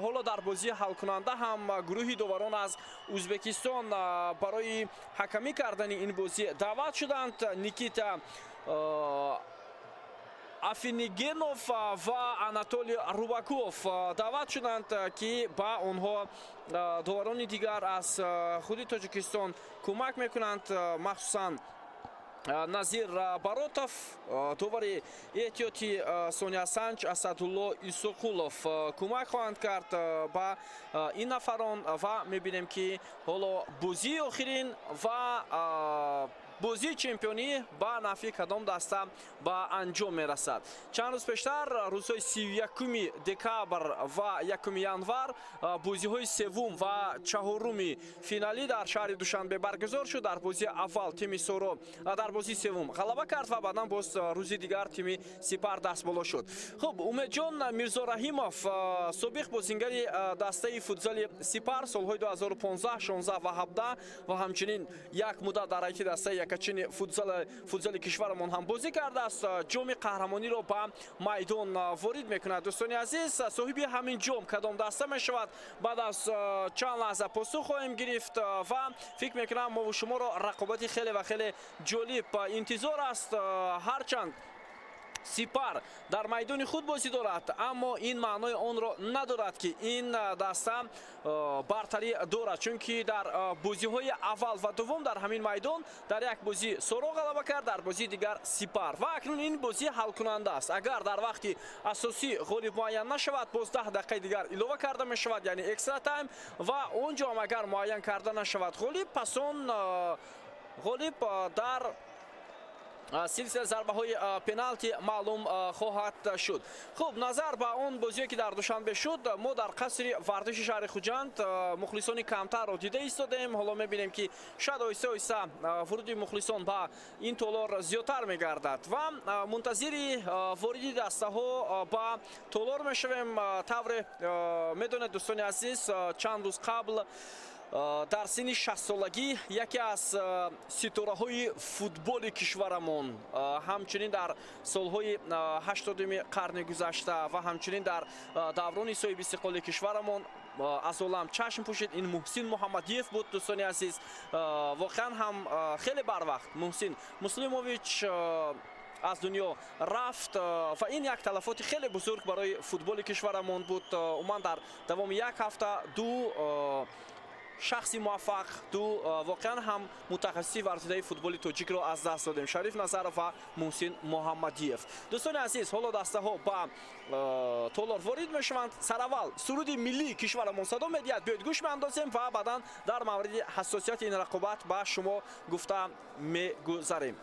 ҳоло дар бозии ҳалкунанда ҳам гурӯҳи доварон аз Ӯзбекистон барои ҳакамӣ кардани ин бозӣ даъват шуданд. Никита Афинигенов ва Анатолий Рубаков даъват шуданд ки ба онҳо доварони дигар аз худи Тоҷикистон кӯмак мекунанд. махсусан Назир Баротов, довари эҳтиёти Сониасанҷ, Асадулло Исоқулов кӯмак хоҳанд кард ба ин нафарон ва мебинем ки ҳоло бозии охирин ва бозии чемпионӣ ба нафи кадом даста ба анҷом мерасад. Чанд рӯз пештар, рӯзҳои 31 декабр ва 1 январ, бозиҳои севум ва чаҳоруми финалӣ дар шаҳри Душанбе баргузор шуд. Дар бозии аввал тими Соро дар бозии севум ғалаба кард ва баъдан боз рӯзи дигар тими Сипар дастболо шуд. Хуб, Умедҷон Мирзораҳимов, собиқ бозингари дастаи футзали Сипар солҳои 2015, 16 ва 17 ва ҳамчунин як муддат дар ҳайати дастаи якачини футзали кишварамон ҳам бозӣ кардааст. ҷоми қаҳрамониро ба майдон ворид мекунад. дӯстони азиз, соҳиби ҳамин ҷом кадом даста мешавад? Баъд аз чанд лаҳза посух хоҳем гирифт ва фикр мекунам мову шуморо рақобати хеле ва хеле ҷолиб интизор аст. ҳарчанд Сипар дар майдони худ бозӣ дорад, аммо ин маънои онро надорад ки ин даста бартарӣ дорад, чунки дар бозиҳои аввал ва дуввум дар ҳамин майдон дар як бозӣ Соро ғалаба кард, дар бозии дигар Сипар ва акнун ин бозӣ ҳалкунанда аст. Агар дар вақти асосӣ ғолиб муайян нашавад, боз 10 дақиқаи дигар илова карда мешавад, яъне экстра тайм, ва он ҷо ҳам агар муайян карда нашавад ғолиб, пас он ғолиб дар силсила зарбаҳои пеналти маълум хоҳад шуд. Хуб, назар ба он бозие ки дар Душанбе шуд, мо дар қасри вардиши шаҳри Хуҷанд мухлисони камтарро дида истодем. ҳоло мебинем ки шояд оҳиста оҳиста вуруди мухлисон ба ин толор зиёдтар мегардад ва мунтазири вориди дастаҳо ба толор мешавем. тавре медонед дӯстони азиз, чанд рӯз қабл дар синни 60-солагӣ яке аз ситораҳои футболи кишварамон, ҳамчунин дар солҳои 80-уми қарни гузашта ва ҳамчунин дар даврони соҳиби истиқлоли кишварамон аз олам чашм пӯшид, ин Муҳсин Муҳаммадиев буд. дӯстони азиз, воқеан ҳам хеле барвақт Муҳсин Муслимович аз дунё рафт ва ин як талафоти хеле бузург барои футболи кишварамон буд. умуман дар давоми як ҳафта ду шахси муваффақ, ду воқеан ҳам мутахассиси варзидаи футболи тоҷикро аз даст додем, Шариф Назаров ва Муҳсин Муҳаммадиев. дӯстони азиз, ҳоло дастаҳо ба толор ворид мешаванд. сараввал суруди миллии кишварамон садо медиҳад. биёед гӯш меандозем ва баъдан дар мавриди ҳассосияти ин рақобат ба шумо гуфта мегузарем.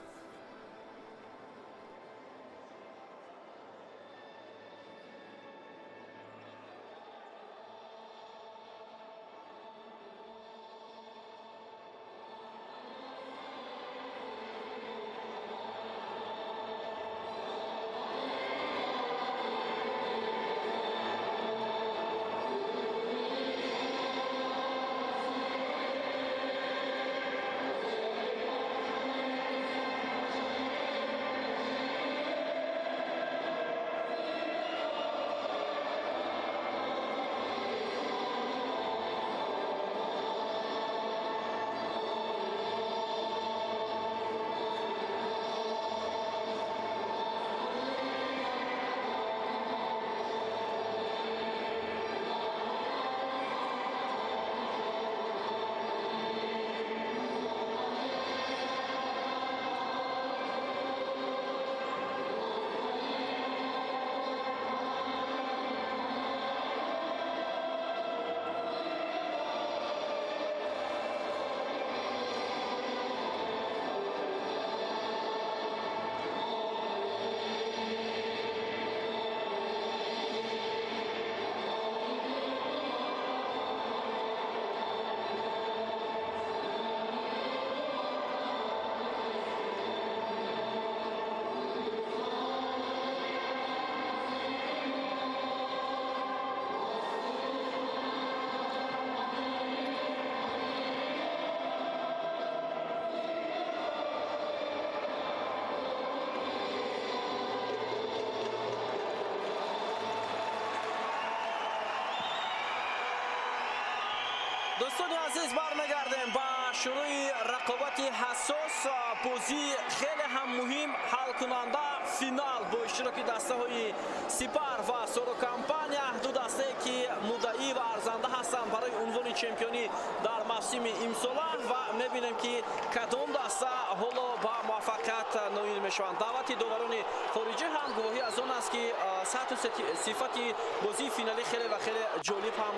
دوستان عزیز برمیگردیم با شروع رقابت حساس بازی خیلی هم مهم حل کننده فینال با اشتراک دسته های سپر و سورو کمپانیا دو دسته که مدعی و ارزنده هستند برای عنوان چمپیونی در موسم امسال و میبینیم که کدام دسته حالا با موفقیت نایل میشوند. دعوت داوران خارجی هم گواهی از آن است که سطح و صفت بازی فینالی خیلی و خیلی جالب هم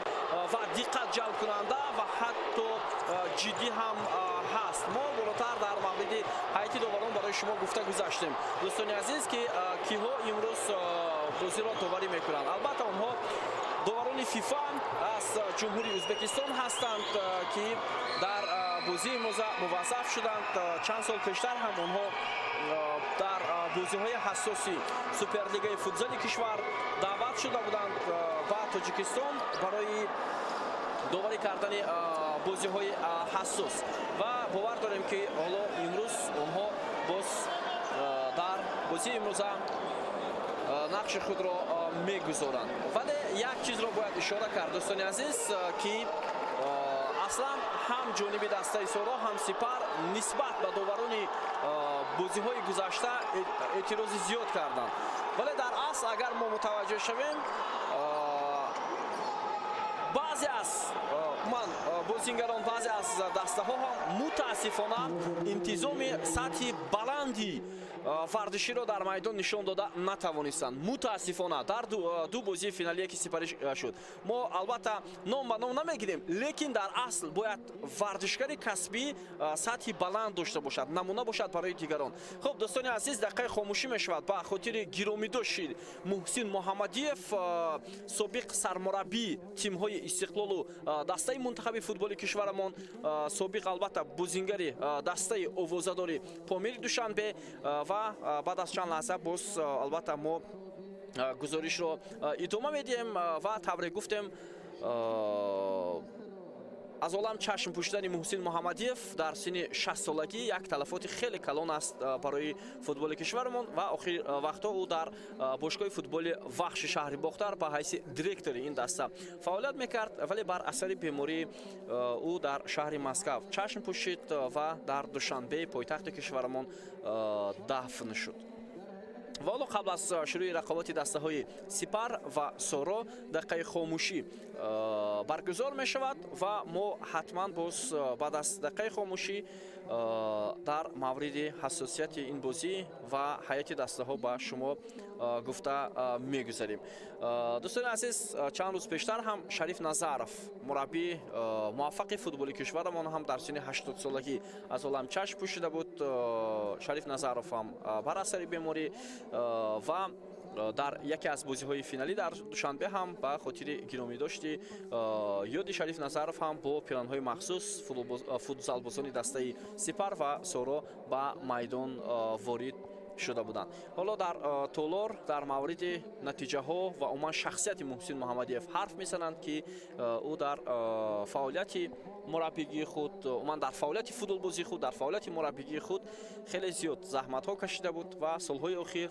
و دقت جلب کننده و حتی جدی هم هست. ما بالاتر در مورد هیئت داوران برای شما گفته گذاشتیم دوستان عزیز که کیها امروز بازی را داوری میکنند. البته اونها داوران فیفا از جمهوری ازبکستان هستند که در بازی موظف شدند. چند سال پیشتر هم اونها در بازی های حساسی سوپرلیگای فوتزال کشور دعوت شده بودند با تاجیکستان برای داوری کردن بازی های حساس و باور داریم که حالا امروز اونها باز در بازی امروز نقش خود را میگذارند. ولی یک چیز را باید اشاره کرد دوستان عزیز که اصلا هم جانب دسته سورا هم سپر نسبت به داوران بازی های گذشته اعتراض زیاد کردند. ولی در اصل اگر ما متوجه شویم بعضی از بازیگران بعضی از دسته ها هم متاسفانه انتظام سطح بلندی ورزشی را در میدان نشان داده نتوانستند. متاسفانه در دو بازی فینالی که سپری شد ما البته نام به نام نمیگیریم، لیکن در اصل باید ورزشکاری کسبی سطح بلند داشته باشد، نمونه باشد برای دیگران. خب دوستان عزیز دقیقه خاموشی میشود با خاطر گرامی داشت محسن محمدیف سابق سرمربی تیم های استقلال و دسته منتخب فوتبال کشورمان، سابق البته بازیگری دسته آوازه‌داری پامیر دوشنبه و بعد از چند لحظه باز البته ما گزارش رو ادامه میدیم و تبریک گفتیم از عالم چشم پوشیدن محسن محمدیف در سن 60 سالگی یک تلفات خیلی کلان است برای فوتبال کشورمان و آخر وقتا او در باشگاه فوتبال وحش شهر باختر به حیث دیرکتور این دسته فعالیت میکرد، ولی بر اثر بیماری او در شهر مسکو چشم پوشید و در دوشنبه پایتخت کشورمان دفن شد. والا قبل از شروع رقابت دسته های سپر و سورا دقیقه خاموشی برگزار می شود و ما حتما باز بعد از دقیقه خاموشی در مورد حساسیت این بازی و هیئت دسته ها با شما گفته میگذاریم. دوستان عزیز چند روز پیشتر هم شریف نظرف مربی موفق فوتبال کشورمان هم در سن 80 سالگی از عالم چشم پوشیده بود. شریف نظرف هم بر اثر بیماری و در یکی از بازی های فینالی در دوشنبه هم با خاطر گرامی داشتی یاد شریف نظرف هم با پیران های مخصوص فوتزال بازان دسته سپر و سورا با میدان وارد شده بودند. حالا در تولار در مورد نتیجه ها و عموما شخصیت محسن محمدیف حرف میزنند که او در فعالیت مربیگی خود، عموما در فعالیت فوتبال بازی خود، در فعالیت مربیگی خود خیلی زیاد زحمت ها کشیده بود و سالهای اخیر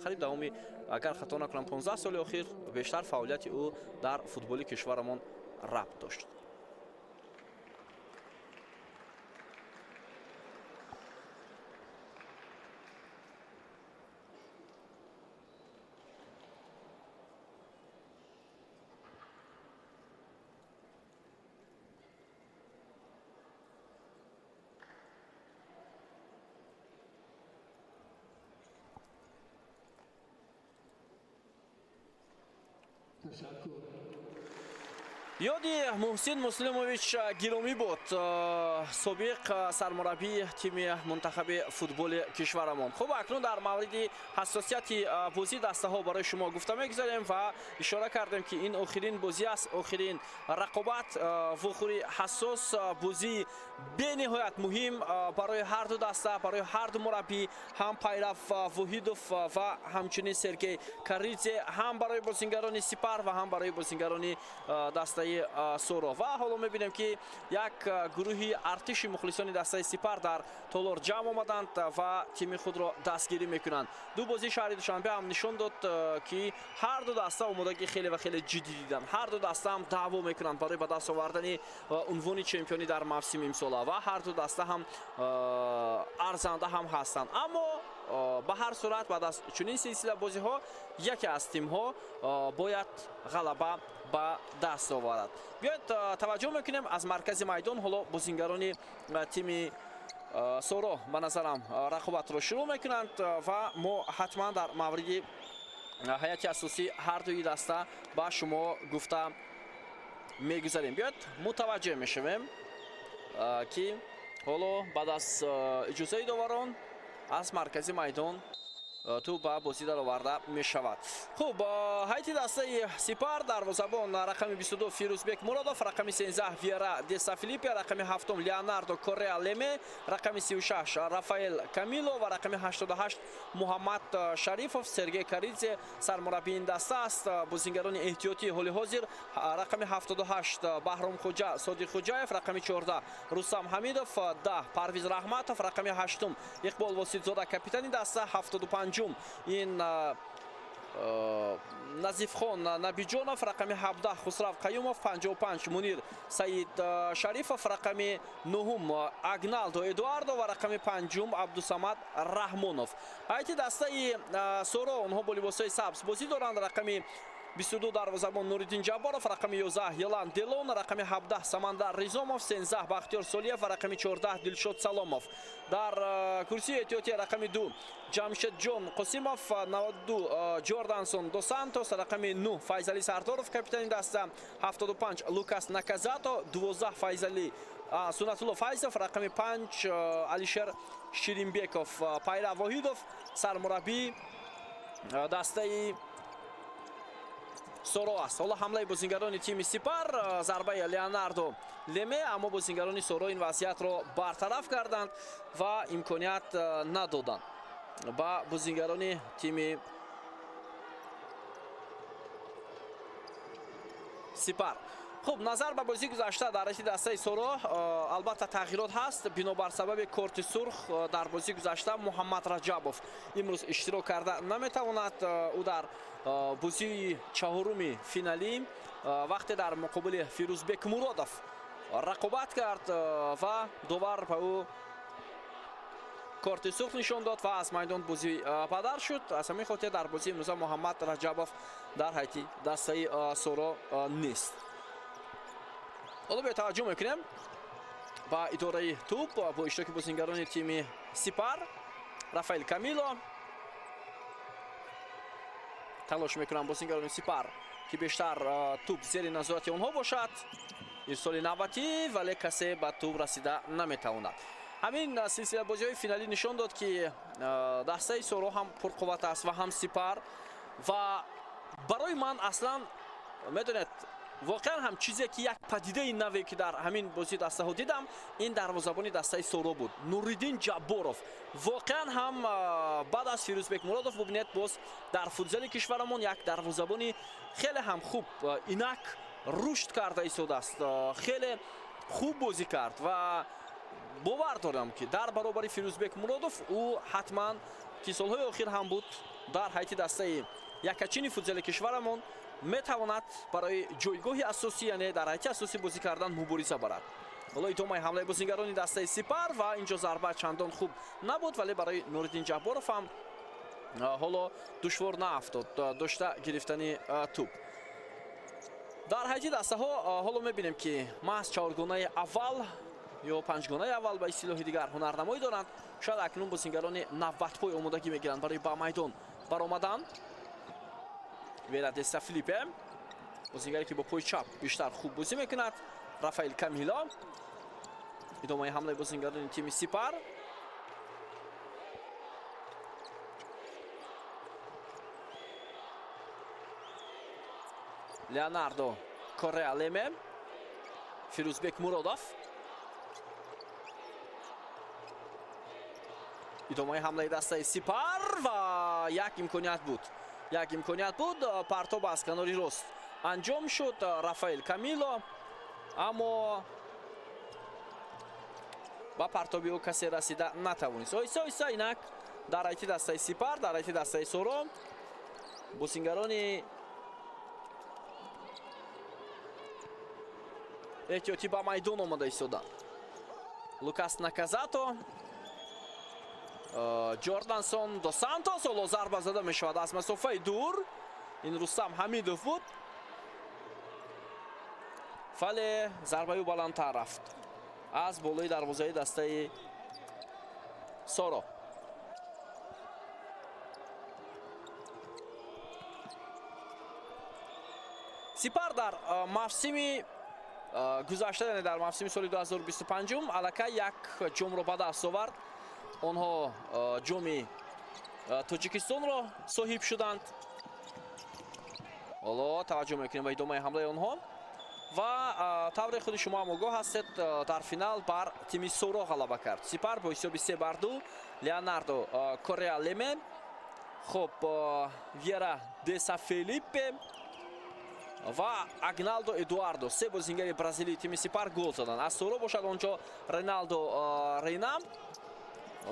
قریب دوام اگر خطا نکنم 15 سال اخیر بیشتر فعالیت او در فوتبال کشورمان ربط داشت. یادی محسن مسلموویچ گرامی بود سابق سرمربی تیم منتخب فوتبال کشورمان. خب اکنون در مورد حساسیت بازی دسته ها برای شما گفته میگذاریم و اشاره کردیم که این آخرین بازی است، آخرین رقابت و حساس بازی به نهایت مهم برای هر دو دسته، برای هر دو مربی، هم پیرف وحیدوف و همچنین سرگی کاریدзе، هم برای بازیگران سپر و هم برای بازیگران دسته дастаи Соро. Ва ҳоло мебинем ки як гурӯҳи артиши мухлисони дастаи Сипар дар Толор ҷамъ омаданд ва тими худро дастгирӣ мекунанд. Ду бозии шаҳри Душанбе ҳам нишон дод ки ҳар ду даста омодагӣ хеле ва хеле ҷиддӣ диданд. Ҳар ду даста ҳам даъво мекунанд барои ба даст овардани унвони чемпионӣ дар мавсими имсола ва ҳар ду даста ҳам арзанда ҳам ҳастанд. Аммо ба ҳар сурат баъд аз чунин силсила бозиҳо яке аз тимҳо бояд ғалаба ба даст оварад. биёед таваҷҷӯҳ мекунем аз маркази майдон ҳоло бозингарони тими Соро ба назарам рақобатро шурӯъ мекунанд ва мо ҳатман дар мавриди ҳайати асосӣ ҳар дуи даста ба шумо гуфта мегузарем. биёед мутаваҷҷеҳ мешавем ки ҳоло баъд аз иҷозаи доварон аз маркази майдон ту ба бозӣ дароварда мешавад. хуб, ҳайати дастаи Сипар дарвозабон рақами 22 Фирузбек Муродов, рақами 13 Вера Деса Филиппе, рақами 7 Леонардо Корреа Леме, рақами 36 Рафаэл Камило ва рақами 88 Муҳаммад Шарифов. Сергей Каридзе сармураббии даста аст. бозингарони эҳтиётии ҳоли ҳозир рақами 78 Баҳром Хоҷа Содиқ Хоҷаев, рақами 14 Рустам Ҳамидов, 10 Парвиз Раҳматов, рақами 8 Иқбол Воситзода капитани даста, 75 ин Назифхон Набиҷонов, рақами 17 Хусрав Қаюмов, 55 Мунир Саид Шарифов, рақами 9 Агналдо Эдуардо ва рақами 5 Абдусамад Раҳмонов. ҳайати дастаи Соро онҳо бо либосҳои сабз бозӣ доранд. рақами 22 дарвозабон Нуриддин Ҷабборов, рақами 11 Елан Делон, рақами 17 Самандар Ризомов, 13 Бахтиёр Солиев ва рақами 14 Дилшод Саломов. дар курсии эҳтиётӣ рақами 2 Ҷамшедҷон Қосимов, 92 Ҷордансон Дос Сантос, рақами 9 Файзали Сардоров капитани даста, 75 Лукас Наказато, 12 Файзали Сунатулло Файзов, рақами 5 Алишер Ширинбеков. Пайра Воҳидов сармураббии дастаи Соро аст. ҳоло ҳамлаи бозингарони тими Сипар, зарбаи Леонардо Леме, аммо бозингарони Соро ин вазъиятро бартараф карданд ва имконият надоданд ба бозингарони тими Сипар. хуб, назар ба бозии гузашта дар ҳайати дастаи Соро албатта тағйирот ҳаст. бинобар сабаби корти сурх дар бозии гузашта Муҳаммад Раҷабов имрӯз иштирок карда наметавонад. ӯ дар бозии чаҳоруми финалӣ вақте дар муқобили Фирузбек Муродов рақобат кард ва довар ба ӯ корти сурх нишон дод ва аз майдон бозӣ падар шуд. аз ҳамин хотир дар бозии имрӯза Муҳаммад Раҷабов дар ҳайати дастаи Соро нест. ҳоло бе таваҷҷӯҳ мекунем ба идораи туп бо иштироки бозингарони тими Сипар. Рафаэл Камило талош мекунанд бозингарони Сипар ки бештар туп зери назорати онҳо бошад. ирсоли навбатӣ, вале касе ба туп расида наметавонад. ҳамин силсила бозиҳои финалӣ нишон дод ки дастаи Соро ҳам пурқувват аст ва ҳам Сипар. ва барои ман аслан медонед воқеан ҳам чизе ки як падидаи наве ки дар ҳамин бозии дастаҳо дидам, ин дарвозабони дастаи Соро буд, Нуриддин Ҷабборов. воқеан ҳам баъд аз Фирузбек Муродов бубинед боз дар футзали кишварамон як дарвозабони хеле ҳам хуб инак рушд карда истодааст, хеле хуб бозӣ кард ва бовар дорам ки дар баробари Фирузбек Муродов ӯ ҳатман ки солҳои охир ҳам буд дар ҳайати дастаи якачини футзали кишварамон метавонад барои ҷойгоҳи асосӣ, яъне дар ҳайати асосӣ бозӣ кардан мубориза барад. ҳоло идомаи ҳамлаи бозингарони дастаи Сипар ва инҷо зарба чандон хуб набуд, вале барои Нуриддин Ҷабборов ҳам ҳоло душвор наафтод дошта гирифтани туп. дар ҳайати дастаҳо ҳоло мебинем ки маҳз чаҳоргонаи аввал ё панҷгонаи аввал ба истилоҳи дигар ҳунарнамоӣ доранд. шояд акнун бозингарони навбатпой омодагӣ мегиранд барои ба майдон баромадан. Вера Деса Филиппе, бозингаре ки бо пои чап бештар хуб бозӣ мекунад. Рафаэл Камило, идомаи ҳамлаи бозингарони тими Сипар. Леонардо Корреа Леме, Фирузбек Муродов. идомаи ҳамлаи дастаи Сипар ва як имконият буд. Партоб аз канори рост анҷом шуд Рафаэл Камило, аммо ба партоби ӯ касе расида натавонист. Оҳиста-оҳиста инак дар айти дастаи Сипар, дар айти дастаи Сором бозингарони эҳтиётӣ ба майдон омада истоданд. Лукас Наказато, Ҷордансон дос Сантос, ҳоло зарба зада мешавад аз масофаи дур. ин Рустам Ҳамидов буд, вале зарбаи ӯ баландтар рафт аз болои дарвозаи дастаи Соро. Сипар дар мавсими гузашта, яъне дар мавсими соли 2025 аллакай як ҷомро ба даст овард. онҳо ҷоми Тоҷикистонро соҳиб шуданд. ҳоло таваҷҷӯҳ мекунем ба идомаи ҳамлаи онҳо ва тавре худи шумо ҳам огоҳ ҳастед, дар финал бар тими Соро ғалаба кард. Сипар бо ҳисоби 3-2 Леонардо Кореа Леме, хуб Вера Деса Фелиппе ва Агналдо Эдуардо, се бозингари бразилии тими Сипар гол заданд. аз Соро бошад онҷо Реналдо Рена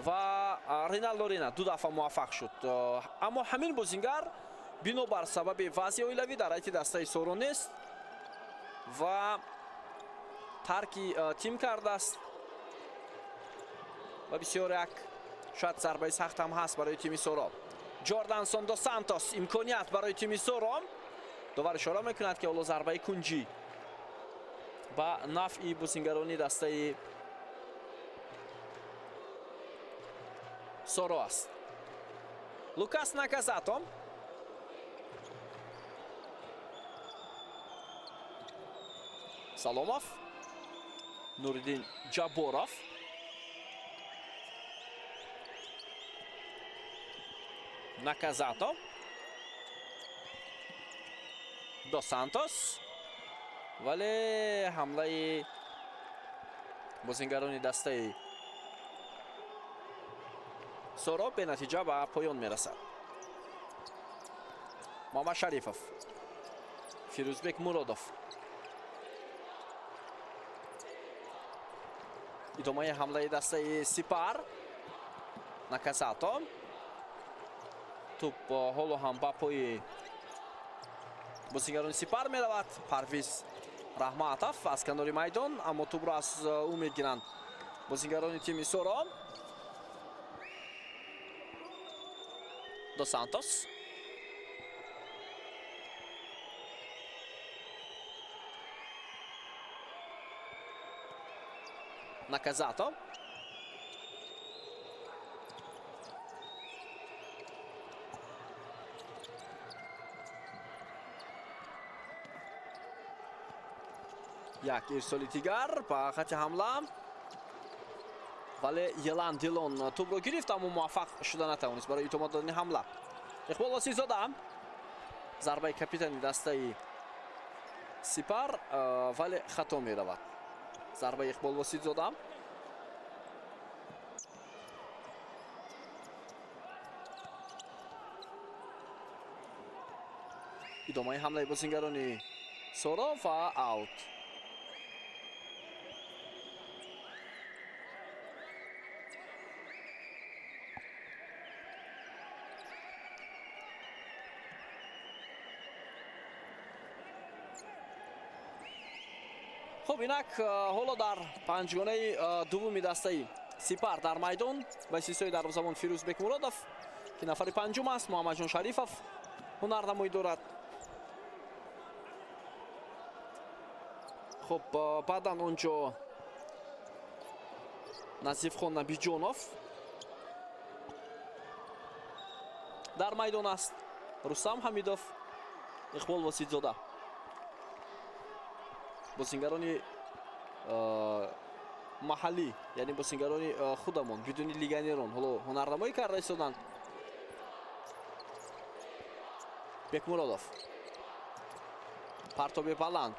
ва Реналдо Рена ду дафъа муваффақ шуд. аммо ҳамин бозингар бинобар сабаби вазъи оилавӣ дар айти дастаи Соро нест ва тарки тим кардааст ва бисёр як шояд зарбаи сахт ҳам ҳаст барои тими Соро. Ҷордансон дос Сантос, имконият барои тими Соро. довар ишора мекунад ки ҳоло зарбаи кунҷӣ ба нафъи бозингарони дастаи Соро аст. Лукас Наказато, Саломов, Нуриддин Ҷабборов, Наказато, дос Сантос, вале ҳамлаи бозингарони дастаи Соро бенатиҷа ба поён мерасад. Муҳаммад Шарифов, Фирӯзбек Муродов, идомаи ҳамлаи дастаи Сипар. Наказато, туп ҳоло ҳам ба пои бозингарони Сипар меравад. Парвиз Раҳматов аз канори майдон, аммо тупро аз ӯ мегиранд бозингарони тими Соро. дос Сантос, Наказато, як ирсоли дигар ба хати ҳамла, вале Елан Дилон тӯбро гирифт, аммо муваффақ шуда натавонист барои идома додани ҳамла. Иқбол Восизода, зарбаи капитани дастаи Сипар, вале хато меравад. зарбаи Иқбол Восизода, идомаи ҳамлаи бозингарони Соро ва аут. хуб, инак ҳоло дар панҷгонаи дуввуми дастаи Сипар дар майдон ба истиснои дарвозабон Фирӯзбек Муродов ки нафари панҷум аст, Муҳаммаҷон Шарифов ҳунарнамоӣ дорад. хуб, баъдан онҷо Назифхон Набиҷонов дар майдон аст. Рустам Ҳамидов, Иқбол Восидзода, бозингарони маҳаллӣ, яъне бозингарони худамон бидуни легионерон ҳоло ҳунарнамоӣ карда истоданд. Бекмуродов, партоби баланд,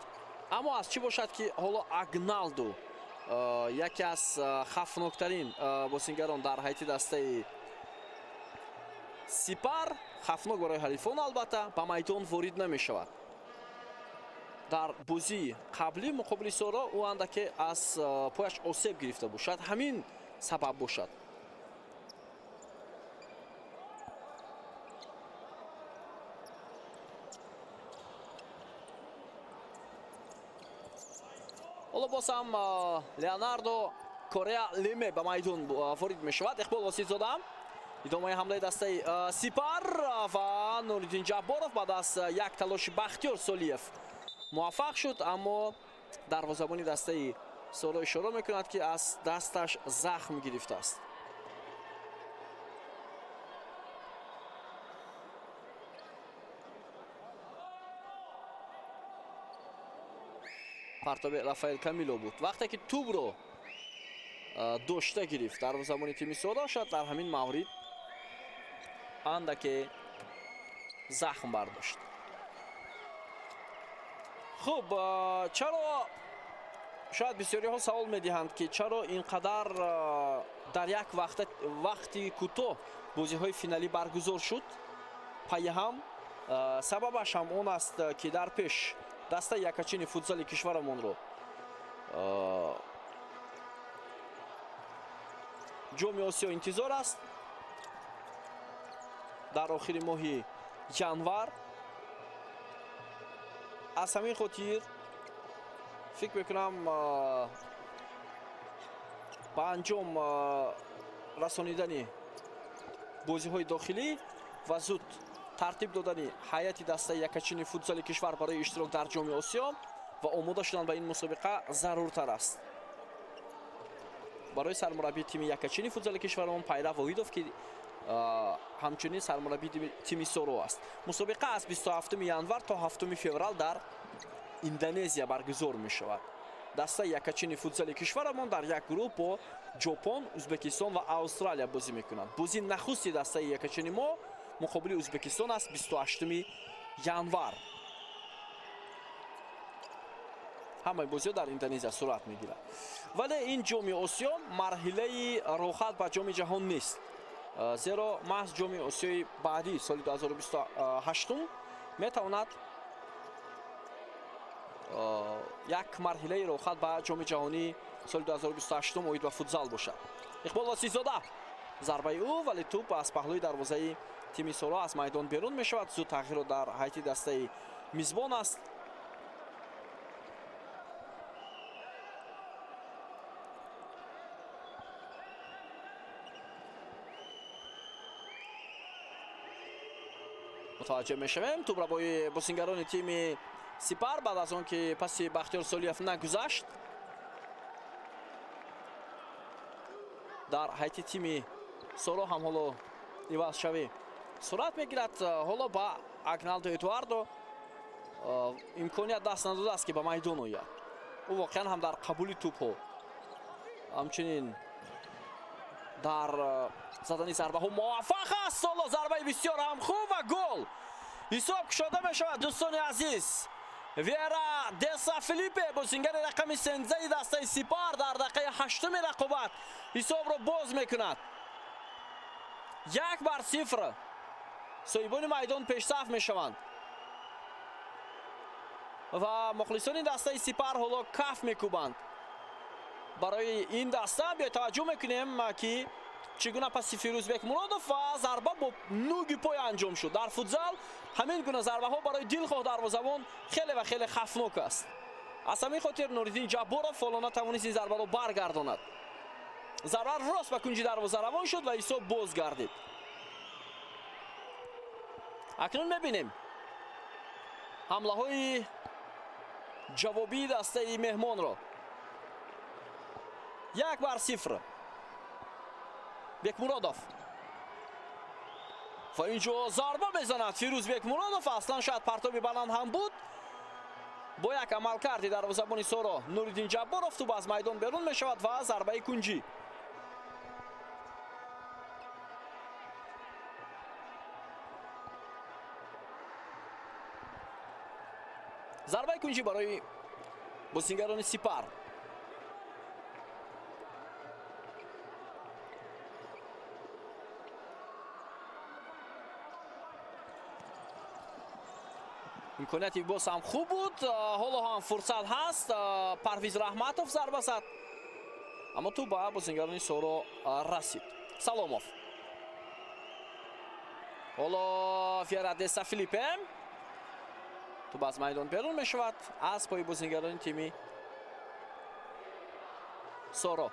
аммо аз чӣ бошад ки ҳоло Агналду яке аз хавфноктарин бозингарон дар ҳайти дастаи Сипар, хавфнок барои ҳарифон албатта, ба майдон ворид намешавад. дар бозии қаблӣ муқобили Соро ӯ андаке аз пояш осеб гирифта буд. Шояд ҳамин сабаб бошад. ҳоло боз ҳам Леонардо Корея Леме ба майдон ворид мешавад. иқбол воситзода идомаи ҳамлаи дастаи Сипар ва Нуриддин Ҷабборов баъд аз як талоши Бахтиёр Солиев муваффақ шуд, аммо дарвозабони дастаи Соро ишора мекунад ки аз дасташ захм гирифтааст. партоби Рафаэл Камило буд. вақте ки тубро дошта гирифт дарвозабони тими Соро, шояд дар ҳамин маврид андаке захм бардошт. хуб, чаро шояд бисёриҳо савол медиҳанд ки чаро ин қадар дар як вақти кӯтоҳ бозиҳои финалӣ баргузор шуд? пайи ҳам сабабаш ҳам он аст ки дар пеш дастаи якачини футзали кишварамонро ҷоми Осиё интизор аст дар охири моҳи январ. аз ҳамин хотир фикр мекунам ба анҷом расонидани бозиҳои дохилӣ ва зуд тартиб додани ҳайати дастаи якачини футзали кишвар барои иштирок дар ҷоми Осиё ва омода шудан ба ин мусобиқа заруртар аст. барои сармураббии тими якачини футзали кишварамон Пайрав Воҳидов ки ҳамчунин сармураббии тими Соро аст. мусобиқа аз 27 январ то 7 феврал дар Индонезия баргузор мешавад. дастаи якачини футзали кишварамон дар як гурӯҳ бо Ҷопон, Узбекистон ва Австралия бозӣ мекунад. бозии нахусти дастаи якачини мо муқобили Узбекистон аст 28 январ. ҳамаи бозиҳо дар Индонезия сурат мегирад. вале ин ҷоми Осиё марҳилаи рохат ба ҷоми ҷаҳон нест. зеро маҳз ҷоми Осиёи баъди соли 2028 метавонад як марҳилаи рохат ба ҷоми ҷаҳонии соли 2028 оид ба футзал бошад. иқбол воситзода зарбаи ӯ, вале туп аз паҳлӯи дарвозаи тими Соро аз майдон берун мешавад. зуд тағйирот дар ҳайати дастаи мизбон аст. мутаваҷҷеҳ мешавем тубра бои бозингарони тими Сипар баъд аз он ки паси Бахтиёр Солиев нагузашт дар ҳайати тими Соро ҳам ҳоло ивазшавӣ сурат мегирад. ҳоло ба Агналдо Эдуардо имконият даст надодааст ки ба майдон ояд. ӯ воқеан ҳам дар қабули тӯбҳо ҳамчунин дар задани зарбаҳо муваффақ аст. ҳоло зарбаи бисёр ҳам хуб ва гол. ҳисоб кушода мешавад дӯстони азиз. Вера Деса Филиппе бозингари рақами 13 дастаи Сипар дар дақиқаи 8 рақобат ҳисобро боз мекунад. 1-0 соҳибони майдон пешсаф мешаванд ва мухлисони дастаи Сипар ҳоло каф мекӯбанд. барои ин даста биёед таваҷҷӯҳ мекунем ки чӣ гуна паси Фирӯзбек Муродов ва зарба бо нӯги пой анҷом шуд. дар футзал ҳамин гуна зарбаҳо барои дилхоҳ дарвозабон хеле ва хеле хафнок аст. аз ҳамин хотир Нуриддин Ҷабборов ҳоло натавонист ин зарбаро баргардонад. зарба рост ба кунҷи дарвоза равон шуд ва ҳисоб боз гардид. акнун мебинем ҳамлаҳои ҷавобии дастаи меҳмонро. 1-0 Бекмуродов ва инҷо зарба мезанад Фирӯзбек Муродов. аслан шояд партоби баланд ҳам буд. бо як амалкарди дарвозабони Соро Нуриддин Ҷабборов туб аз майдон берун мешавад ва зарбаи кунҷӣ. зарбаи кунҷӣ барои бозингарони Сипар. имконияти боз ҳам хуб буд. ҳоло ҳам фурсат ҳаст. Парвиз Раҳматов зарба зад, аммо ту ба бозингарони Соро расид. Саломов, ҳоло Фиарадеса Филиппе ту аз майдон берун мешавад аз пои бозингарони тими Соро.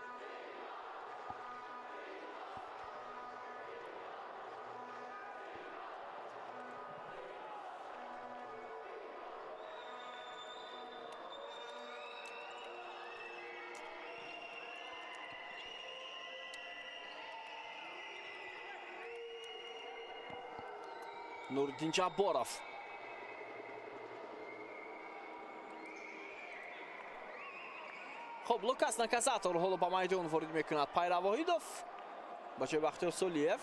Нуриддин Ҷабборов, хоб Лукас Наказатор ҳоло ба майдон ворид мекунад. Пайра Воҳидов ба ҷои Бахтиёр Солиев.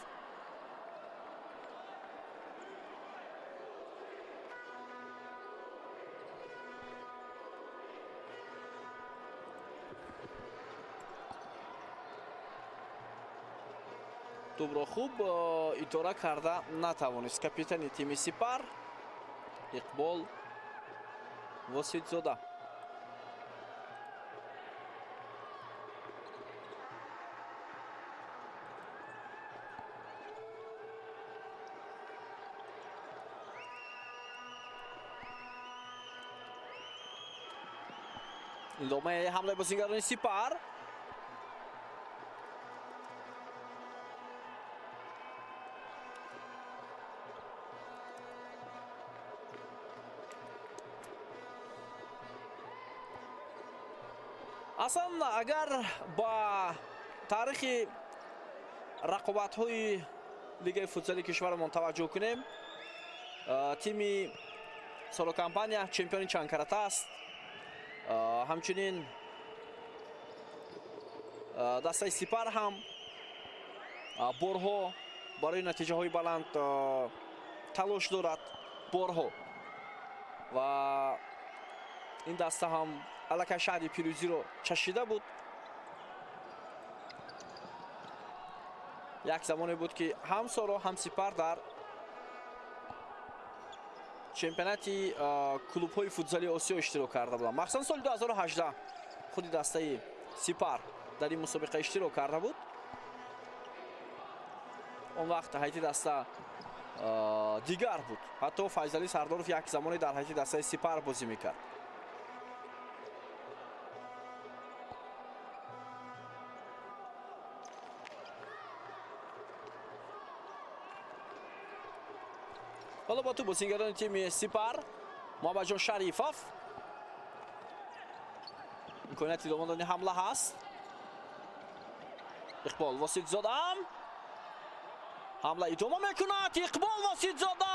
тӯбро хуб идора карда натавонист капитани тими Сипар Иқбол Воситзода. идомаи ҳамлаи бозингарони Сипар. аслан агар ба таърихи рақобатҳои лигаи футзали кишварамон таваҷҷӯҳ кунем, тими Соро Компания чемпиони чандкарата аст. ҳамчунин дастаи Сипар ҳам борҳо барои натиҷаҳои баланд талош дорад, борҳо, ва ин даста ҳам аллакай шаҳри пирӯзиро чашида буд. як замоне буд ки ҳам Соро ҳам Сипар дар чемпионати клубҳои футзали Осиё иштирок карда буданд. махсусан соли 2018 худи дастаи Сипар дар ин мусобиқа иштирок карда буд. он вақт ҳайти даста дигар буд. ҳатто Файзали Сардоров як замоне дар ҳайти дастаи Сипар бозӣ мекард. ҳоло бо ту бозингарони тими Сипар Муҳаммадҷон Шарифов. имконияти домондани ҳамла ҳаст. Иқбол Воситзодам ҳамла идома мекунад. Иқбол Воситзода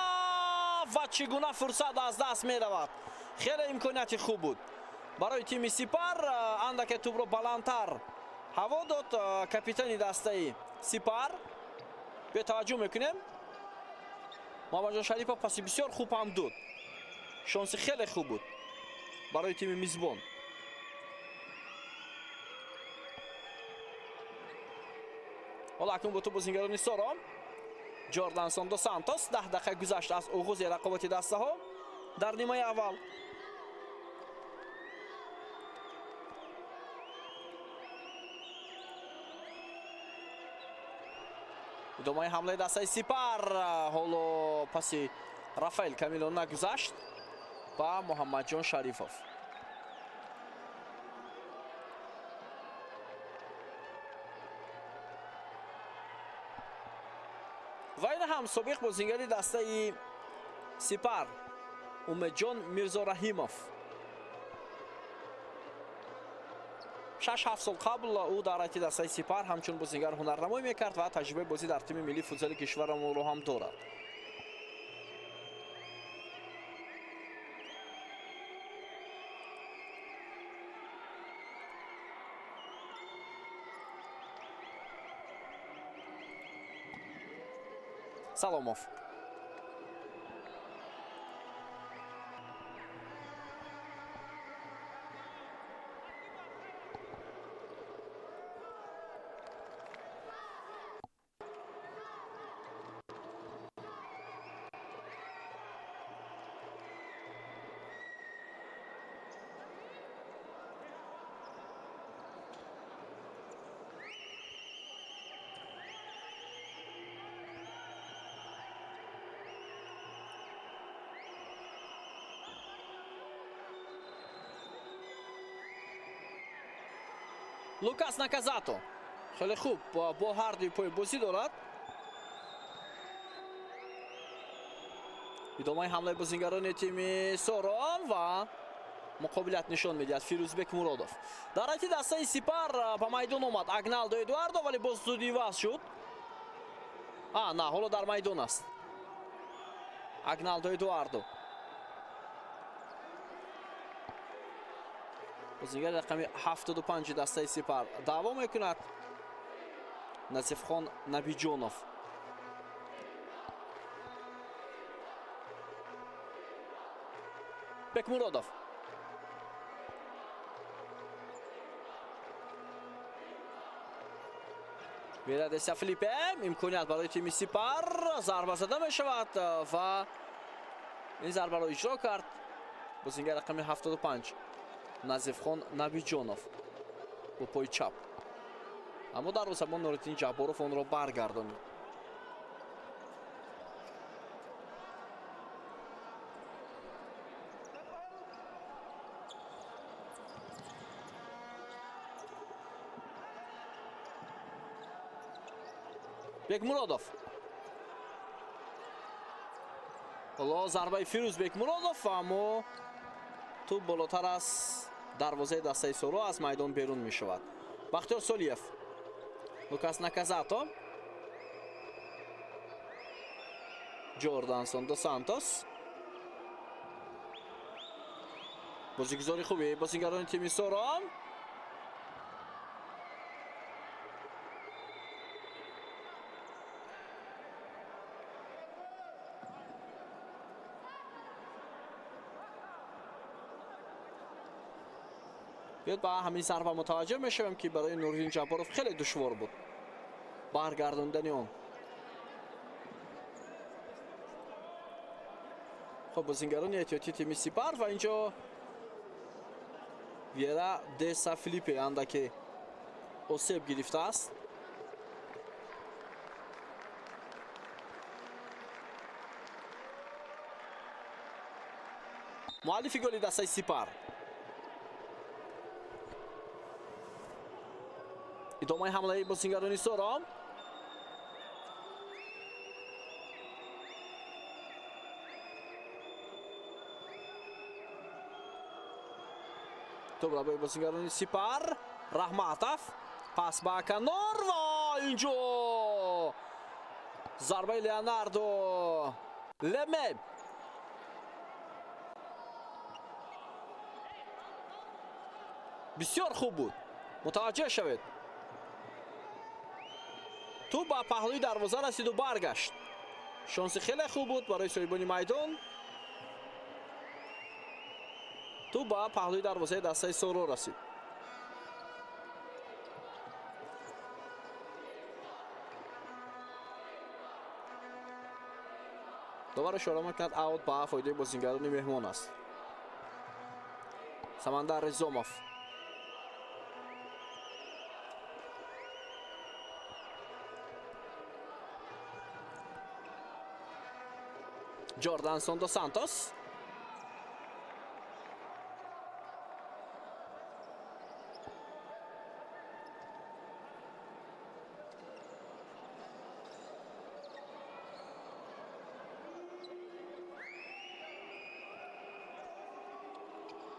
ва чӣ гуна фурсат аз даст меравад. хеле имконияти хуб буд барои тими Сипар. андаке тӯбро баландтар ҳаво дод капитани дастаи Сипар. бетаваҷҷӯҳ мекунем. Муҳаммадҷон Шарифов паси бисёр хуб ҳам дод. шонси хеле хуб буд барои тими мизбон. ҳоло акнун бо ту бозингарони Соро Ҷордансон до Сантос. 10 дақиқа гузашт аз оғози рақобати дастаҳо дар нимаи аввал. идомаи ҳамлаи дастаи Сипар. ҳоло паси Рафаил Камилон нагузашт ба Муҳаммадҷон Шарифов. ва ин ҳам собиқ бозингари дастаи Сипар Умедҷон Мирзораҳимов. 6-7 сол қабл ӯ дар ҳайти дастаи Сипар ҳамчун бозингар ҳунарнамоӣ мекард ва таҷрибаи бозӣ дар тими миллии футзали кишварамонро ҳам дорад. Саломов. لوکاس ناکازاتو خیلی خوب با هر دوی پای بازی دارد. ادامه حمله بازیگران تیم سورام و مقابلت نشان میدهد فیروزبک مرادوف. در حالت دسته سپر به میدان آمد اگنالدو ادواردو ولی باز زود عوض شد. نه حالا در میدان است اگنالدو ادواردو. بازیگر رقم 75 دسته سپر دعوا میکند. نصیفخان نبیجونوف. بکمورودوف. ویرادسیا فلیپه امکانیت برای تیم سپر ضربه زده می شود و این ضربه را اجرا کرد بازیگر رقم 75 نظیفخان نبیجونوف با پای چپ، اما در زمان نورالدین جباروف آن را برگردانید. بکمورودوف. حالا ضربه فیروزبک مرادوف اما تو بالاتر از دروازه دسته سورو از میدان بیرون می شود. بختیار سولیف. لوکاس ناکازاتو. جوردانسون دو سانتوس. بازیگزاری خوبی بازیگران تیم سورو. بیاد با همین ضربه متوجه میشویم که برای نورالدین جباروف خیلی دشوار بود برگرداندن اون. خب بازیگران احتیاطی تیم سپر و اینجا ویرا دسا فلیپه اندکی آسیب گرفته است. مؤلف گل دسته سپر. ادامه حمله بازیگران سورام. تو برای بازیگران سپر رحمتوف پاس با کنار و اینجا ضربه لیوناردو لمه. بسیار خوب بود، متوجه شوید. تو با پهلوی دروازه رسید و برگشت. شانس خیلی خوب بود برای صاحبان میدان. تو با پهلوی دروازه دسته سورو رسید. دوباره اشاره میکند اوت با فایده بازیگران مهمان است. سمندر رزوموف. جوردانسون دو سانتوس.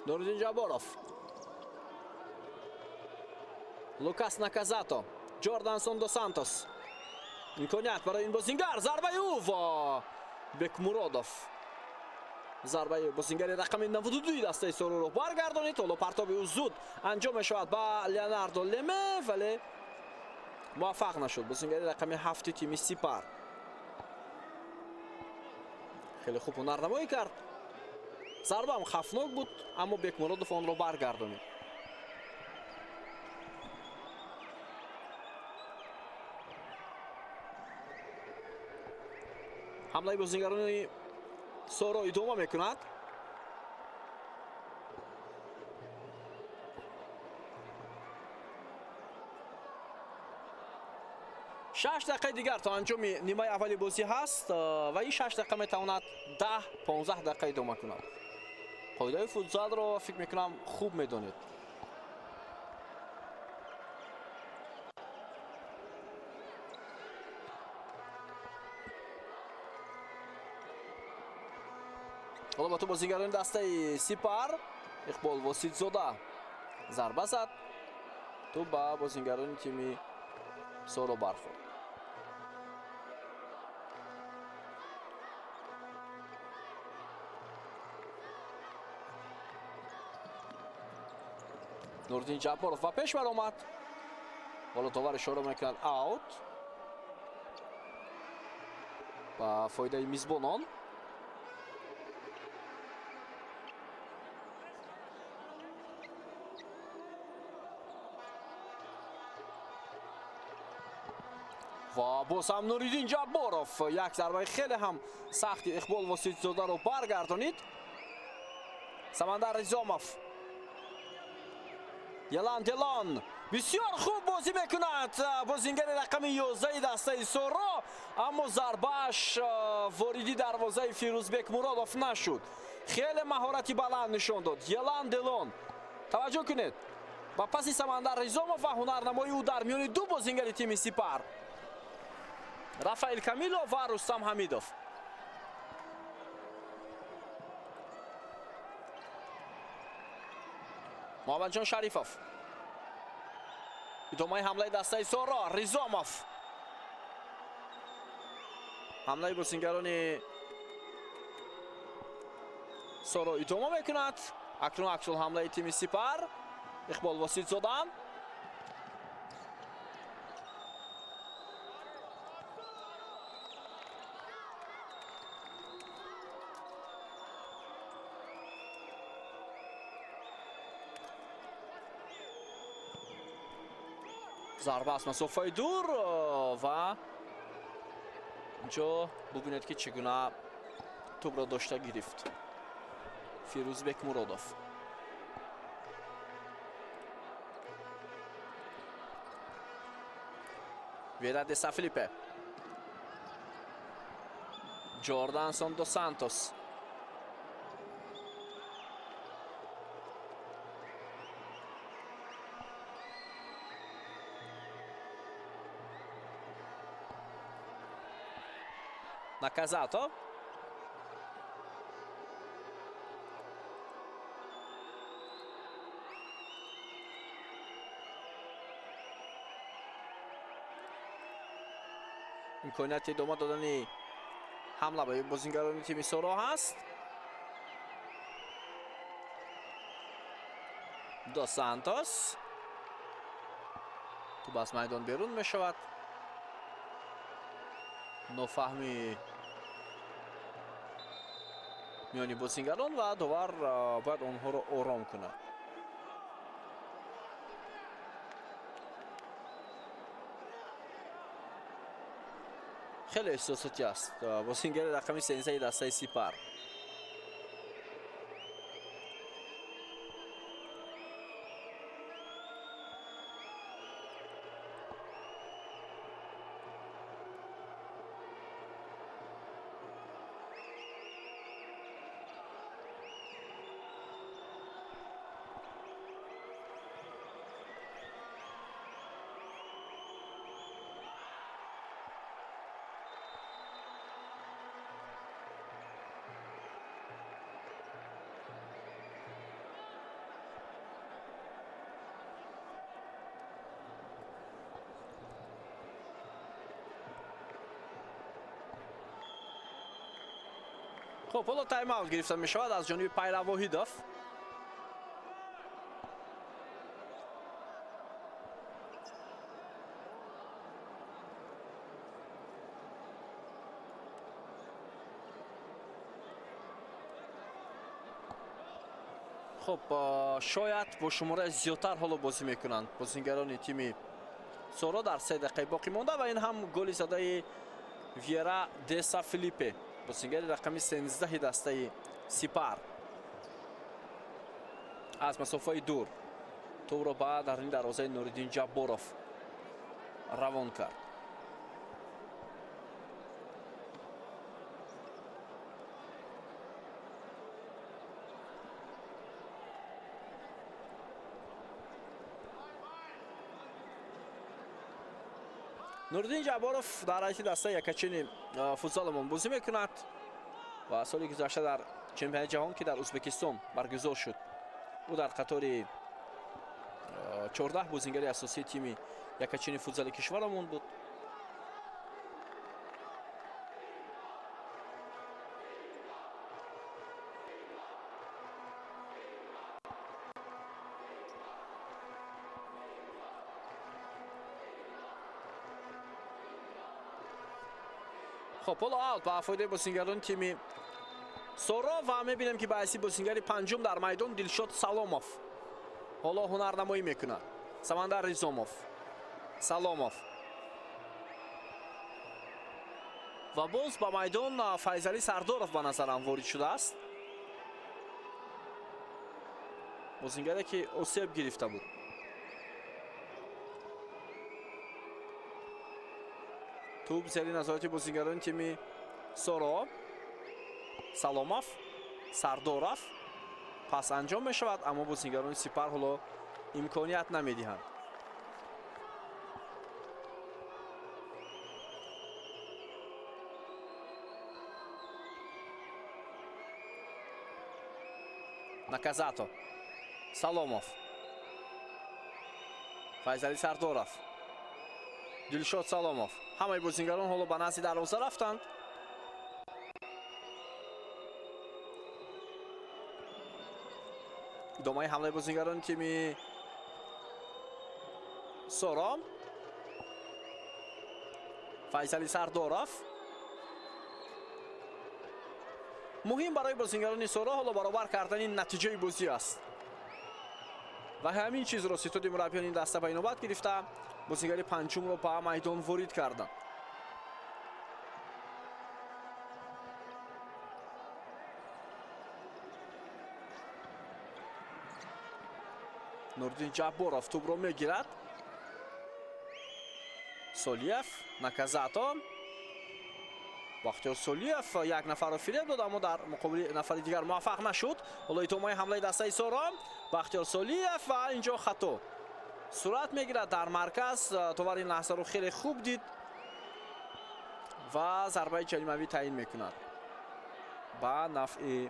نورالدین جباروف. لوکاس ناکازاتو. جوردانسون دو سانتوس. امکانیت برای این بازیگر. ضربه او و بکمورودوف. ضربه بازیگر رقم 92 دسته سورو رو برگردانید. حالا پرتاب او زود انجام شود با لیوناردو لمه ولی موفق نشد. بازیگر رقم 7 تیم سپر خیلی خوب هنرنمایی کرد. ضربه هم خفناک بود اما بکمورودوف آن رو برگردانید. حمله بازیگران سورو ادامه میکند. شش دقیقه دیگر تا انجام نیمه اولی بازی هست و این 6 دقیقه میتواند 10-15 دقیقه ادامه کند. قاعده فوتزال رو فکر میکنم خوب میدونید. حالا با تو بازیگران دسته سپر اقبال واسیدزاده ضربه زد تو با بازیگران تیم سورو برخورد. نوردین جبارов و پیش برآمد. بالا داور اشاره میکند اوت با فایده میزبانان. و باز هم نوردین جبارов یک ضربه خیلی هم سختی اقبال واسیدزاده رو برگردانید. سمندر رزامов یلان دلان بسیار خوب بازی میکند بازیگر رقم 11 دسته سورو، اما ضربهش واردی دروازه فیروزبک مرادov نشد. خیلی مهارتی بلند نشان داد یلان دلان. توجه کنید با پاسی سمندر رزامов و هنرنمایی او در میان دو بازیگر تیم سپر رافائیل کامیلو و رستم حمیدوف. محمد جان شریفوف ادامه حمله دسته سورو. رزامov حمله بازیگران سورو ادامه میکند. اکنون عکس الحمله تیم سپر اقبال واسیدزاده ضربه از مسافه دور و اینجا ببینید که چگونه توپ را داشته گرفت فیروزبک مرادov. ویدا دسا فلیپه جوردانسون دو سانتوس Nakazato. امکانیت ادامه دادن حمله به بازیگران تیم سورو هست. دو سانتوس توپ از میدان بیرون می شود. نفهمی میانی بازیگران و داور باید آنها را آرام کنه. خیلی احساساتی است بازیگر رقم 13 دسته سپر. خب حالا تایم اوت گرفته می شود از جانب پیرو واحدوف. خب شاید با شماره زیادتر حالا بازی میکنند بازیگران تیم سورو در 3 دقیقه باقی مانده و این هم گل زده ویرا دسا فلیپه بازیگر رقم 13 دسته سپر از مسافه دور توپ را بعد در این دروازه نوردین جبارov روان کرد. نوردین جبارov در حیث دسته یکچین فوتسالمان بازی میکند و سالی گذشته در чемпионати ҷаҳон ки дар ӯзбекистон баргузор шуд. ӯ дар қатори 14 бозингари асосии тими якачини футзали кишварамон буд. خب حالا آوت با فایده بازیگران تیم سورا و میبینیم که باعثی بازیگری پنجم در میدان دلشاد سلاموف حالا هنرنمایی میکنه. سمندر ریزوموف، سلاموف و باز با میدان فیضعلی سردارов به نظرم وارد شده است. بازیگری که اوسیب گرفته بود. توپ زیر نظارت بازیگران تیم سورا. سلاموف، سردارов پس انجام می شود اما بازیگران سپر حالا امکانیت نمیدهند. نکازاتو، سلاموف، فیضعلی سردارов، دلشاد سلاموف. همه بازیگران حالا به نزد دروازه رفتند. ادامه حمله بازیگران تیم سورا. فیضعلی سردارов. مهم برای بازیگران سورا حالا برابر کردن نتیجه بازی است و همین چیز را ستاد مربیان این دسته به نوبت گرفته. بازیگری پنجم را به میدان وارد کردند. نوردین جبارов توپ را میگیرد. سولیف، نکازاتو، بختیار سولیف یک نفر را فریب داد اما در مقابل نفر دیگر موفق نشد. حالا ادامه حمله دسته سورا. بختیار سولیف و اینجا خطا صورت میگیرد در مرکز. توور این لحظه رو خیلی خوب دید و ضربه جریمه‌ای تعیین میکند با نفع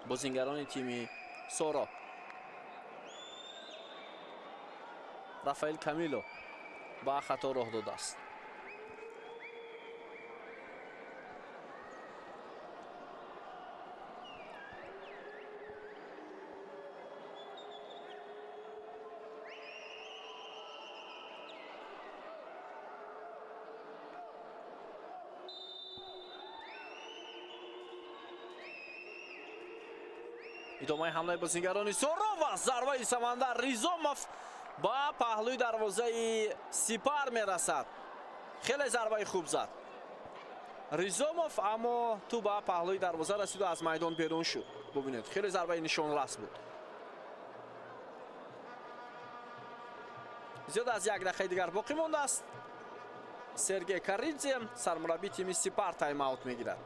بازیگران تیم سورا. رافائل کامیلو با خطا راه داده است. ادامه حمله بازیگران سورا و ضربه سمندر ریزوموف با پهلوی دروازه سپر میرسد. خیلی ضربه خوب زد ریزوموف اما تو با پهلوی دروازه رسید و از میدان بیرون شد. ببینید خیلی ضربه نشان راست بود. زیاد از یک دقیقه دیگر باقی مانده است. سرگی کاریدзе سرمربی تیم سپر تایم اوت میگیرد.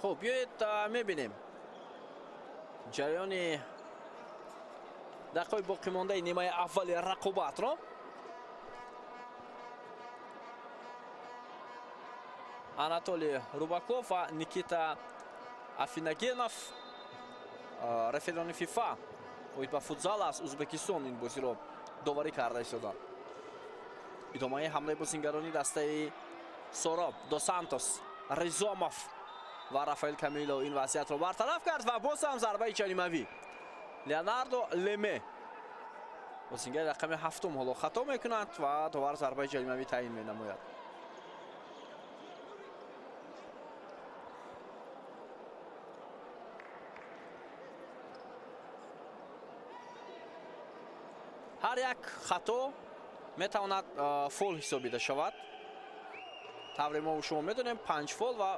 خب بیایید میبینیم جریان دقیقه باقی مانده نیمه اول رقابت را. آناتولی روباکوف و نیکیتا افیناگینوف رفیقان فیفا اوید با فوتزال از ازبکستان این بازی را داوری کرده شدند. ادامه حمله بازیگران دسته سورا. دو سانتوس، ریزوموف و رافائل کامیلو این وضعیت رو برطرف کرد و باز هم ضربه جریمه‌ای. لیوناردو لمه بازیگر رقم هفتم حالا خطا میکند و داور ضربه جریمه‌ای تعیین مینماید. як хато метавонад фол ҳисобида шавад. тавре мо шумо медонем 5 фол ва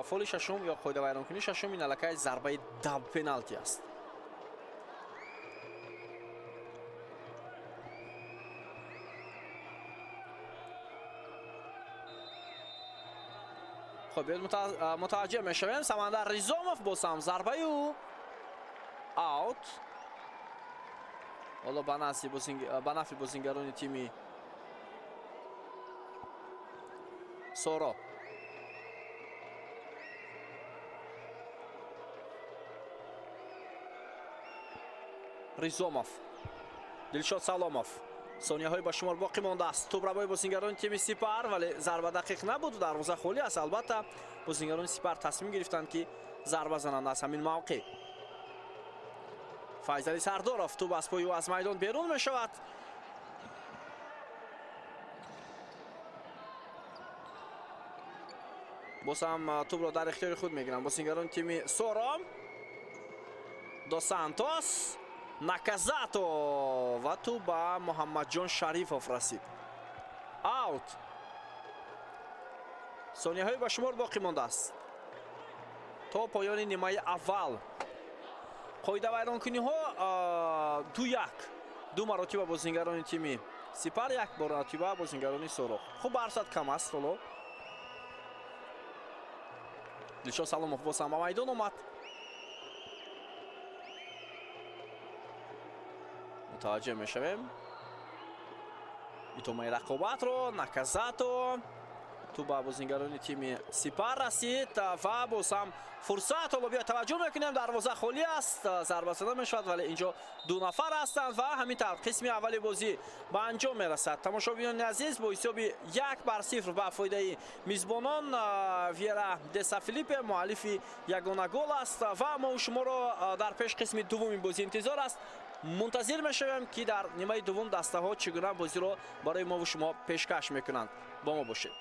фоли шашум ё қоидавайронкунии шашум ин аллакай зарбаи даб пеналти аст. خب بیاد متوجه میشویم سمندر ریزوموف بازم ضربه او اوت. حالا به نفع بازیگران تیم سورا. ریزوموف دلشاد سلاموف ثانیه‌های با شمار باقی مانده است. توپ را با بازیگران تیم سپر ولی ضربه دقیق نبود و دروازه خالی است. البته بازیگران سپر تصمیم گرفتند که ضربه زنند از همین موقع. فیضلی سردارов توپ از پای او از میدان بیرون می شود. باز هم توپ را در اختیار خود میگیرند بازیگران تیم سورا. دو سانتوس ناکازاتو و تو با محمد جان شریفوف رسید. اوت. ثانیه های با شمار باقی مانده است تا پایان نیمه اول. قاعده ویرانکنی ها 2-1 دو مراتب بازیگران تیم سپر، یک مراتب بازیگران سوراخ. خوب برصد کم است. حالا دلشاد سلاموف باز هم به میدان آمد. متوجه میشویم ادامه رقابت رو. ناکازاتو تو با بازیگران تیم سپر رسید و باز هم فرصت. حالا بیا توجه میکنیم دروازه خالی است. ضربه زده میشود ولی اینجا دو نفر هستند و همینطور قسم اولی بازی به انجام میرسد. تماشاگران عزیز با حساب 1-0 به فایده میزبانان ویرا دسا فیلیپ مؤلف یگانه گل است و ما شما را در پیش قسم دوم بازی انتظار است. منتظر میشویم که در نیمه دوم دسته ها چگونه بازی را برای ما و شما پیشکش میکنند. با ما باشید.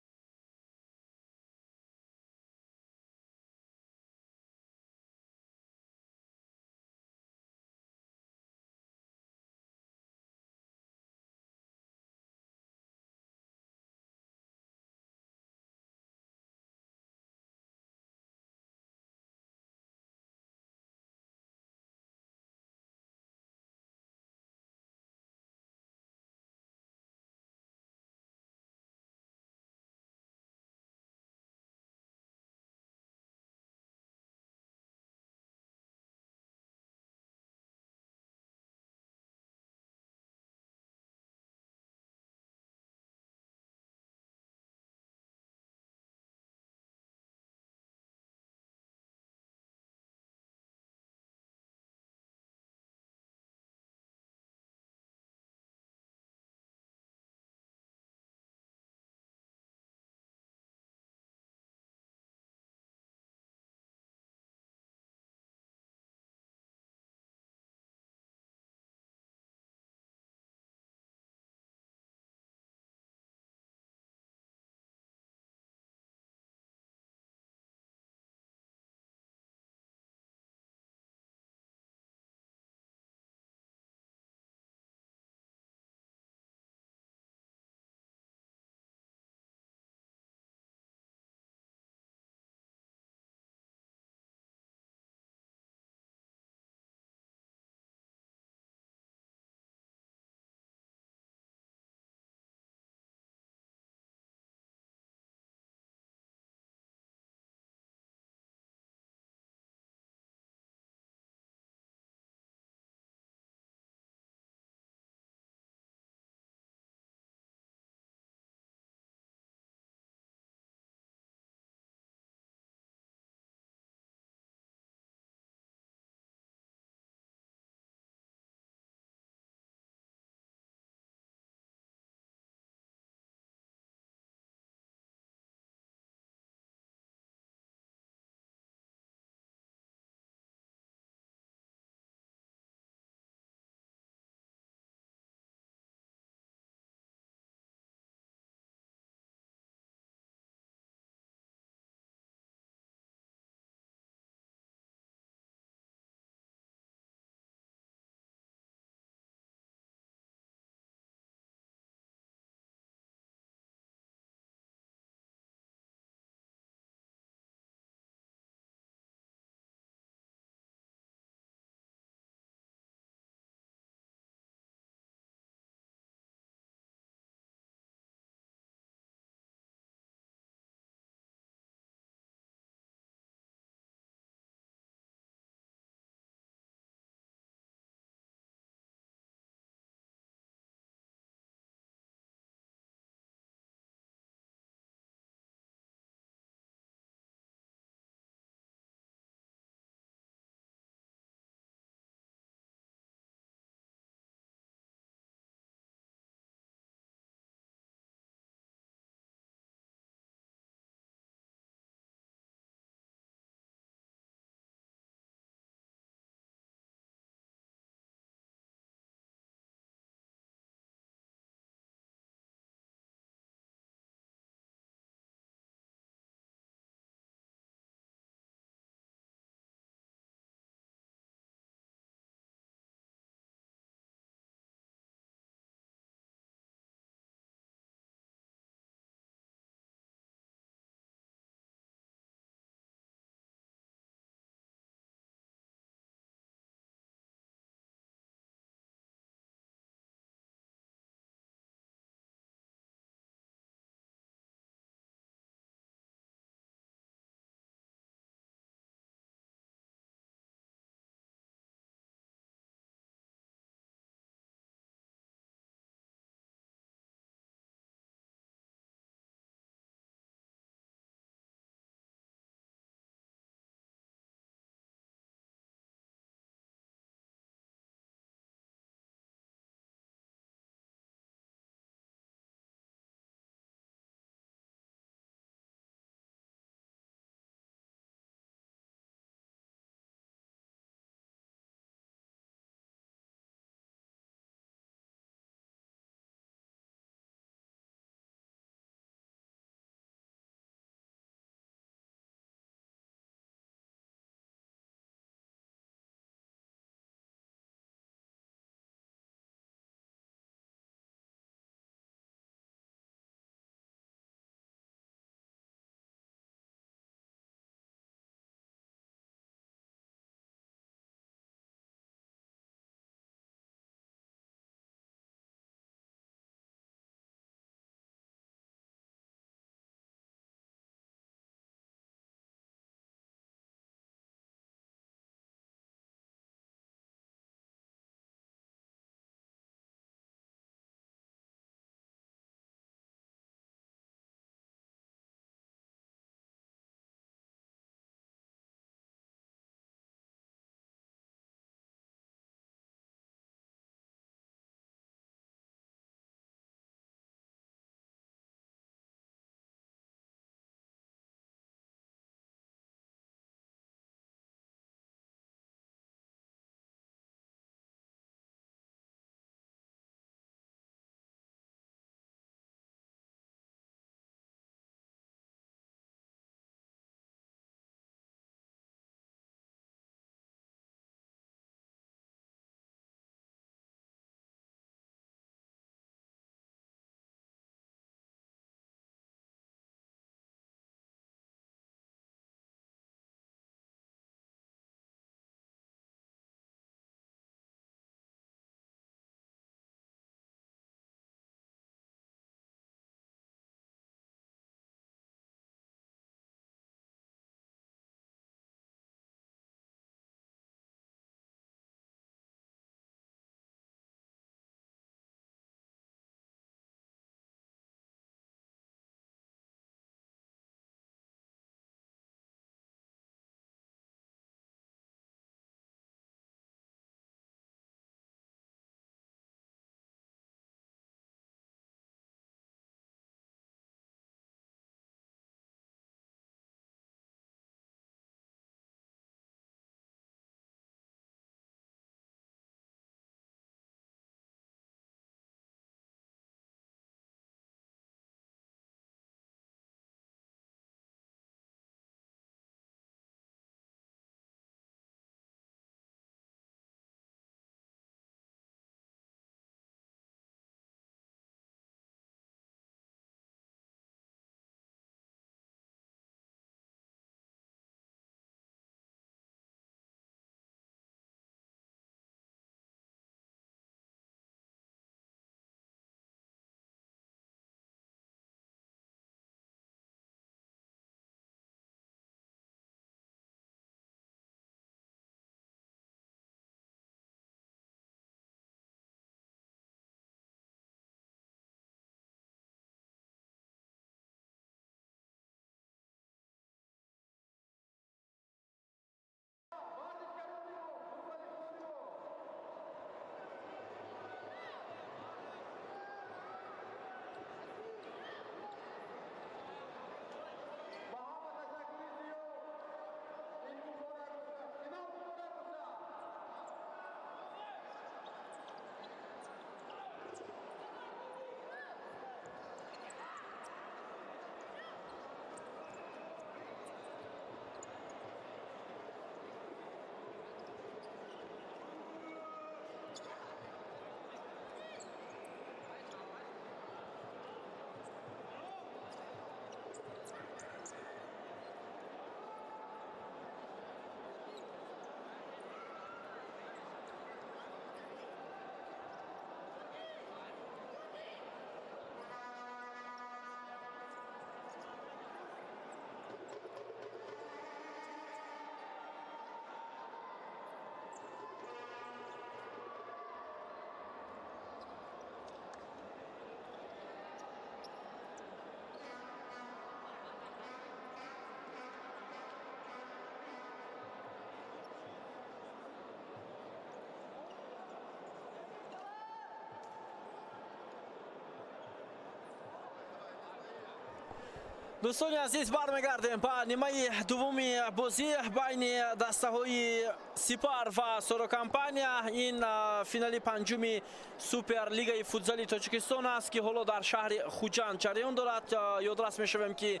دوستان عزیز برمیگردیم با نیمه دومی بازی بین دسته‌های سپار و سوروکمپانیا. این فینال پنجمی سوپر لیگ فوتزال تاجیکستان است که حالا در شهر خوجند جریان دارد. یادرس می‌شویم که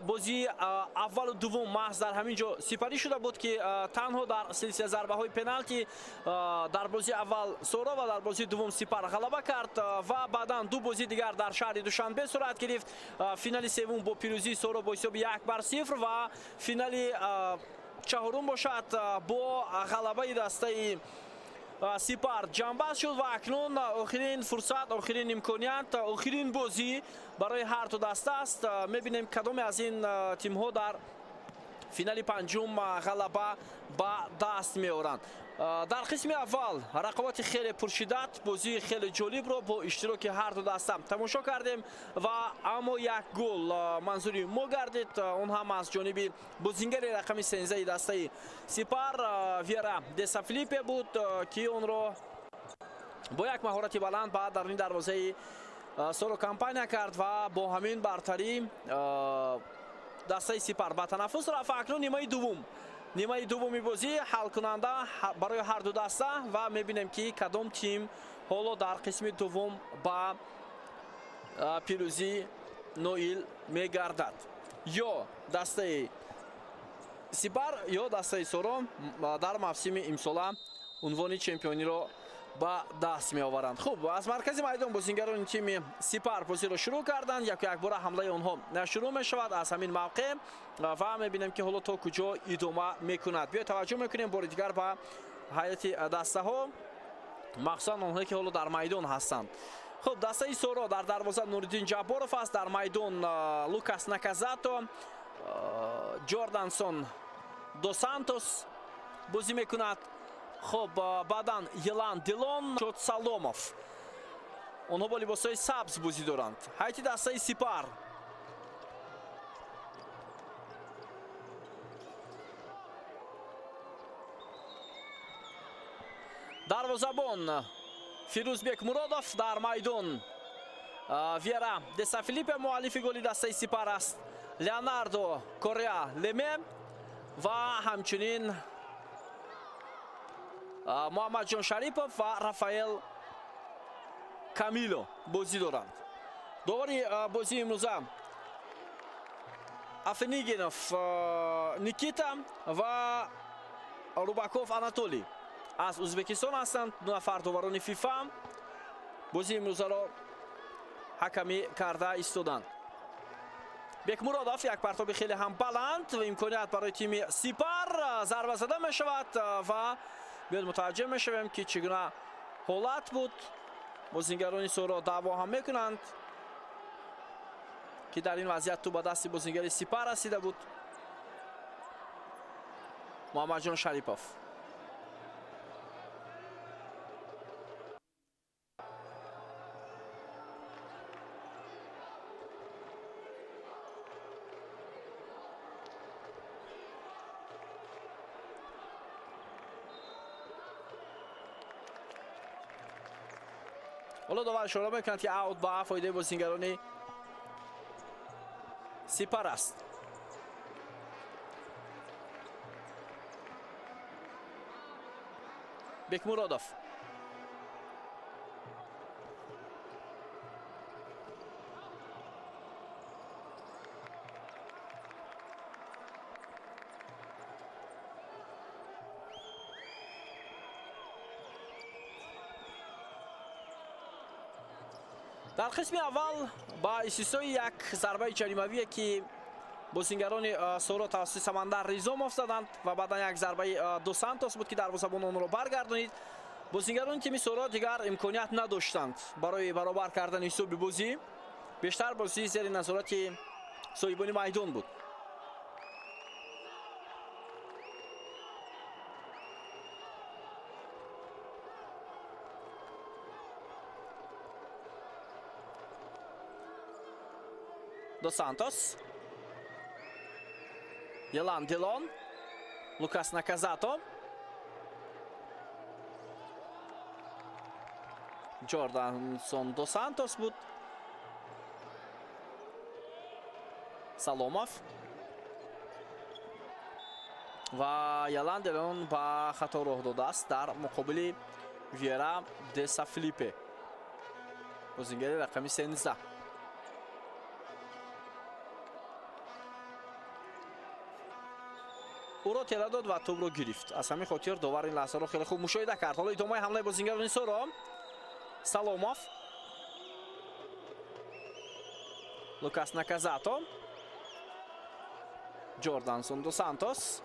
بازی اول و دوم محض در همین جا سپاری شده بود که تنها در سلسله ضربه‌های پنالتی در بازی اول سورا و در بازی دوم سپار غلبه کرد و بعداً دو بازی دیگر در شهر دوشنبه صورت گرفت. فینال سوم با پیروزی سورا با حساب 1-0 و فینال چهارم باشد با غلبه دسته سپار جنبش شد و اکنون آخرین فرصت، آخرین امکانیت، آخرین بازی برای هر دو دسته است. میبینیم کدام از این تیم ها در فینال پنجم غلبه با دست میارند. در قسم اول رقابت خیلی پرشدت، بازی خیلی جالب رو با اشتراک هر دو دسته تماشا کردیم و اما یک گل منظوری ما گردید، اون هم از جانب بازیگر رقم 13 دسته سپار ویرا دسا فیلیپه بود که اون رو با یک مهارت بلند بعد در این دروازه سوروکمپانیا کرد و با همین برتری دسته سپار با تنفس رفت. اکنون نیمه دومی بازی حل کننده برای هر دو دسته و میبینیم که کدام تیم حالا در قسم دوم با پیروزی نویل میگردد، یا دسته سپار یا دسته سورا در موسم امسال عنوان چمپیونی را با دست می آورند. خوب، از مرکز میدان بازیگران تیم سپار بازی را شروع کردند. یک بار حمله آنها شروع می شود از همین موقع و می بینیم که حالا تا کجا ادامه می کند. بیا توجه میکنیم بار دیگر با هیئت دسته ها، مخصوصا آنهایی که حالا در میدان هستند. خب، دسته سورا در دروازه نورالدین جبارов است، در میدان لوکاس ناکازاتو، جوردانسون دو سانتوس بازی میکند. خب، بعدا یلان دیلون، شد سالوموف، اونها با لباسهای سبز بازی دارند. هیئت دسته سپار دروازه‌بان فیروزبک مرادوف، در میدان ویرا دسا فیلیپه مؤلف گل دسته سپار است، لئوناردو کوریا لمه و همچنین محمد جان شریپوف و رافائل کامیلو بازی دارند. داوری بازی امروزه افنیگینوف نیکیتا و روباکوف آناتولی از ازبکستان هستند. دو نفر داوران فیفا بازی امروزه را حکمی کرده ایستادند. بک مرادوف، یک پرتاب خیلی هم بلند و امکانیت برای تیم سپار، ضربه زده می شود و بیاد متوجه می شویم که چگونه حالت بود. بازیگران سورا دعوا هم میکنند که در این وضعیت تو با دست بازیگر سپار رسیده بود. محمد جان شریپوف، حالا داور اشاره میکنند که اوت با فایده بازیگران سپار است. بک مرادوف، در قسم اول با استثنای یک ضربه جریمه‌ای که بازیگران سورا توسط سمندر ریزوم افتادند و بعدا یک ضربه دو سانتوس بود که دروازه‌بان آن را برگردانید. بازیگران تیم سورا دیگر امکانیت نداشتند برای برابر کردن حساب بازی، بیشتر بازی زیر نظارت صاحبان میدان بود. دو سانتوس، یلان دیلون، لوکاس ناکازاتو، جوردانسون دو سانتوس بود، саломов ва яланделон ба хато роҳ додааст дар муқобили вера деса филиппе бозингари рақами 13. уро тела дод ва тӯбро гирифт. Аз ҳамин хотир довар ин лаҳзаро хеле хуб мушоҳида кард. ҳоло идомаи ҳамлаи бозингарони Соро. Саломов, Лукас Наказато, Джордансон дос Сантос,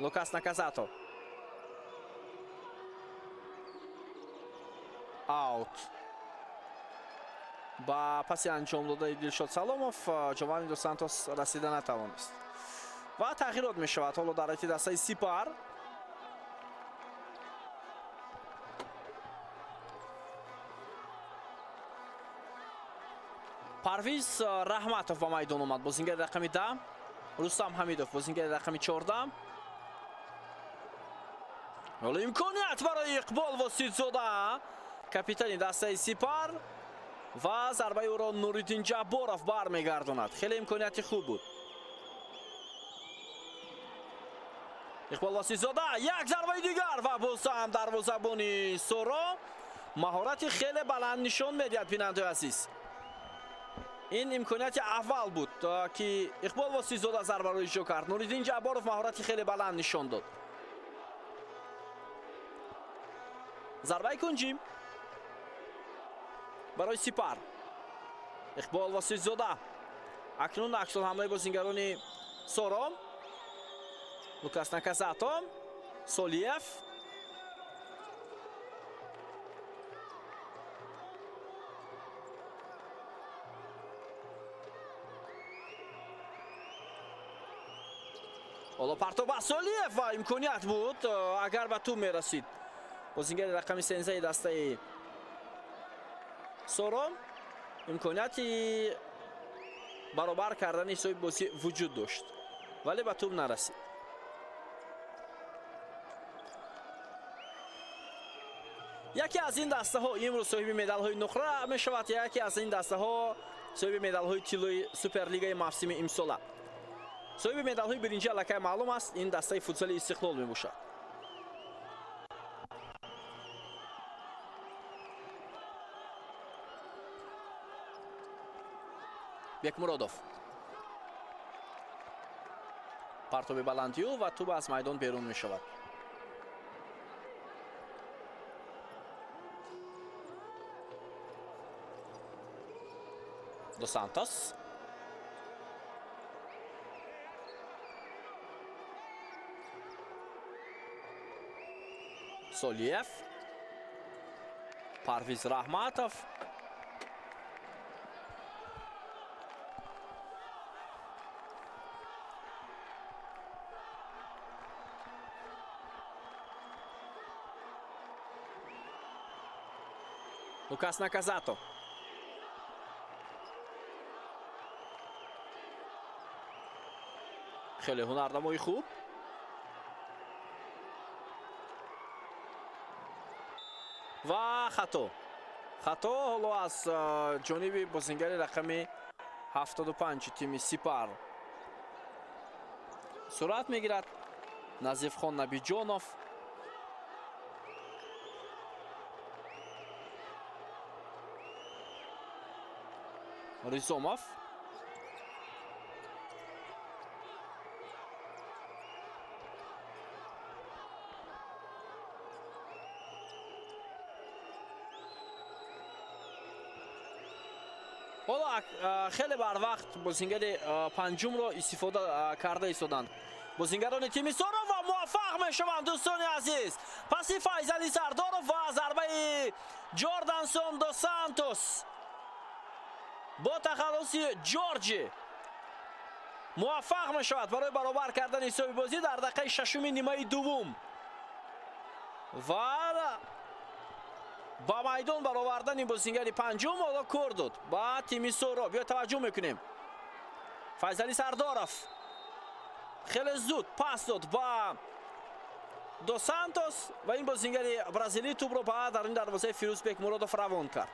Лукас Наказато, аут. ба паси анҷом додаи Дилшод Саломов Ҷованни дос Сантос расида натавонист ва тағйирот мешавад ҳоло дар ҳайати дастаи Сипар. Парвиз Раҳматов ба майдон омад, бозингари рақами 10. Рустам Ҳамидов, бозингари рақами 14. ҳоло имконият барои Иқбол Воситзода, капитани дастаи Сипар, ва зарбаи ӯро Нуриддин Ҷабборов бармегардонад. Хеле имконияти хуб буд. Иқбол Воситзода, як зарбаи дигар ва бозам дарвозабони Соро маҳорати хеле баланд нишон медиҳад. бинандаи азиз, ин имконияти аввал буд ки Иқбол Воситзода зарбаро иҷро кард. Нуриддин Ҷабборов маҳорати хеле баланд нишон дод. зарбаи кунҷи барои Сипар. Иқбол Воситзода. акнун аксулҳамлаи бозингарони Соро. Лукас Наказато, Солиев, ҳоло партов ба Солиев ва имконият буд агар ба тӯб мерасид. бозингари рақами 13 дастаи Соро имконияти баробар кардани ҳисоби бозӣ вуҷуд дошт, вале ба тӯб нарасид. яке аз ин дастаҳо имрӯз соҳиби медалҳои нуқра мешавад. яке аз ин дастаҳо соҳиби медалҳои тиллои суперлигаи мавсими имсола. соҳиби медалҳои биринҷи аллакай маълум аст, ин дастаи футзали Истиқлол мебошад. Бекмуродов, партоби баландиё ва тӯб аз майдон берун мешавад. Дос Сантос, Солиев, Парвиз Раҳматов, Лукас Наказато, хеле ҳунарнамои хуб. ва хато ҳоло аз ҷониби бозингари рақами 75 тими Сипар сурат мегирад. Назифхон Набиҷонов, Ризомов, ҳоло хеле барвақт бозингари панҷумро истифода карда истоданд бозингарони тими Соро ва муваффақ мешаванд. дӯстони азиз, паси Файзали Сардоров ва зарбаи Ҷордансон дос Сантос бо тахаллуси Ҷорҷи муваффақ мешавад барои баробар кардани ҳисоби бозӣ дар дақиқаи шашуми нимаи дуввум ва ба майдон баровардани бозингари панҷум ҳоло кор дод ба тими Соро. биё таваҷҷӯҳ мекунем. Файзали Сардоров хеле зуд пас дод ба دو سانتوس و این بازیگر برزیلی توپ رو بعد در این دروازه فیروزبک مرادوف روان کرد.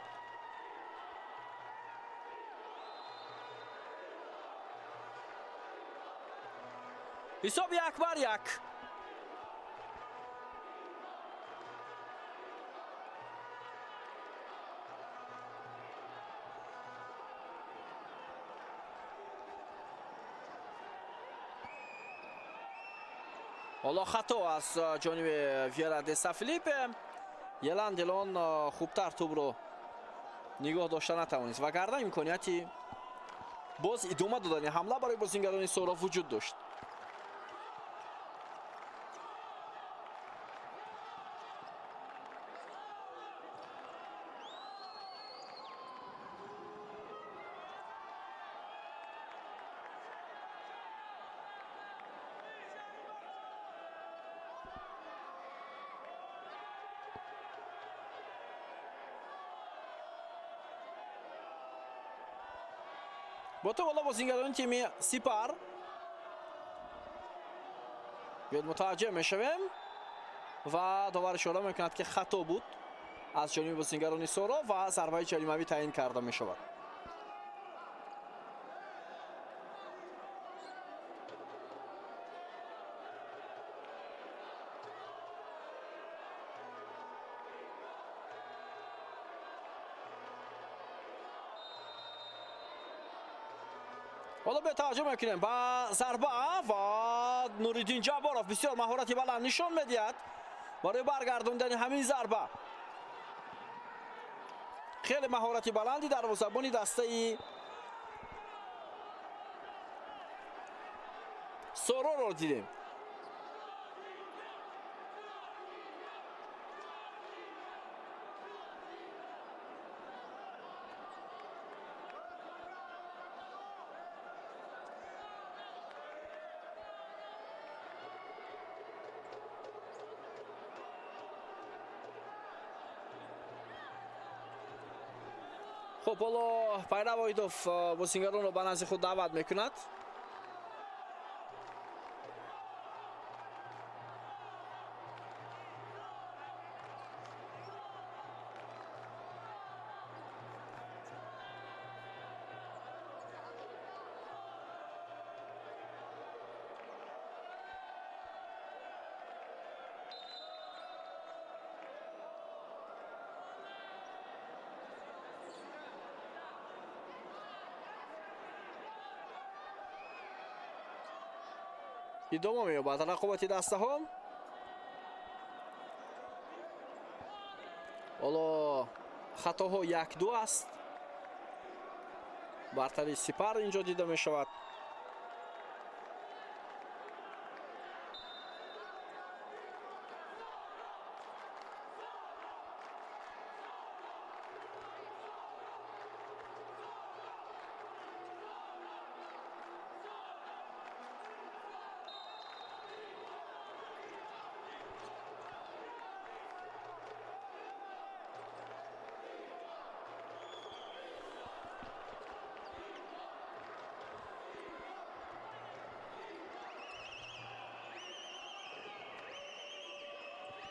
حساب 1-1. حالا خطا از جانب ویرا دسا فیلیپ. یلاندیلون خوبتر توپ رو نگاه داشته نتوانست وگرنه امکانیتی باز ادامه دادن حمله برای بازیگران سورا وجود داشت. با تو بالا بازیگران تیم سپر بیاد متوجه میشویم و داور اشاره میکند که خطا بود از جانب بازیگران سورا و ضربه جریمه‌ای تعیین کرده میشود. حالا به توجه میکنیم با ضربه و نوریدین جباروف بسیار مهارتی بلند نشان میدهد برای برگردوندن همین ضربه. خیلی مهارتی بلندی دروازه‌بان دسته سورا رو دیدیم. خب حالا پیروایدوف بازیگران رو به نزد خود دعوت میکند. ادامه می‌یابد رقابت دسته ها. حالا خطاها 1-2 است. برتری سپر اینجا دیده می شود.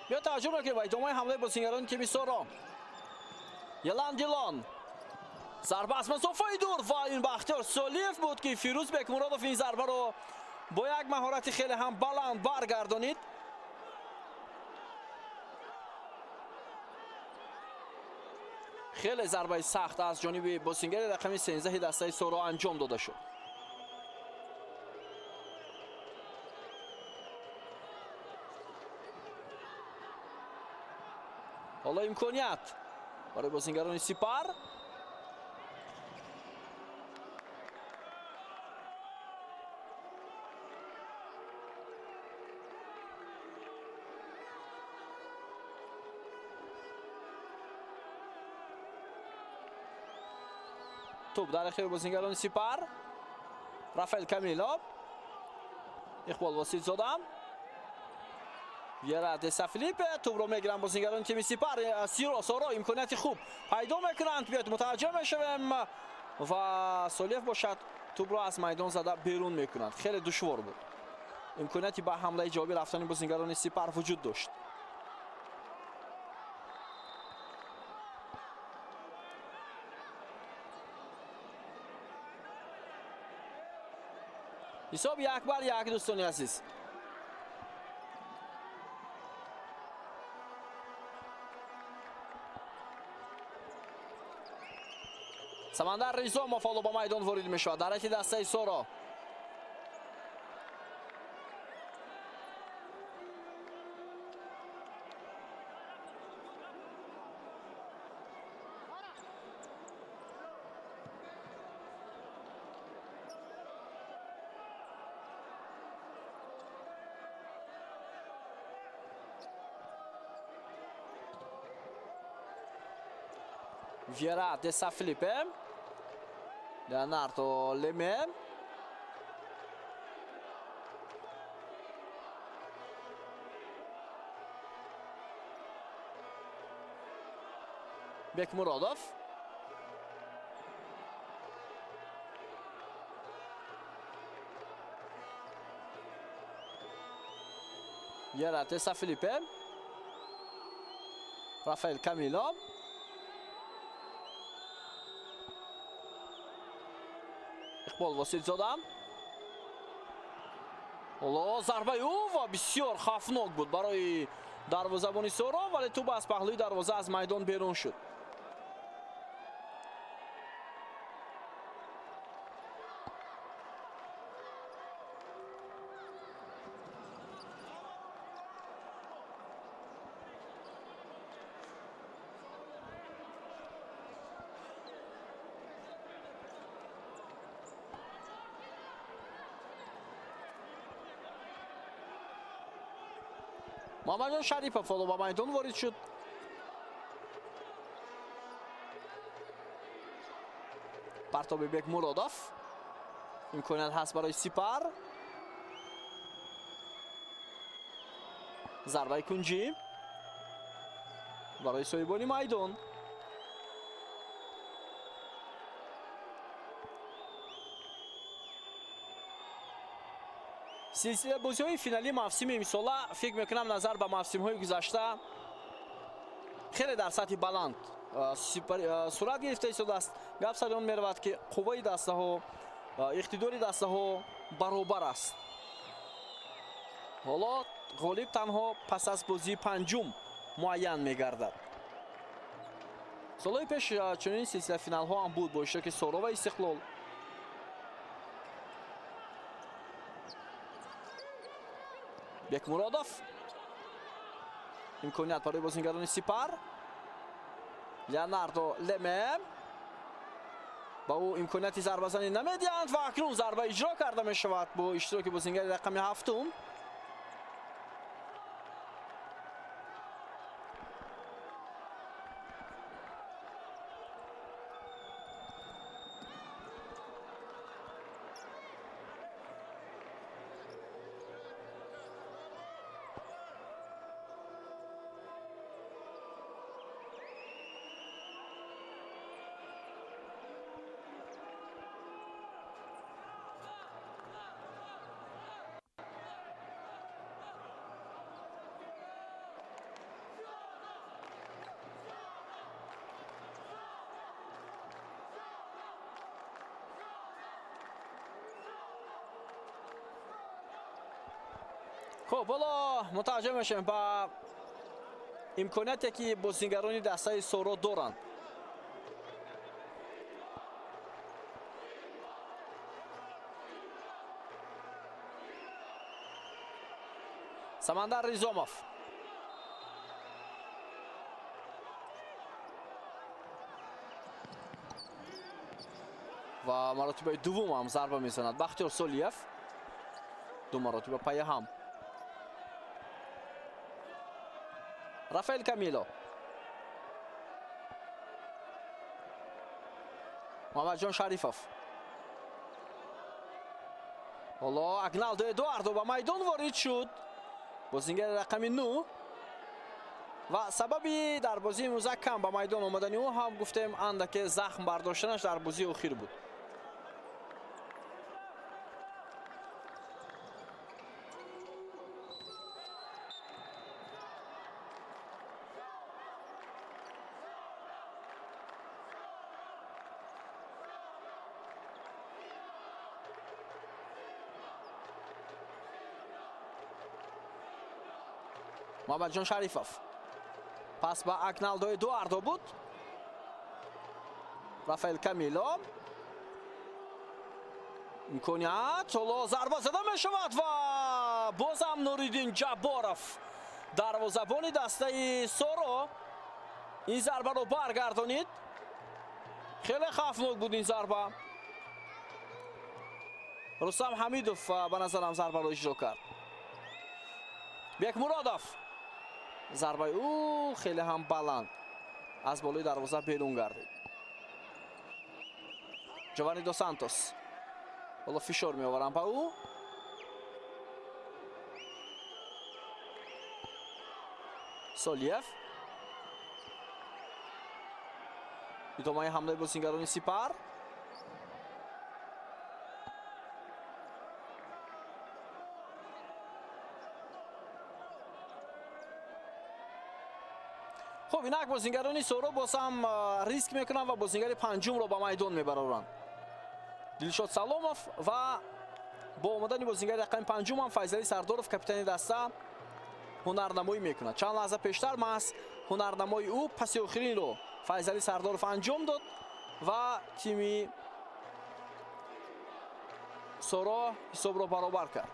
بیا توجه نکنید با ادامه حمله بازیگران تیم سورا. یلاندیلون ضربه از مسافه دور و این بختیار سولیف بود که فیروزبک مرادوف این ضربه رو با یک مهارت خیلی هم بلند برگردانید. خیلی ضربه سخت از جانب بازیگر رقم 13 دسته سورا انجام داده شد. حالا امکانیت برای بازیگران سپر. توپ در اختیار بازیگران سپر. رافائل کامیلو اقبال واسید زدم. ویرا دسا فیلیپ توپ رو میگیرن بازیگران تیم سپر. سورا امکانیت خوب پیدا میکنند. بیاد متوجه میشویم و سولیف باشد توپ رو از میدان زده بیرون میکنند. خیلی دشوار بود. امکانیتی با حمله ایجابی رفتن بازیگران سپر وجود داشت. حساب 1-1 دوستان عزیز. سمندر ریزاموف حالا با میدان وارد میشود در حتی دسته سورا. Vieira de Sa Filipe, Leonardo Leme, Bekmurodov, Vieira de Sa Filipe, Rafael Camilo, اقبال واسیلزاده. حالا ضربه و بسیار خفناک بود برای دروازه‌بان سورا، ولی توپ از پهلوی دروازه از میدان بیرون شد. محمد شریفov حالا با میدان وارد شد. پرتاب بکمورودوف. امکانیت هست برای سپر. ضربه کنجی برای صاحبان میدان. سلسله بازی‌های فینالی موسم امسال فکر می‌کنم نظر به موسم‌های گذشته خیلی در سطح بلند صورت گرفته شده است. گپ سر آن می‌رود که قوه دسته‌ها، اقتدار دسته‌ها برابر است. حالا غالب تنها پس از بازی پنجم معین می‌گردد. سال‌های پیش چنین سلسله فینال‌ها هم بود با اشتراک سورا و استقلال. بکمورودوف. امکانیت برای بازیگران سپر. لئوناردو لمه. با او امکانیتی ضربه زنی نمیدهند و اکنون ضربه اجرا کرده می شود با اشتراک بازیگر رقم 7. خب حالا متوجه میشیم با امکانیتی که بازیگران دسته سورا دارند. سمندر ریزاموف. و مراتب دوم هم ضربه میزند بختیار سالیف. دو مراتب پای هم. رافائل کامیلو. محمد جان شریفوف. حالا اگنالدو ادواردو با میدان وارد شد. بازیگر رقم 9 و سببی در بازی امروز کم با میدان آمدن او هم گفتیم اندک زخم برداشتنش در بازی اخیر بود. محمدجان شریفов. پس با اکنالدو ادواردو بود. رافائل کامیلو. امکانیت. حالا ضربه زده می شود و باز هم نوریدین جبارов دروازه‌بان دسته سورو این ضربه رو برگردانید. خیلی خطرناک بود این ضربه. رستم حمیدوف به نظرم ضربه رو اجرا کرد. بکمرادوف. ضربه او خیلی هم بلند از بالای دروازه بیرون گردید. جوانی دو سانتوس. حالا فشار می آورم به او. سولیف. ادامه حمله بازیگران سپر. خب اینک بازیگران سورو باز هم ریسک میکنن و بازیگر پنجم رو به میدان میبرن. دلشاد سلاموف و با آمدن بازیگر رقم پنجم هم فیضعلی سردارов کاپیتان دسته هنرنمایی میکنه. چند لحظه پیشتر محض هنرنمایی او پس آخرین رو فیضعلی سردارов انجام داد و تیم سورو حساب رو برابر کرد.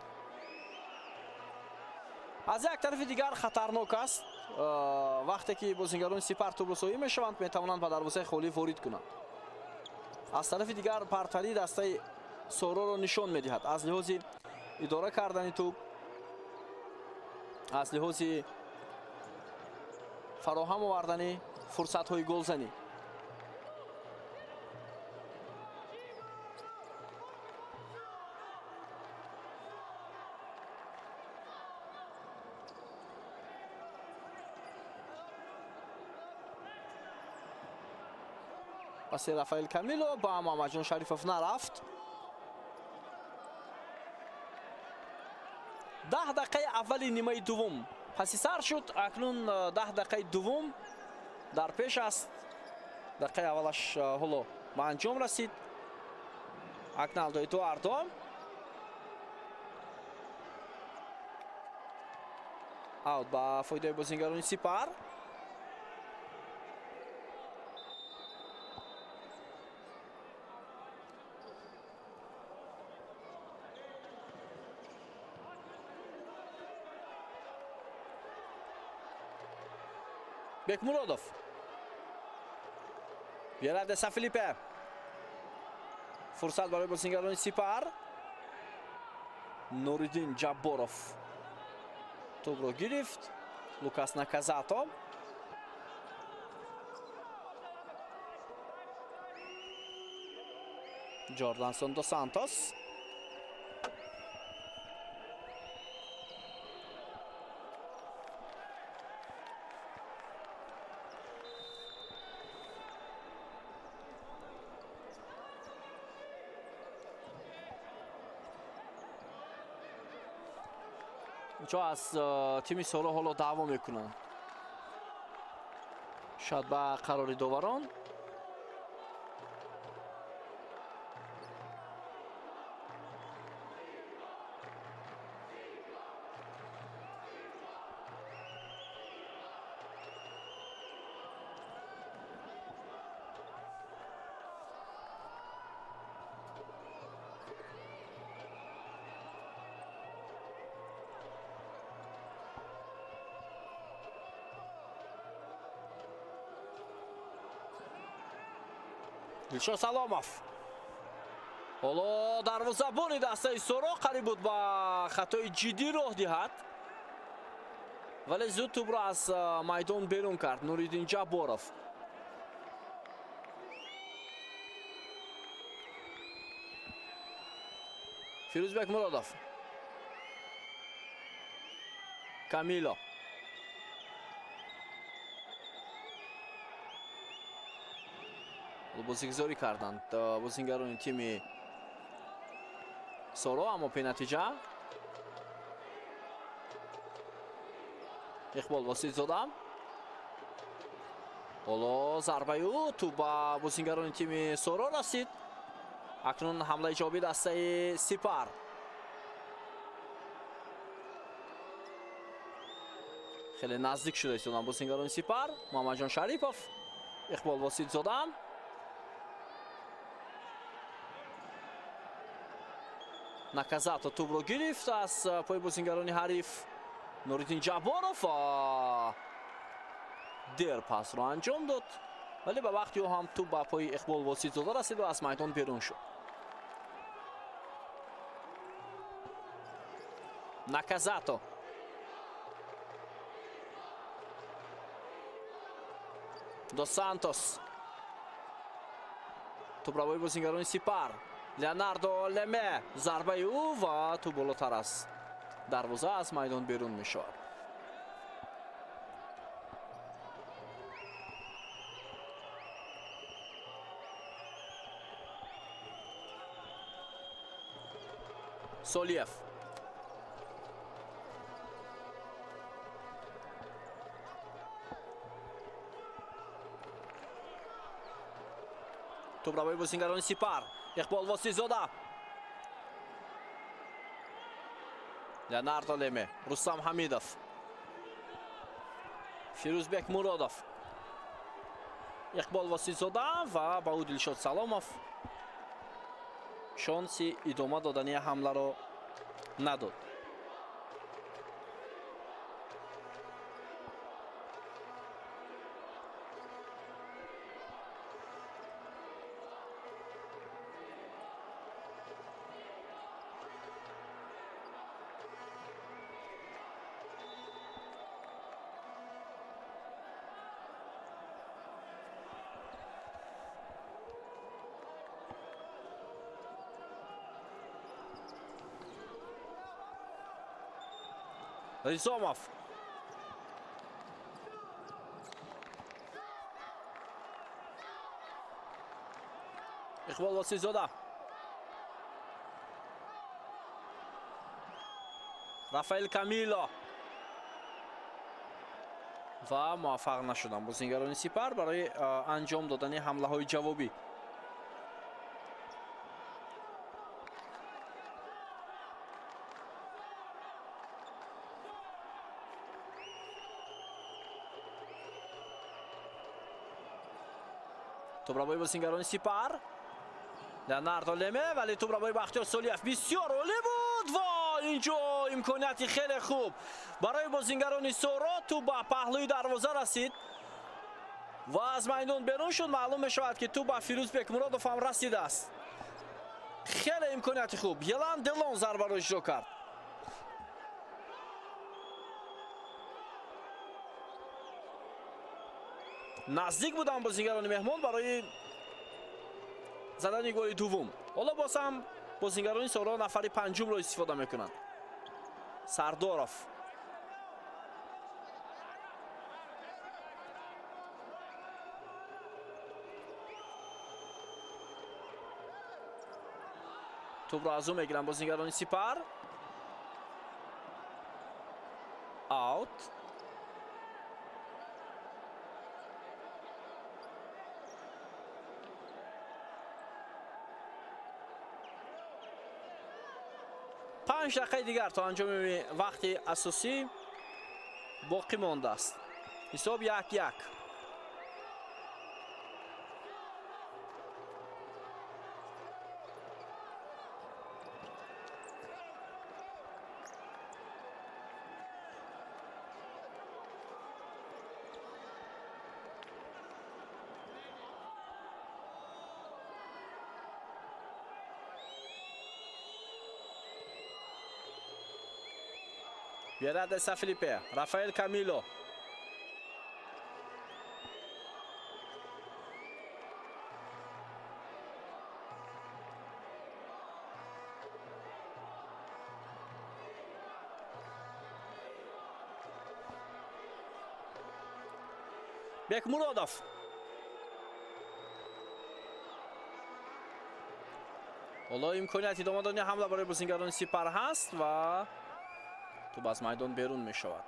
از یک طرف دیگر خطرناک است وقتی که بازیگران سپر توپ رسانی میشوند میتوانند به دروازه خالی وارد کنند. از طرف دیگر برتری دسته سورو رو نشان میدهد از لحاظ اداره کردن توپ، از لحاظ فراهم آوردن فرصت های گلزنی. پس رافائل کامیلو با محمدجان شریفов نرفت. 10 دقیقه اول نیمه دوم پس سر شد. اکنون 10 دقیقه دوم در پیش است. دقیقه اولش هلو به انجام رسید. اکنالدو ادواردو. اوت با فایده بازیگران سپر. بکمرادوف. بیارد دسته فیلیپه. فرصت برای بازیگران سپر. نوریدین جبارov توپ رو گرفت. لوکاس ناکازاتو. جوردانسون دو سانتوس. چون از تیم سورو حالا دعوا میکنن شاید به قرار داوران. دلشاد سلاموف. حالا دروازه‌بان دسته سورو قریب بود با خطای جدی راه دهد ولی زود توپ را از میدان بیرون کرد نوریدین جبارov. فیروز بکمرادوف. کامیلو. بازیگذاری کردند بازیگران تیم سورو اما به نتیجه اقبال واسید زدم. حالا ضربه او تو با بازیگران تیم سورو رسید. اکنون حمله ایجابی دسته سپر. خیلی نزدیک شده ایستادن بازیکنان سپر. محمد جان شریفов اقبال واسید زدن. نکزاتو توپ رو گرفت از پای بازیکنان حریف. نوریدین جبارов دیر پاس رو انجام داد ولی به وقتی هم توپ به پای اقبال واسید زاده رسید و از میدان بیرون شد. نکزاتو دوس سانتوس توپ را پای بازیکنان سپر. لئوناردو لمه ضربه او و توپ بالاتر از دروازه از میدان بیرون می شود. سولیف توپ را پای بازیکنان سپر. اقبال واسید زاده. لئوناردو لمه. رستم حمیدов. فیروزبек مرادов. اقبال واسید زاده و با او دلشاد سلامов شانسی ادامه دادنی حمله را نداد. Rizomov. اقبال واسید زاده. رافائل کامیلو و موفق نشدن بازیکنان سپر برای انجام دادن حمله های جوابی. توپ را پای بازیکنان سپر. لئوناردو لمه ولی توپ را پای بختیار سولیف. بسیار عالی بود و اینجا امکانیتی خیلی خوب برای بازیکنان سورا. توپ به پهلوی دروازه رسید و از میدان بیرون شد. معلوم می شود که توپ به فیروزبek مرادov هم رسیده است. خیلی امکانیتی خوب. یلان دلون ضربه را اجرا کرد. نزدیک بودن بازیکنان مهمان برای زدن گل دوم. حالا باز هم بازیکنان سورا نفر پنجم را استفاده میکنند. سردارov. توپ را از او میگیرن بازیکنان سپر. اوت. پنج دقیقه دیگر تا انجام وقت اساسی باقی مانده است. حساب 1-1. Viene de San Felipe. Rafael Camilo. Bek Murodov. حالا امکانیت ادامه دادن حمله برای بازیکنان سپر هست و توپ از میدان بیرون می شود.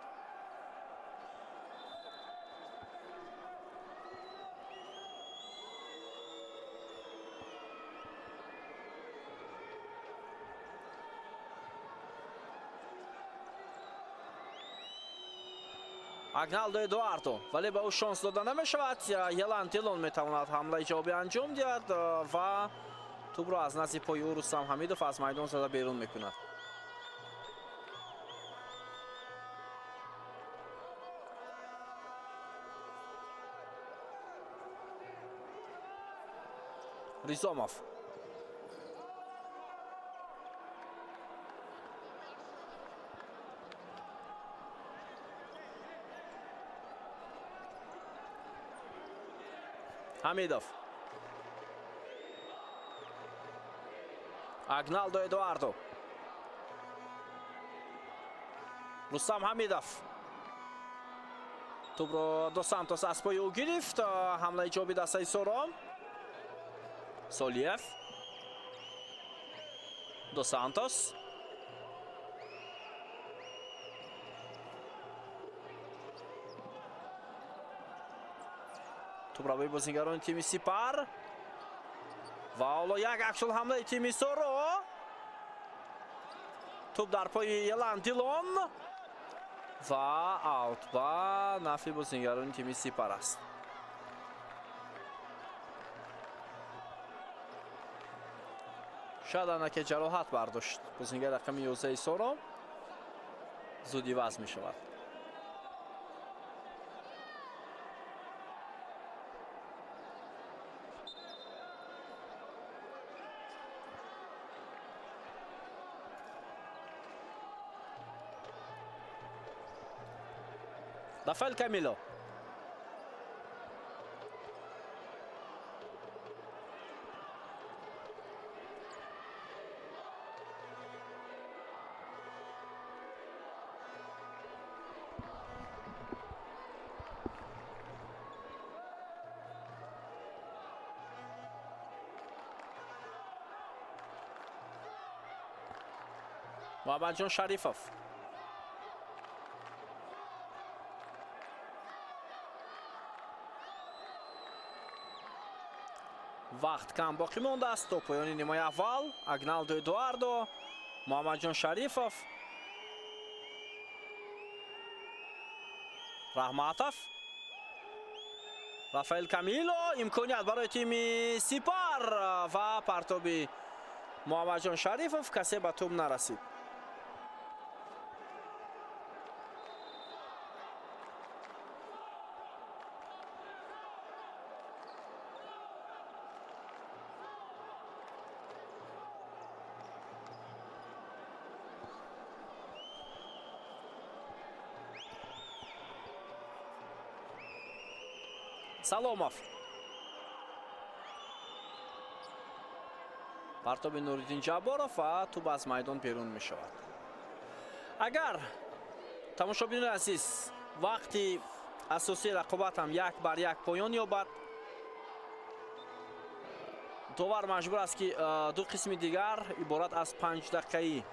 агналдо эдуардо, вале ба ӯ шонс дода намешавад. Елан Дилон метавонад ҳамла иҷобӣ анҷом диҳад ва тӯбро аз назди пои ӯ Рустам Ҳамидов аз майдон зада берун мекунад. Ризомов. Ҳамидов. Агналдо Эдуардо. Рустам Ҳамидов. Тӯбро Дос Сантос аз пои ӯ гирифт. ҳамла иҷоби дастаи Сором. Солиев. Дос Сантос. тӯбравои бозингарони тими Сипар. ва ҳоло як аксулҳамлаи тими Соро. тӯб дар пои Елан Дилон ва аут ба нафи бозингарони тими Сипар аст. шояд анаке ҷароҳат бардошт бозингари рақами 11 Соро. зуд иваз мешавад. Рафаэль Камило. Муҳаммадҷон Шарифов. вақт кам боқӣ мондааст то поёни нимои аввал. Агналдо Эдуардо, Муҳаммадҷон Шарифов, Раҳматов, Рафаэль Камило. имконият барои тими Сипар ва партоби Муҳаммадҷон Шарифов. касе ба тӯб нарасид. Саломов. партоби Нуриддин Ҷабборов ва тӯб аз майдон берун мешавад. агар тамошобини азиз вақти асосии рақобатам 1-1 поён ёбад, довар маҷбур аст ки ду қисми дигар иборат аз 5 дақиқаи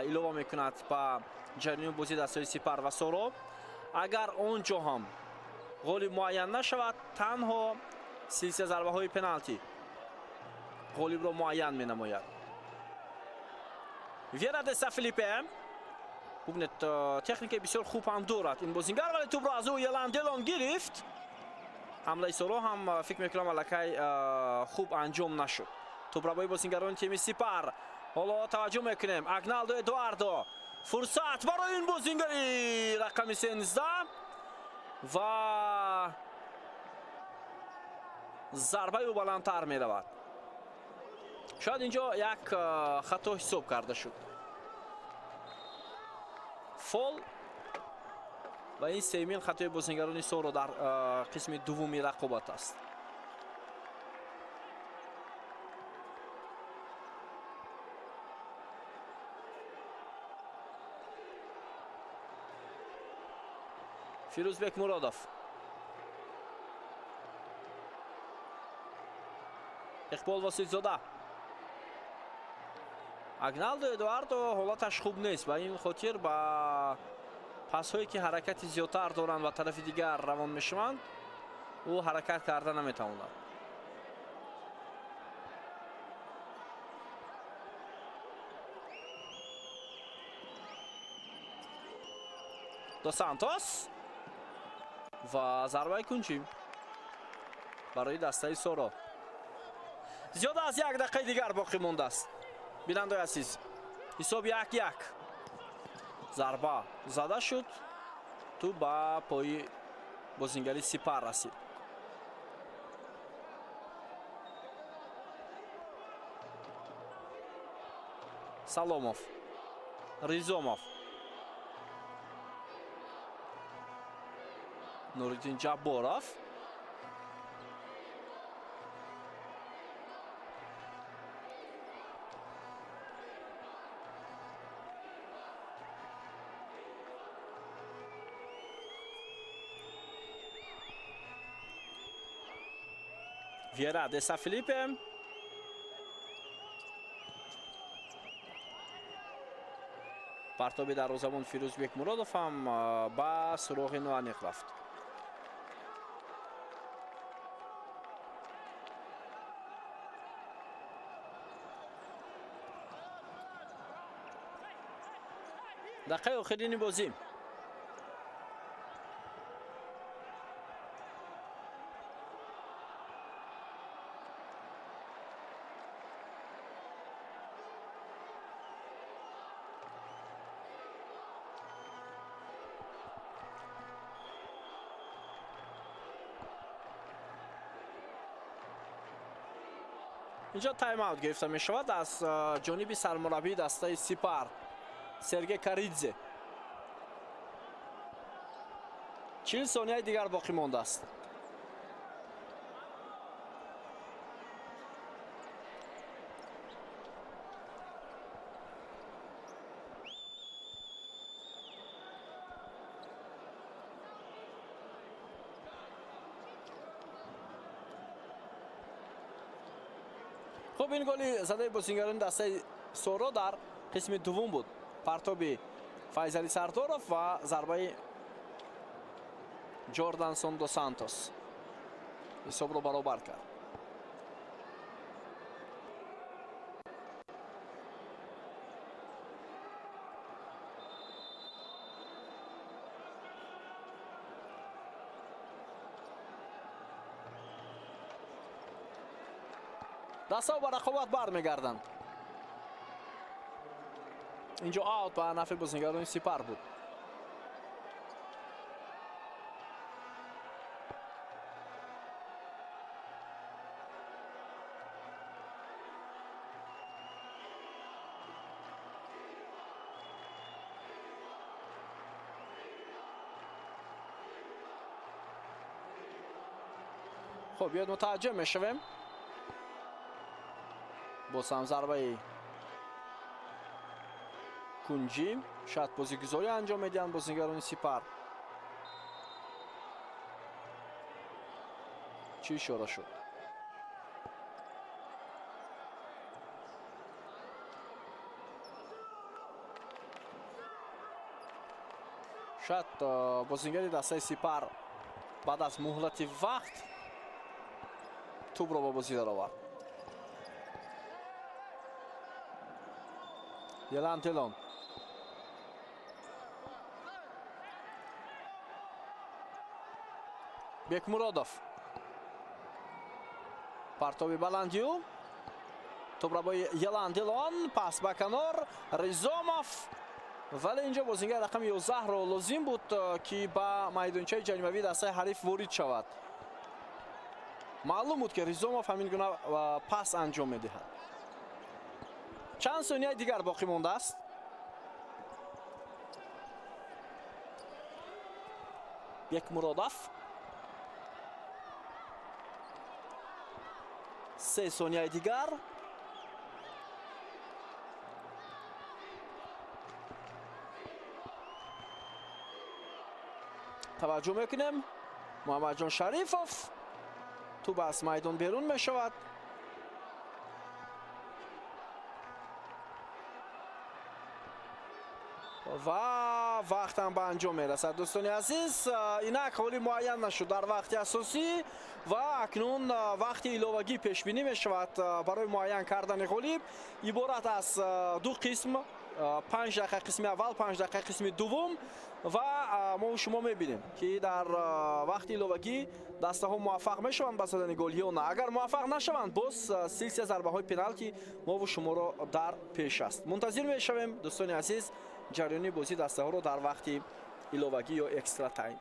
илова мекунад ба ҷараёни бозии дастаи Сипар ва Соро. агар он ҷо ҳам ғолиб муайян нашавад, танҳо силсила зарбаҳои пеналти ғолибро муайян менамояд. Вера де Сафилипе бубнед техникаи бисёр хуб ҳам дорад ин бозингар, вале тӯбро аз ӯ Елан Дилон гирифт. ҳамлаи Соро ҳам фикр мекунам аллакай хуб анҷом нашуд. тӯбравои бозингарони тими Сипар. ҳоло таваҷҷӯҳ мекунем. Агналдо Эдуардо. фурсат барои ин бозингари рақами 13 ва зарбаи ӯ баландтар меравад. шояд инҷо як хато ҳисоб карда шуд. фол ва ин сеюмин хатои бозингарони Соро дар қисми дуввуми рақобат аст. Фирӯзбек Муродов. Иқбол Восилзода. Агналдо Эдуардо ҳолаташ хуб нест. Ба ин хотир ба пасҳое ки ҳаракати зиёдтар доранд ва тарафи дигар равон мешаванд, ӯ ҳаракат карда наметавонад. Дос Сантос. و ضربه کنچی برای دسته سورا. زیاد از 1 دقیقه دیگر باقی مونده است. بیننده عزیز حساب 1-1. ضربه زده شد تو با پای بازیگری سپر رسید. سلاموف، ریزوموف، نوریدین جباروف، ویرا دسا فیلیپه، پرتاب دروازه‌بان فیروزبک مرادوف هم با سراغ نوانیق رفت. دقیقه آخرین بازی. اینجا تایم اوت گرفته می شود از جانب سرمربی دسته سپر سرگی کاریدزه. 40 ثانیه دیگر باقی مانده است. خب این گلی زده بازیگران دسته سورا در قسم دوم بود. پرتاب فیضلی سرداروف و ضربه جوردانسون دو سانتوس حساب رو برابر کرد. دستا با رقابت برمیگردند. اینجا آوت به نفع بازیگران سپر بود. خب بیاد متوجه میشویم. باز هم ضربه کنجی شاید بازیگذاری انجام میدن بازیگران سپر. چی اشاره شد؟ شاید بازیگری دسته سپر بعد از مهلت وقت توپ را با بازی در آورد. یلان تلون بیک مرادوف پرتابی بلندیو توپ را با یلان تلون پاس به کنار ریزوموف. ولی اینجا بازیگر رقم 11 را لازم بود که با میدانچه جانبی دسته حریف وارد شود. معلوم بود که ریزوموف همین گونه پاس انجام میدهد. چند ثانیه دیگر باقی مانده است. یک مرادوف 3 ثانیه دیگر. توجه میکنیم محمد جان شریفوف تو از میدان بیرون می شود. و وقت هم به انجام میرسد. دوستان عزیز اینک حالی معین نشد در وقت اساسی و اکنون وقت ایلاوگی پیش بینی می شود برای معین کردن غالب. عبارت از دو قسم 5 دقیقه قسم اول، 5 دقیقه قسم دوم و ما شما میبینیم که در وقت ایلوگی دسته ها موفق میشوند به زدن گل یا نه. اگر موفق نشوند باز سلسله ضربه های پنالتی ما و شما را در پیش است. منتظر میشویم دوستان عزیز جریان بازی دسته ها رو در وقت ایلوگی یا اکسترا تایم.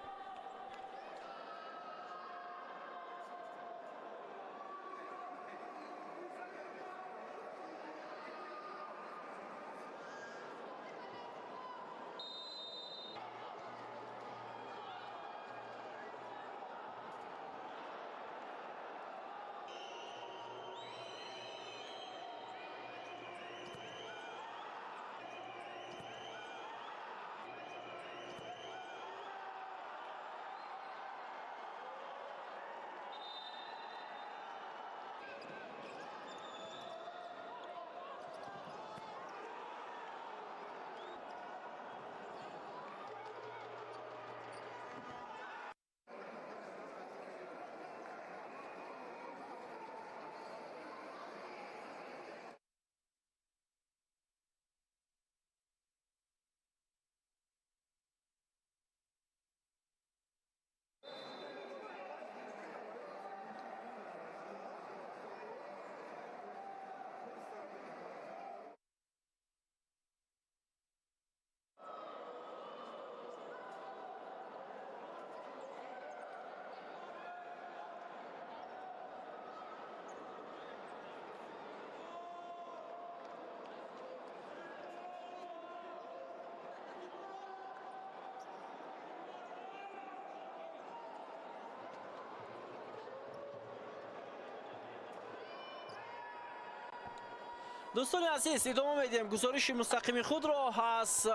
دوستان عزیز ادامه میدیم گزارش مستقیم خود را از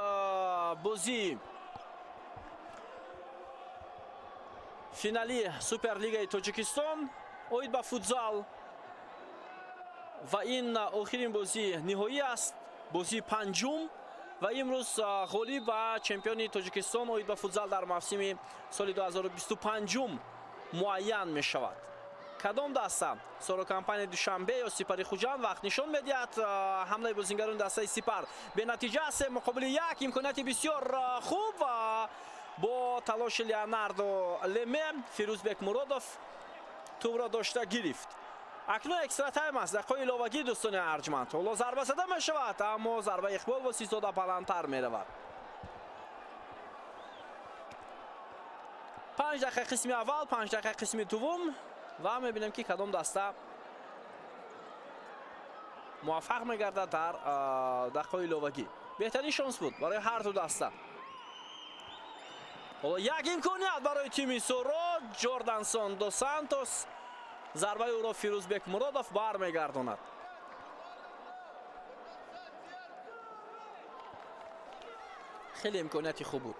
بازی فینالی سوپرلیگ تاجیکستان اوید با فوتزال و این آخرین بازی نهایی است، بازی پنجم و امروز غالب به چمپیون تاجیکستان اوید با فوتزال در موسم سال 2025 معین می شود. کدام دسته سورو کمپانی دوشنبه یا سپر خوجان وقت نشان میدهد. حمله بازیگران دسته سپر به نتیجه است مقابل یک امکانات بسیار خوب و با تلاش لیوناردو لمه فیروزبک مرادوف توپ را داشته گرفت. اکنون اکسترا تایم است، دقیقه ایلوگی دوستان ارجمند. حالا ضربه زده می شود اما ضربه اقبال و 30 بلندتر می رود. 5 دقیقه قسم اول، 5 دقیقه قسم دوم و میبینیم که کدام دسته موفق میگردد در دقیقه ایلوگی. بهترین شانس بود برای هر دو دسته. حالا یک امکانیت برای تیم سورو، جوردانسون دو سانتوس ضربه او را فیروزبک مرادوف برمیگرداند. خیلی امکانیتی خوب بود.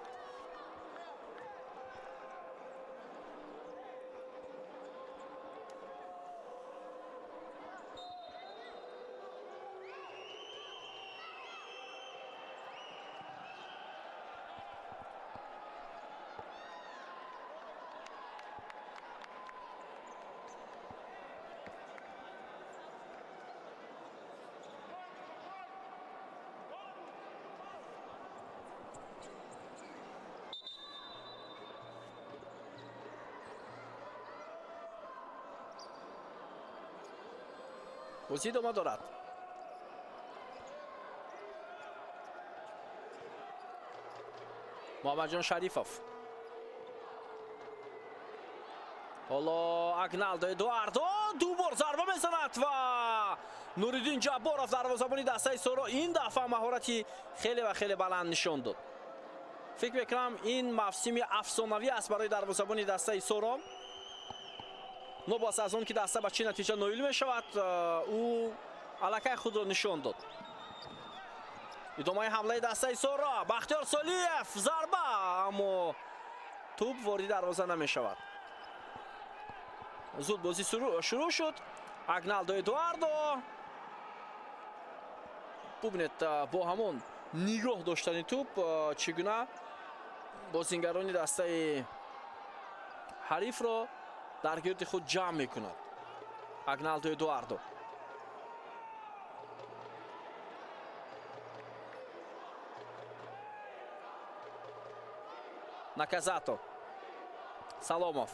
بازی ادامه دارد. محمد جان شریفوف، حالا اگنالدو ادواردو دو بار ضربه میزند و نوریدین جبارов دروازه‌بان دسته سورو این دفعه مهارتی خیلی و خیلی بلند نشان داد. فکر میکنم این موسم افسانوی است برای دروازه‌بان دسته سورو. نوباس از اون که دسته به چه نتیجه نایل می شود او الکه خود را نشان داد. ادامه حمله دسته سورو، بختیار سالیف ضربه اما توپ وارد دروازه نمی شود. زود بازی شروع شد. اگنالدو ادواردو ببینید با همون نگاه داشتن توپ چگونه بازیگران دسته حریف را در گرد خود جمع میکند. اگنالدو ادواردو Наказато. Саломов.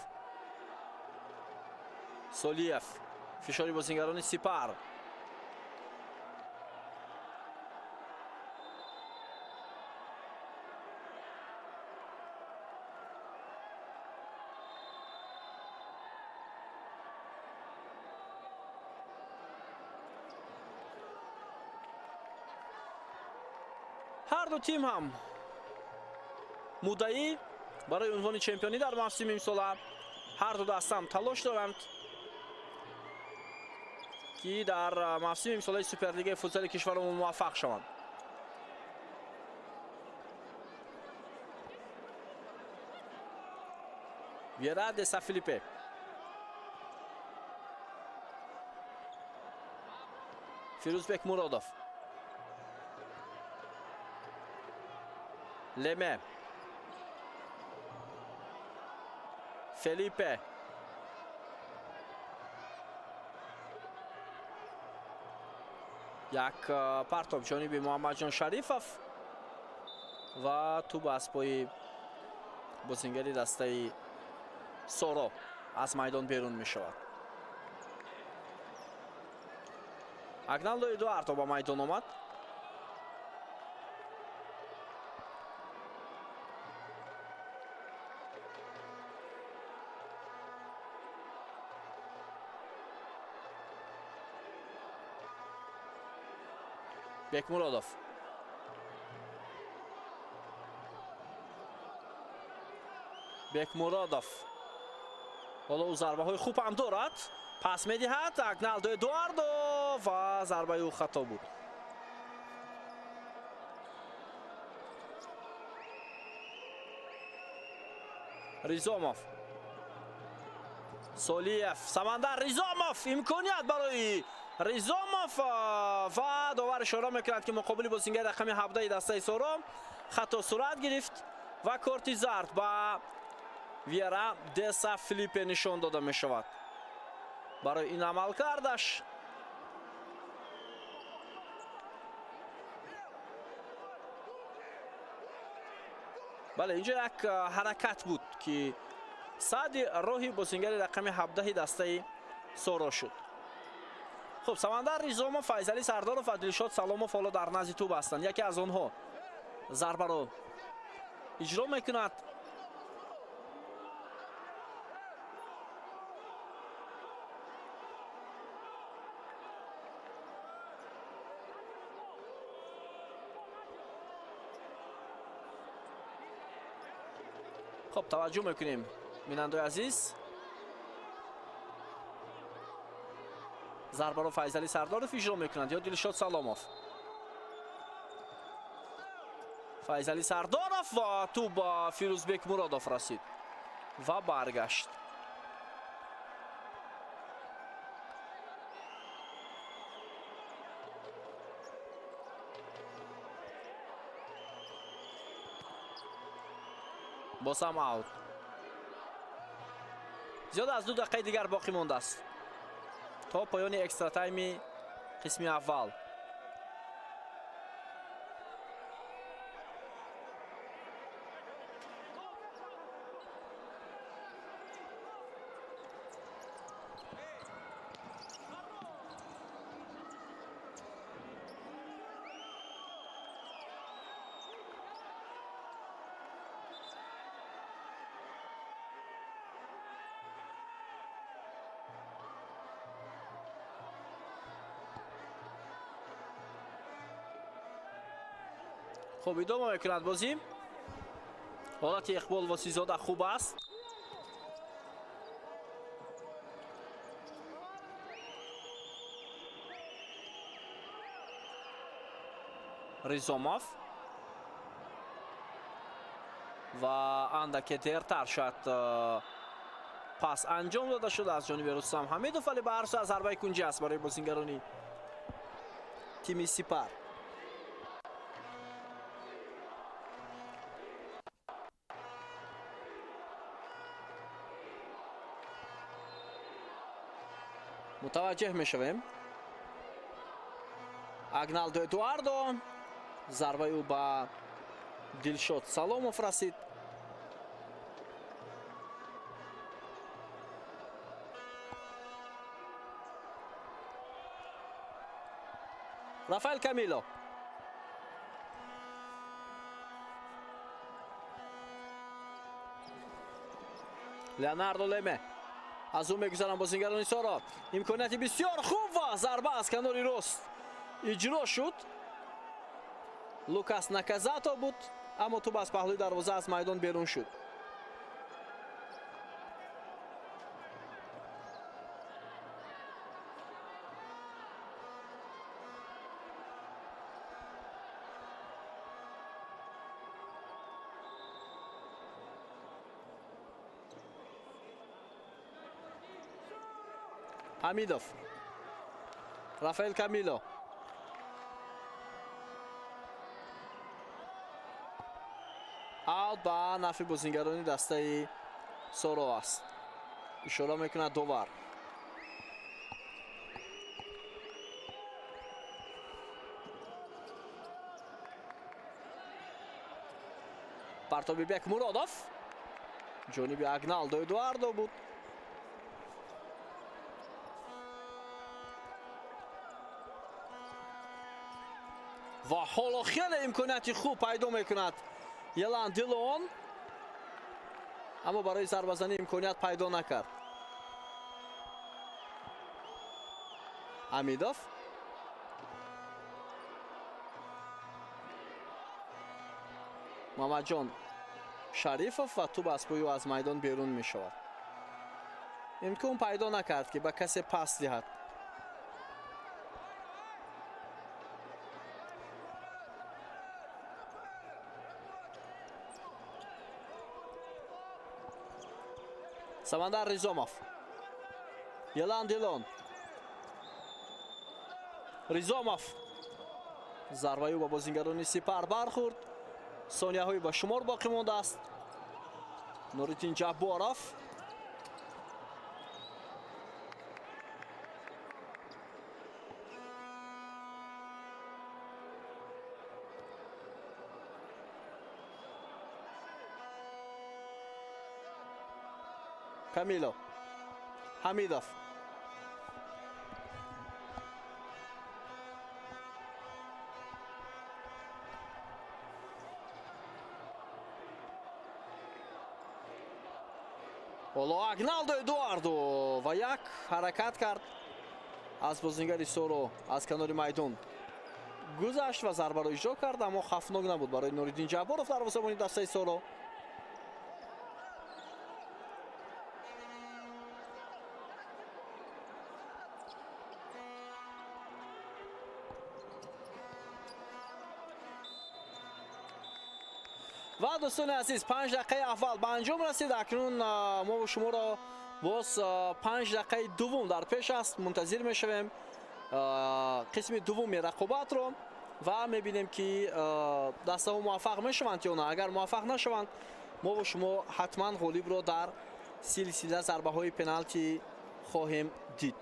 Солиев. фишори бозингарони Сипар. ҳар ду тим ҳам муддаӣ барои унвони чемпионӣ дар мавсими имсола ҳар ду дастам талош доранд ки дар мавсими имсолаи суперлигаи футзали кишваромон муваффақ шаванд. Вера де Сафилипе. Фирузбек Муродов. Леме. Фелипе. як партоб ҷониби муҳаммадҷон Шарифов ва ту ба аспои бозингари дастаи соро аз майдон берун мешавад. Агналдо Эдуардо ба майдон омад. Бекмуродов. Бекмуродов. ҳоло ӯ зарбаҳои хуб ҳам дорад. Пас медиҳад Агналдо Эдуардо ва зарбаи ӯ хато буд. Ризомов. Солиев. Самандар Ризомов. Имконият барои Ризомов ва довар ишора мекунад ки муқобили бозингари рақами 17 дастаи соро хато сурат гирифт ва корти зард ба Вера де Сафилипе нишон дода мешавад. барои ин амалкардаш бале инҷо як ҳаракат буд ки сади роҳи бозингари рақами 17 дастаи соро шуд. хуб, Самандар Ризомов, Файзали Сардоров ва Дилшод Саломов ҳоло дар назди туб ҳастанд. яке аз онҳо зарбаро иҷро мекунад. خب توجه میکنیم بیننده عزیز. ضربه رو فیضلی سردارов اجرا میکنند یا دلشاد سلاموف. فیضلی سردارов و تو با فیروزبک مرادوف رسید و برگشت. بازم اوت. زیاد از 2 دقیقه دیگر باقی مانده است تا پایان اکسترا تایم قسم اول. خب ادامه میکند بازی. حالت اقبال واسیزاده خوب است. ریزوموف و اندک دیرتر شد پاس انجام داده شده از جانب رستم حمیدوف، ولی به هر صورت ضربه کنجی است برای بازیگران تیم سپر. متوجه میشویم اگنالدو ادواردو، ضربه او با دلشاد سلاموف رسید рафаэл камило. леонардо леме аз ӯ мегузаранд бозингарони соро. имконияти бисёр хуб ва зарба аз канори рост иҷро шуд. лукас наказато буд, аммо тӯб аз паҳлӯи дарвоза аз майдон берун шуд. ҳамидов, рафаэл камило, аут ба нафи бозингарони дастаи соро аст. ишора мекунад довар. партобибек муродов, ҷониби агналдо эдуардо буд. ва ҳоло хеле имконияти хуб пайдо мекунад Елан Дилон, аммо барои зарбазанӣ имконият пайдо накард. ҳамидов, мамаҷон Шарифов ва тӯб аз пӯю аз майдон берун мешавад. имкон пайдо накард ки ба касе пас диҳад. Самандар Ризомов, Елан Дилон, Ризомов, зарбаи ӯ ба бозингарони Сипар бархӯрд. сонияҳои ба шумор боқӣ мондааст. Нуриддин Ҷабборов, камило, ҳамидов, ҳоло агналдо эдуардо ва як ҳаракат кард аз бозингари соро аз канори майдон гузашт ва зарбаро иҷро кард, аммо хавфнок набуд барои Нуриддин Ҷабборов дарвозабони дастаи соро. ва дӯстони азиз, 5 дақиқаи аввал ба анҷом расид. акнун мо шуморо боз 5 дақиқаи дуввум дар пеш аст. мунтазир мешавем қисми дуввуми рақобатро ва мебинем ки дастаҳо муваффақ мешаванд ё на. агар муваффақ нашаванд, мо ва шумо ҳатман ғолибро дар силсила зарбаҳои пеналти хоҳем дид.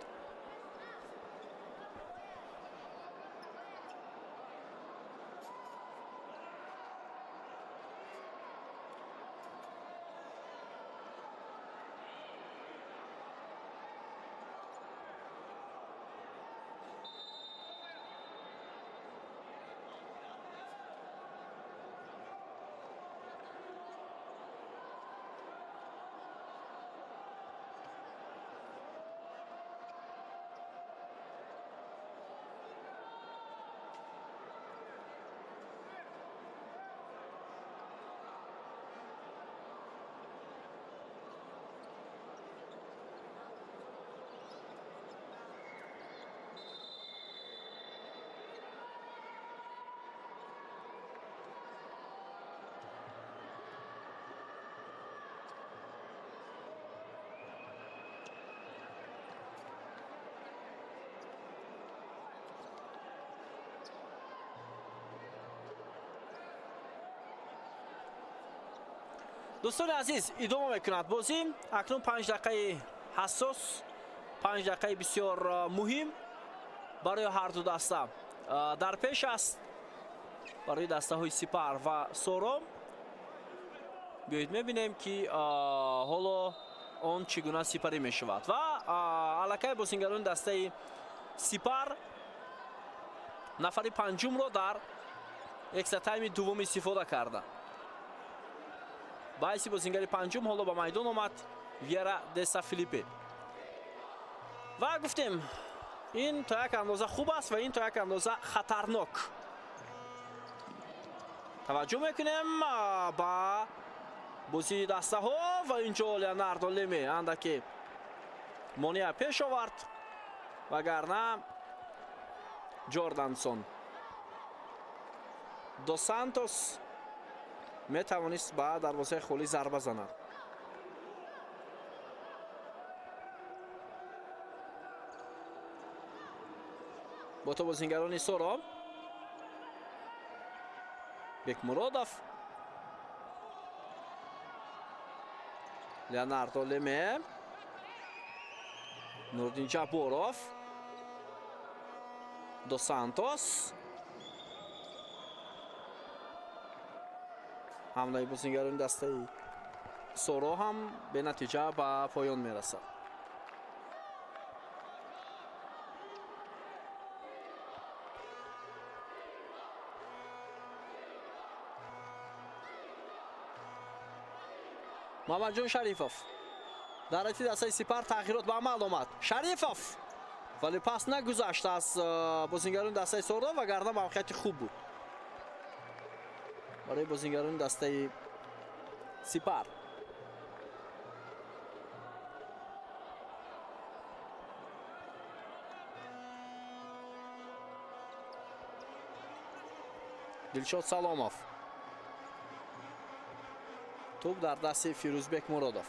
دوستان عزیز، ادامه میکند بازی. اکنون 5 دقیقه حساس، 5 دقیقه بسیار مهم برای هر دو دسته در پیش است. برای دسته های سپر و سورو بیایید میبینیم که حالا آن چگونه سپری میشود و علاقه بازیگران دسته سپر нафари панҷумро дар экстра тайми дуввум истифода карда. баъси бозингари панҷум ҳоло ба майдон омад Вьера Деса Филиппе. ва гуфтем ин то як андоза хуб аст ва ин то як андоза хатарнок. таваҷҷӯҳ мекунем ба бозии дастаҳо ва инҷо Леонардо Леме андаке монеа пеш овард, вагарна Ҷордансон Дос Сантос метавонист ба дарвозаи холӣ зарба занад. бо то бозингарони Соро Бекмуродов, Леонардо Леме, Нурдин Ҷабборов, Дос Сантос. ҳамлаи бозингарони дастаи Соро ҳам бенатиҷа ба поён мерасад. Мамаҷон Шарифов дар ҳайати дастаи Сипар тағйирот ба амал омад. Шарифов вале пас нагузашт аз бозингарони дастаи Соро, вагарна мавқеияти хуб буд барои бозингарони дастаи Сипар. Дилшод Саломов, توپ در دست فیروزبک مرادов.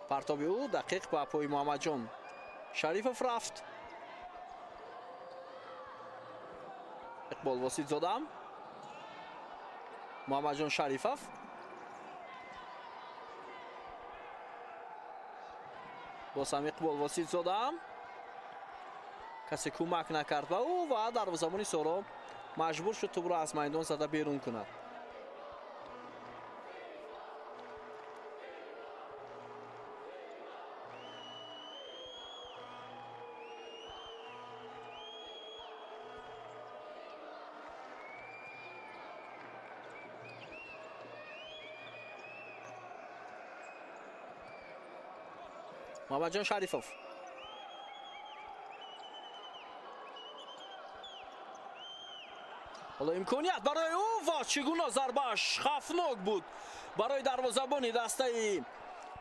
پرتابی او دقیق با پای محمد جان شریفов رفت. اقبال واسید زدم. محمد جان شریفов. باز هم اقبال واسید زدم. کسی کمک نکرد و او و دروازه‌بان سورو مجبور شد توپ را از میدان زده بیرون کند. محمد جان شریفов. حالا امکانیت برای او و چگونه ضربه‌اش خفناک بود برای دروازه‌بان دسته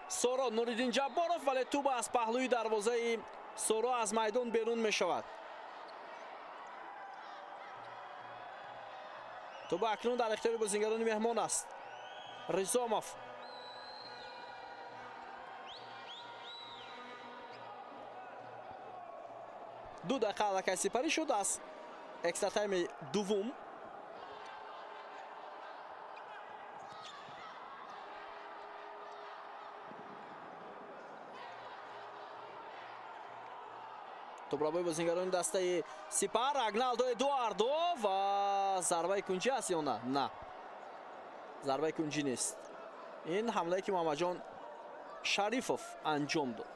سورو نوریدین جبارов، ولی توپ از پهلوی دروازه سورو از میدان بیرون می شود. توپ اکنون در اختیار بازیگران مهمان است. ریزاموف دو دقیقه علاقه سپری شد از اکسترا تایم دوم. توپ را به بازیگران دسته سپر اگنالدو ادواردو و ضربه کنجی است یا نه؟ نه، ضربه کنجی نیست. این حمله که محمد جان شریفов انجام داد.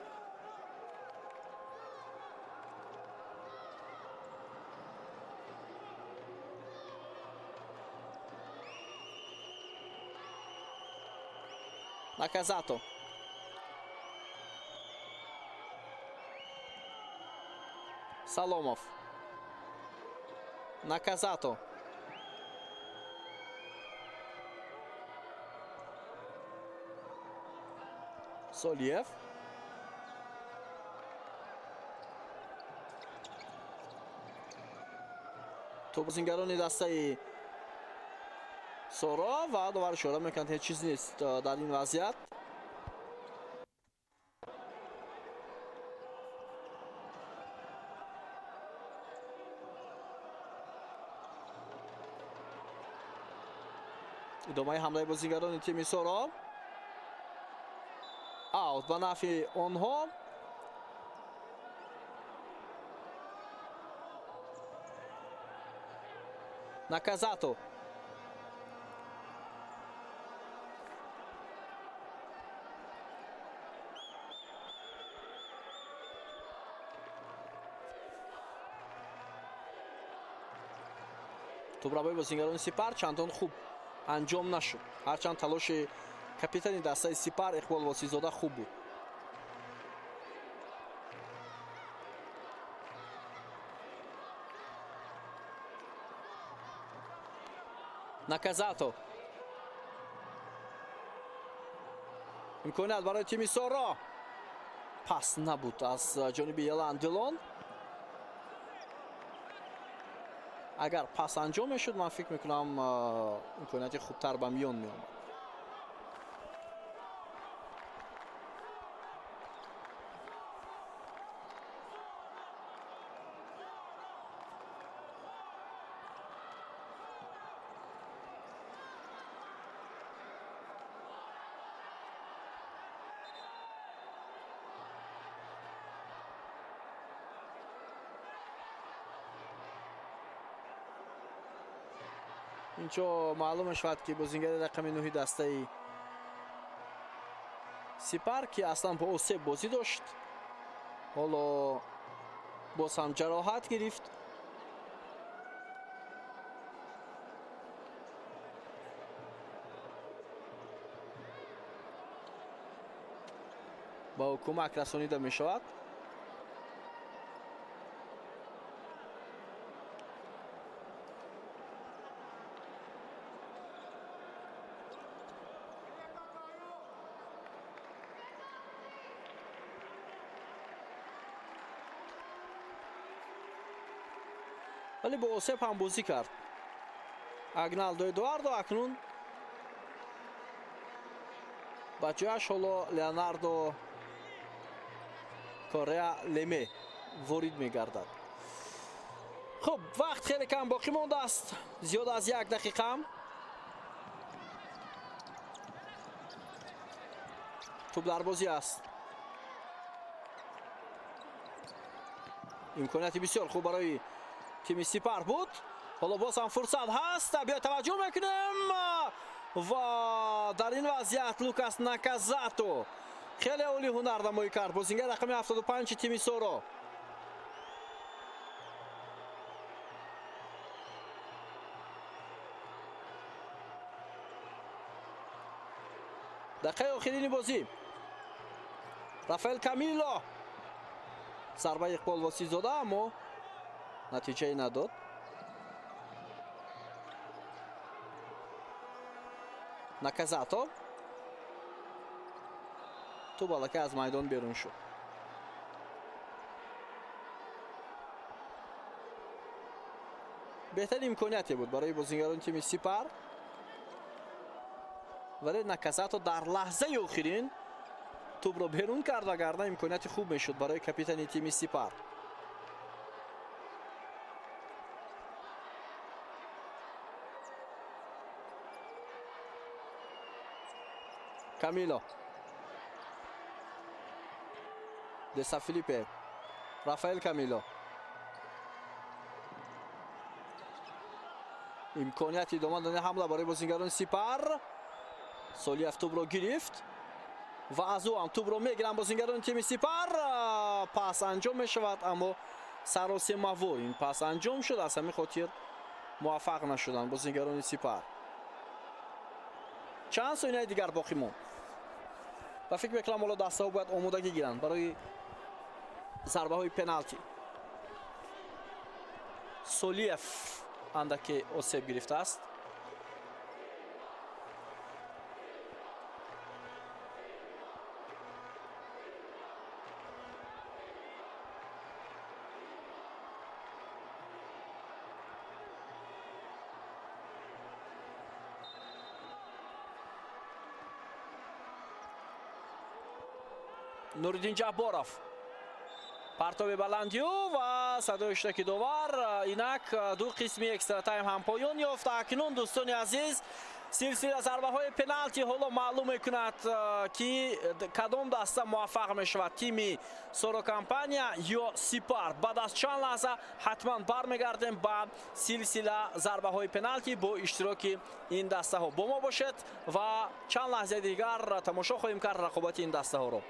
Nakazato. Salomov. Nakazato. Soliev. تو بازیگران دسته سورو و دوباره شورا میکنند هیچ چیز نیست در این وضعیت. ادامه حمله بازیگران تیم سورو. اوت به نفع آنها. ناکازاتو. тубрабои бозингарони Сипар чандон хуб анҷом нашуд. Ҳарчанд талоши капитани дастаи Сипар Иқбол Восизода хуб буд. Наказато. имконият барои тими Соро. Пас набуд аз ҷониби Елан Дилон. агар пас анҷом мешуд, ман фикр мекунам имконияти хубтар ба миён меомад. инчо маълум мешавад ки бозингари рақами 9 дастаи Сипар ки аслан бо Осеб бозӣ дошт, ҳоло боз ҳам ҷароҳат гирифт. ба ӯ кӯмак расонида мешавад. вале бо Осеб ҳам бозӣ кард. Агналдо Эдуардо акнун ба ҷояш ҳоло Леонардо Корея Леме ворид мегардад. хуб, вақт хеле кам боқӣ мондааст, зиёда аз 1 дақиқа. тӯб дар бозӣ аст. имконияти бисёр хуб барои тими Сипар буд. ҳоло боз ҳам фурсат ҳаст. биё таваҷҷӯҳ мекунем ва дар ин вазъият Лукас Наказато хеле оли ҳунар намоӣ кард. бозингари рақами 75 тими Соро. дақиқаи охирини бозӣ. Рафаэл Камило. зарбаи Иқбол Восизода, аммо натиҷае надод. Наказато. тӯб аллакай аз майдон берун шуд. беҳтарин имконияте буд барои бозингарони тими Сипар, вале Наказато дар лаҳзаи охирин тӯбро берун кард, вагарна имконияти хуб мешуд барои капитани тими Сипар. Камило. Деса Филиппе. Рафаэл Камило. имконияти идома додани ҳамла барои бозингарони Сипар. Солиев тӯбро гирифт ва аз ӯ ҳам тӯбро мегиранд бозингарони тими Сипар. пас анҷом мешавад, аммо саросемаво ин пас анҷом шуд. аз ҳамин хотир муваффақ нашуданд бозингарони Сипар. чанд сонияи дигар боқӣ монд. ва фикр мекунам ҳоло дастаҳо бояд омодагӣ гиранд барои зарбаҳои пеналти. Солиев андаке осеб гирифтааст. Нуриддин Ҷабборов. партоби баландиё ва садои иштираки довар. инак ду қисми экстра тайм ҳам поён ёфт. акнун дӯстони азиз, силсила зарбаҳои пеналти ҳоло маълум мекунад ки кадом даста муваффақ мешавад, тими Соро Компания ё Сипар. баъд аз чанд лаҳза ҳатман бармегардем ба силсила зарбаҳои пеналти бо иштироки ин дастаҳо. бо мо бошед ва чанд лаҳзаи дигар тамошо хоҳем кард рақобати ин дастаҳоро.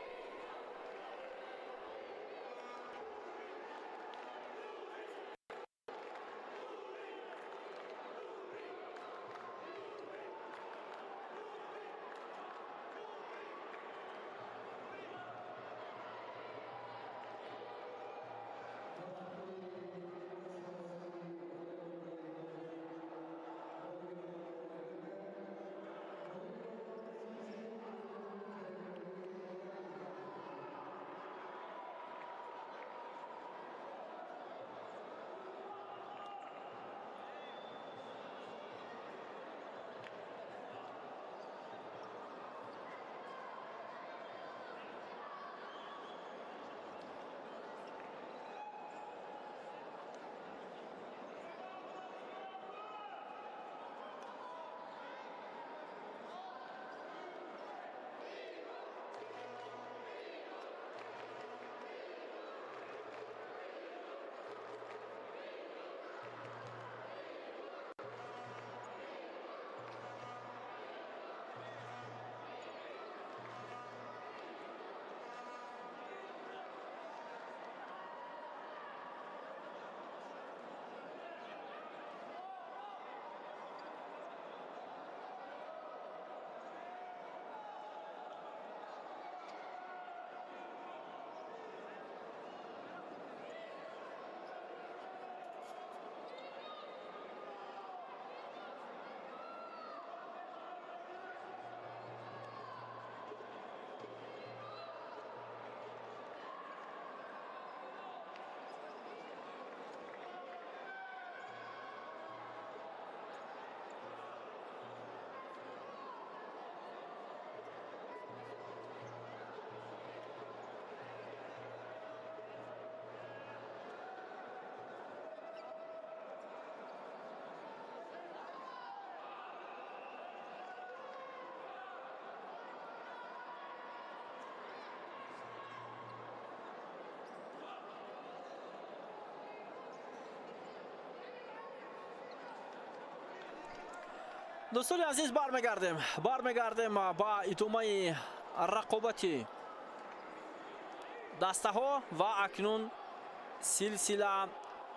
دوستان عزیز برمیگردیم با ادامه رقابت دسته ها و اکنون سلسله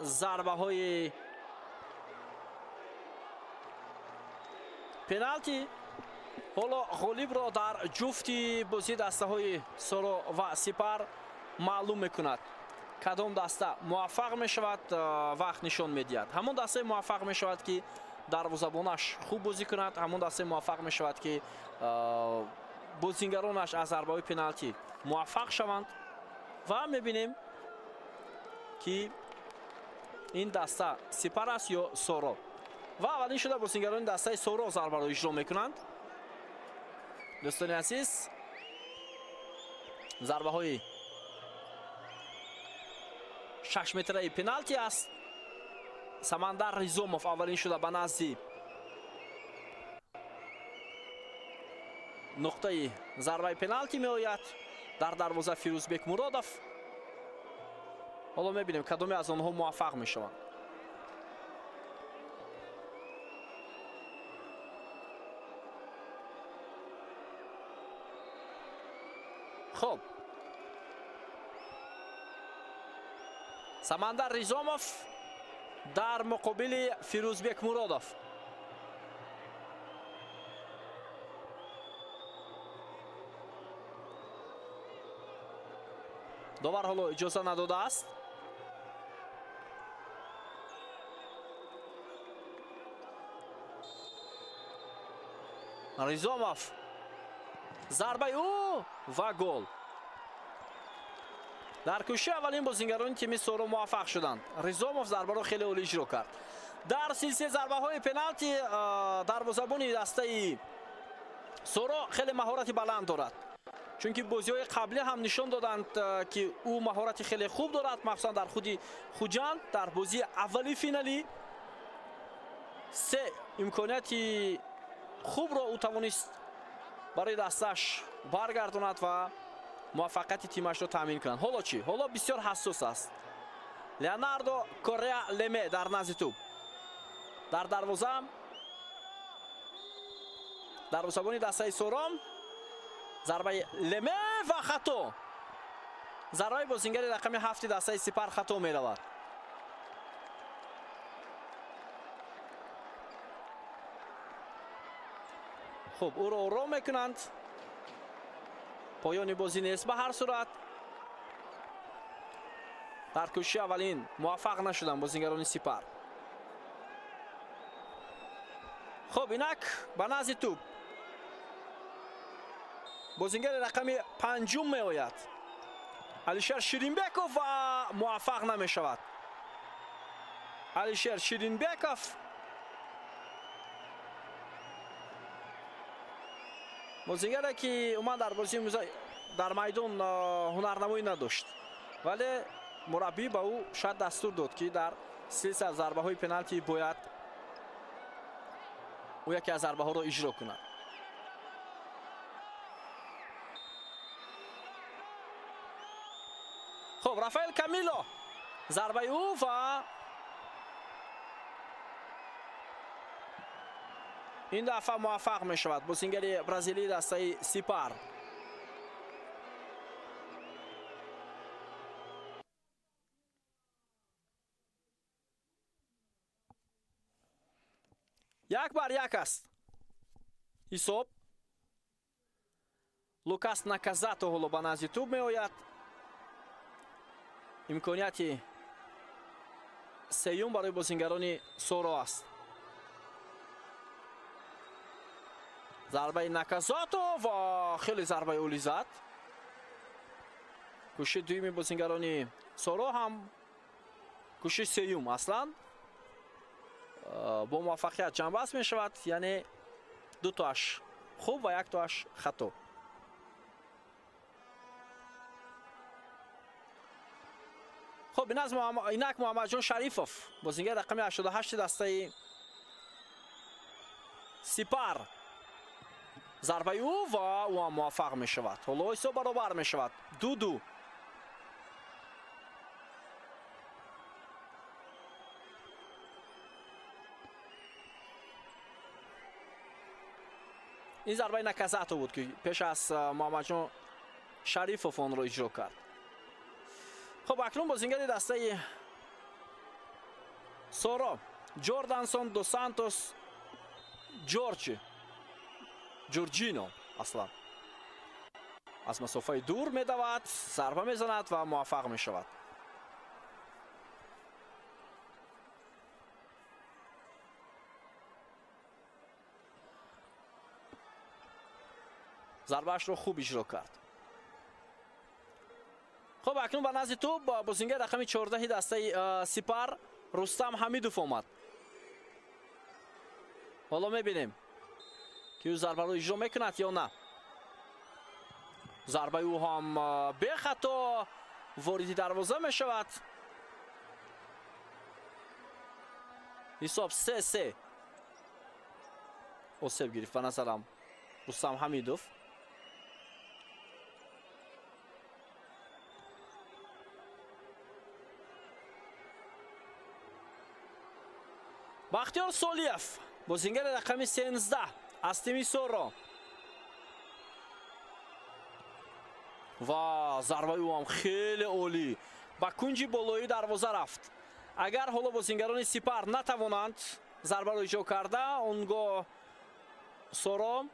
ضربه های پنالتی. حالا غالب را در جفتی بازی دسته های سورو و سپر معلوم میکند کدام دسته موفق می شود وقت نشان میدهد. همون دسته موفق می شود که دروازه‌بانش خوب بازی کند، همون دسته موفق می شود که بازیگرانش از ضربه های پنالتی موفق شوند و میبینیم که این دسته سپر است یا سورو و اولین شده بازیگران دسته سورو ضربه را اجرا میکنند. دوستان عزیز ضربه های 6 متره پنالتی است. سمندر ریزوموف اولین شده به نزد نقطه ضربه پنالتی می آید در دروازه فیروزبک مرادов. حالا میبینیم کدومی از آنها موفق می شوند. خب سمندر ریزوموف در مقابل فیروزبک مرادов. داور حالا اجازه نداده است. ریزوموف ضربه او و گل. در کوشش اولین بازیگران تیم سورو موفق شدند. ریزوموف ضربه را خیلی عالی اجرا کرد. در سلسله ضربه های پنالتی دروازه‌بان دسته سورو خیلی مهارت بلند دارد، چون که بازی‌های قبلی هم نشان دادند که او مهارت خیلی خوب دارد، مخصوصا در خود خوجان در بازی اولی فینالی سه امکاناتی خوب را او توانست برای دستش برگرداند و موفقیت تیمش رو تامین کنند. حالا چی؟ حالا بسیار حساس است. لئوناردو کوریا لمه در نزد توپ در دروازه‌بان دسته سورو ضربه لمه و خطا. ضربه بازیگر رقم 7 دسته سپر خطا می رود. خب او را آرام میکنند. پایان بازی نیست به هر صورت. در کوشش اولین موفق نشدن بازیگران سپر. خب اینک به نزد توپ بازیگر رقم 5 می آید. علیشیر شیرینبکوف و موفق نمی شود. علیشیر شیرینبکوف بازیگری که اومد در بازی در میدان هنرنمایی نداشت، ولی مربی به او شاید دستور داد که در سلسله ضربه های پنالتی باید او یکی از ضربه ها را اجرا کند. خب رافائل کامیلو ضربه او و این دفعه موفق می شود بازیگر برزیلی دسته سپر. یک بر یک است حساب. لوکاس наказато حالا به نزد توپ می آید. امکانیت سیوم برای بازیگران سورو است. ضربه наказато و خیلی ضربه اولی زد. کوشش دویم بازیگران سورو هم کوشش سیوم اصلا با موفقیت جنبست می شود، یعنی دو تاش خوب و یک تاش خطا. خب اینک محمد جان شریفوف بازیگر رقم 88 دسته سپر ضربه او و او موفق می شود. حالا حساب برابر می شود 2-2. این ضربه نکزاتو بود که پیش از محمد جان شریفوف آن را اجرا کرد. خب اکنون بازیگر دسته سورو جوردانسون دو سانتوس جورجینو اصلا از مسافه دور میدود، ضربه میزند و موفق میشود. ضربهش رو خوب اجرا کرد. خب اکنون به نزد توپ با بازیگر رقم 14 دسته سپر رستم حمیدوف آمد. حالا میبینیم که او ضربه رو اجرا میکند یا نه. ضربه او هم به خطا وارد دروازه میشود. حساب 3-3 آسیب گرفت به نظرم رستم حمیدوف. بختیار سولیف بازیگر رقم 13 از تیم سورو و ضربه او هم خیلی عالی با کنج بالایی دروازه رفت. اگر حالا بازیگران سپر نتوانند ضربه رو اجرا کرده اونگاه سورو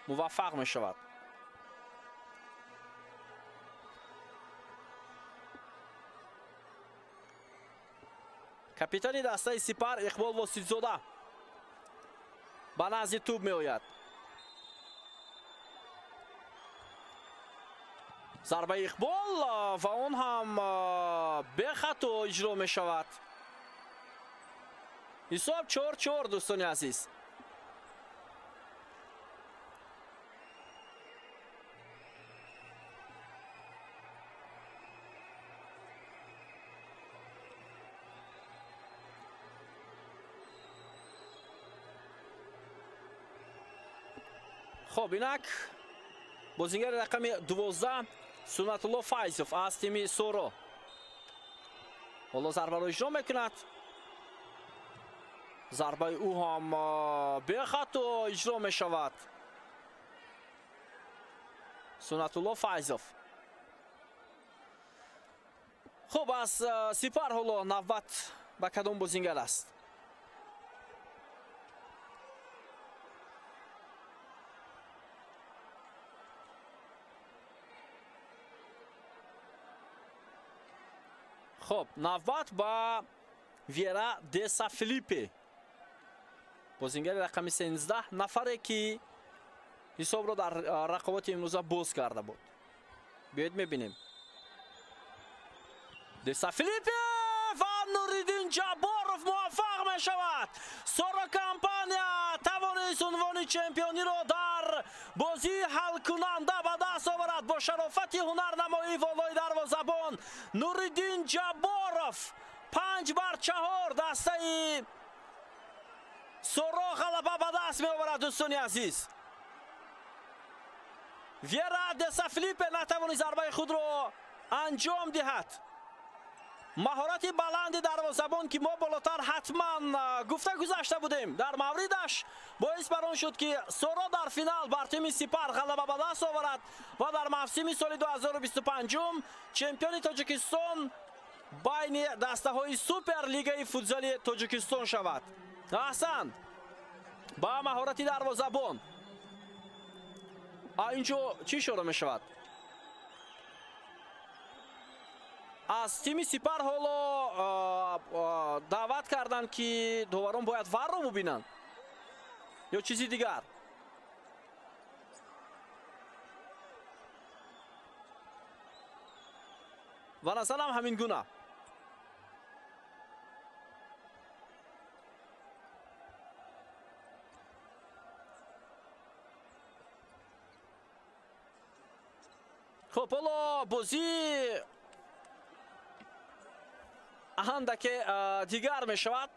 موفق می شود. کاپیتان دسته سپر اقبال واسیزاده به نزد توپ می آید. ضربه اقبال و اون هم به خطا اجرا می شود. حساب 4-4 دوستان عزیز. خب اینک بازیگر رقم 12 سنت الله فایزوف از تیم سورو حالا ضربه رو اجرا میکند. ضربه او هم به خطا اجرا می شود. سنت الله فایزوف. خب از سپر حالا نوبت به کدام بازیگر است؟ خب نوبت با ویرا دسا فیلیپی بازیگر رقم 13 نفره که حساب رو در رقابت امروزه باز کرده بود. بیاید میبینیم دسا فیلیپی و نوریدین جباروف موفق می شود. سورو کمپانیا توانست عنوان چمپیونی رو در بازی حل کننده به دست آورد. با شرافت هنرنمایی والای دروازه‌بان نوریدین جباروف 5-4 دسته سورو غلبه به دست می آورد. دوستان عزیز ویرا دسا فیلیپ نتوانست ضربه خود رو انجام دهد. مهارت بلند دروازه‌بان که ما بالاتر حتما گفته گذاشته بودیم در موردش باعث بر آن شد که سورو در فینال بر تیم سپر غلبه به دست آورد و در موسم سال 2025 چمپیون تاجیکستان بین دسته های سوپر لیگ فوتزال تاجیکستان شود. احسن با مهارت دروازه‌بان اینجا چی شروع می شود؟ از تیم سپر حالا دعوت کردن که داوران باید وار رو ببینن یا چیزی دیگر. و نظرم همین گونه. خب حالا بازی اندک دیگر می شود.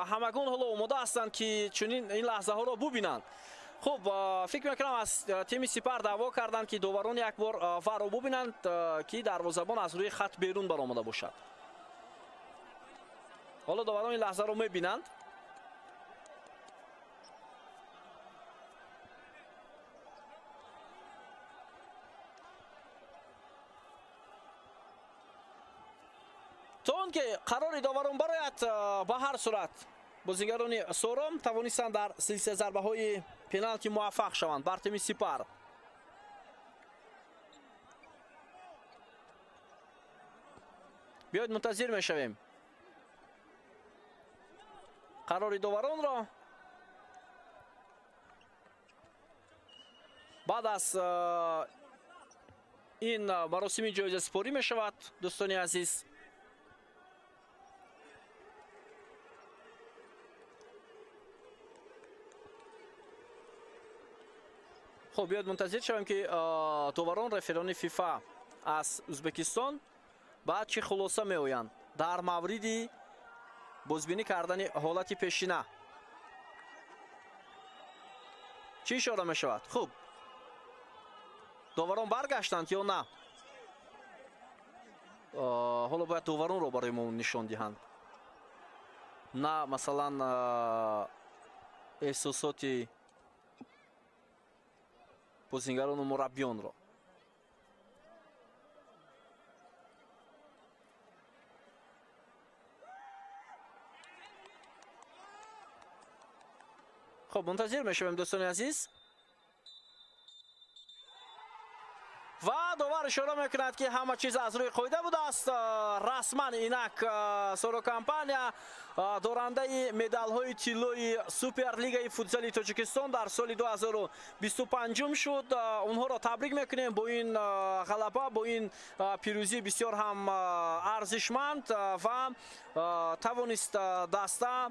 همگون حالا اومده هستند که چنین این لحظه ها رو ببینند. خب فکر میکنم از تیم سپر دعوا کردند که داوران یک بار وار رو ببینند که دروازه‌بان از روی خط بیرون برآمده باشد. حالا داوران این لحظه رو میبینند. то он ки қарори доварон барояд ба ҳар сурат бозигарони Сором тавонистанд дар силсила зарбаҳои пеналти муваффақ шаванд бар тими Сипар. биёед мунтазир мешавем қарори доваронро. баъд аз ин маросими ҷоизасипорӣ мешавад. дӯстони азиз, хуб биёед мунтазир шавем ки доварон реферони фифа аз Узбекистон баъд чӣ хулоса меоянд дар мавриди бозбинӣ кардани ҳолати пешина. чӣ ишора мешавад? хуб, доварон баргаштанд ё на? ҳоло бояд доваронро барои мо нишон диҳанд, на масалан эҳсосоти бозингарону мураббиёнро. хуб, мунтазир мешавем дӯстони азиз. ва довар ишора мекунад ки ҳама чиз аз рӯи қоида будааст. расман инак Соро компания дорандаи медалҳои тиллои Суперлигаи футзали Тоҷикистон дар соли 2025 шуд. онҳоро табрик мекунем бо ин ғалаба, бо ин пирӯзӣ бисёр ҳам арзишманд ва тавонист даста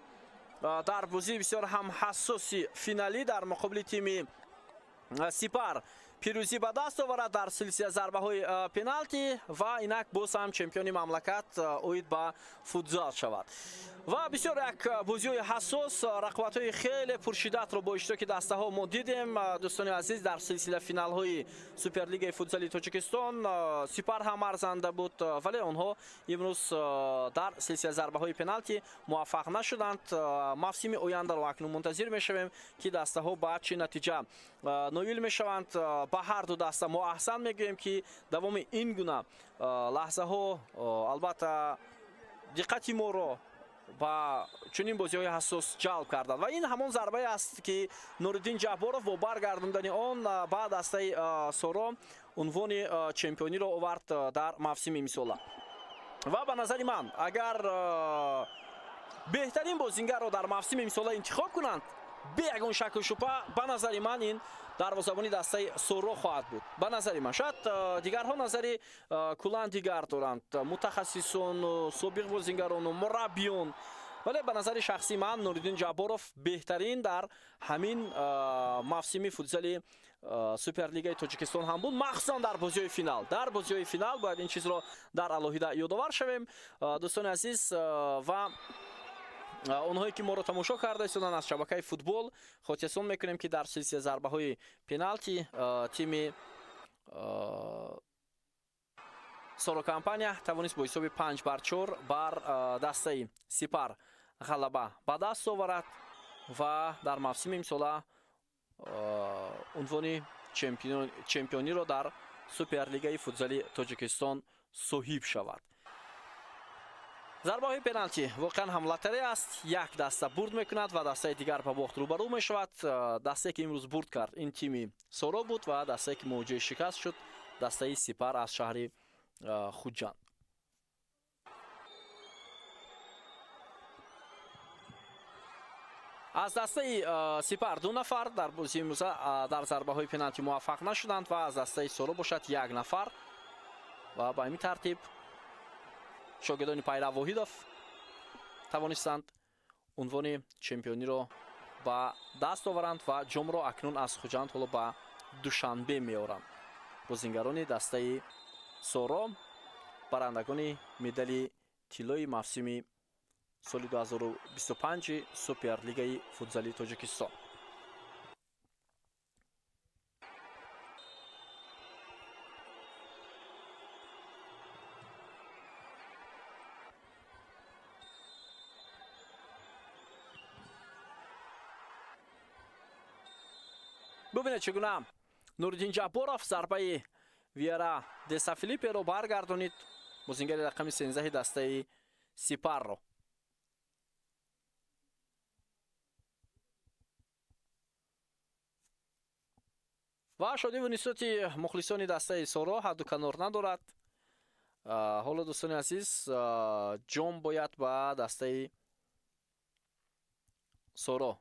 дар бозии бисёр ҳам ҳассоси финалӣ дар муқобили тими Сипар пирӯзӣ ба даст оварад дар силсила зарбаҳои пеналти ва инак боз ҳам чемпиони мамлакат оид ба футзал шавад. ва бисёр як бозиҳои ҳассос, рақобатҳои хеле пуршиддатро бо иштироки дастаҳо мо дидем. дӯстони азиз, дар силсила финалҳои Суперлигаи футзали Тоҷикистон Сипар ҳам арзанда буд, вале онҳо имрӯз дар силсила зарбаҳои пеналти муваффақ нашуданд. мавсими ояндаро акнун мунтазир мешавем ки дастаҳо ба чӣ натиҷа ноил мешаванд. ба ҳар ду даста мо аҳсан мегӯем ки давоми ин гуна лаҳзаҳо албатта диққати моро ба чунин бозиҳои ҳассос ҷалб карданд ва ин ҳамон зарбае аст ки Нуриддин Ҷабборов бо баргардондани он ба дастаи Соро унвони чемпиониро овард дар мавсими имсола. ва ба назари ман агар беҳтарин бозингарро дар мавсими имсола интихоб кунанд, бе ягон шаку шубҳа ба назари ман ин дарвозабони дастаи Соро хоҳад буд. ба назари ман шояд дигарҳо назари кулан дигар доранд, мутахассисону собиқ бозингарону мураббиён, вале ба назари шахси ман Нуриддин Ҷабборов беҳтарин дар ҳамин мавсими футзали Суперлигаи Тоҷикистон ҳам буд, махсусан дар бозиҳои финал. дар бозиҳои финал бояд ин чизро дар алоҳида ёдовар шавем. дӯстони азиз, ва онҳое ки моро тамошо карда истоданд аз шабакаи футбол, хотиррасон мекунем ки дар силсила зарбаҳои пеналти тими Соро компания тавонист бо ҳисоби 5-4 бар дастаи Сипар ғалаба ба даст оварад ва дар мавсими имсола унвони чемпиониро дар Суперлигаи футзали Тоҷикистон соҳиб шавад. зарбаҳои пеналти воқеан ҳам лотарея аст. як даста бурд мекунад ва дастаи дигар ба бохт рӯбарӯ мешавад. дастае ки имрӯз бурд кард ин тими Соро буд ва дастае ки мувоҷиҳи шикаст шуд дастаи Сипар аз шаҳри Хуҷанд. аз дастаи Сипар ду нафар дар бозии имрӯза дар зарбаҳои пеналти муваффақ нашуданд ва аз дастаи Соро бошад як нафар ва ба ҳамин тартиб шогирдони Пайрав Воҳидов тавонистанд унвони чемпиониро ба даст оваранд ва ҷомро акнун аз Хуҷанд ҳоло ба Душанбе меоранд. бозингарони дастаи Соро барандагони медали тиллои мавсими соли 2025 Суперлигаи футзали Тоҷикистон. бубинед чӣ гуна Нуриддин Ҷабборов зарбаи Виера Десафилиперо баргардонид. бозингари рақами 13 дастаи Сипарро. ва шодиву нисбати мухлисони дастаи соро ҳадду канор надорад. ҳоло дӯстони азиз, ҷом бояд ба дастаи соро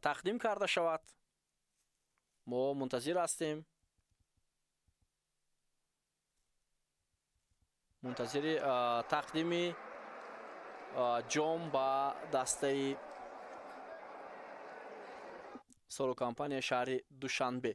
тақдим карда шавад. мо мунтазир ҳастем. мунтазири тақдими ҷом ба дастаи соро компания шаҳри Душанбе.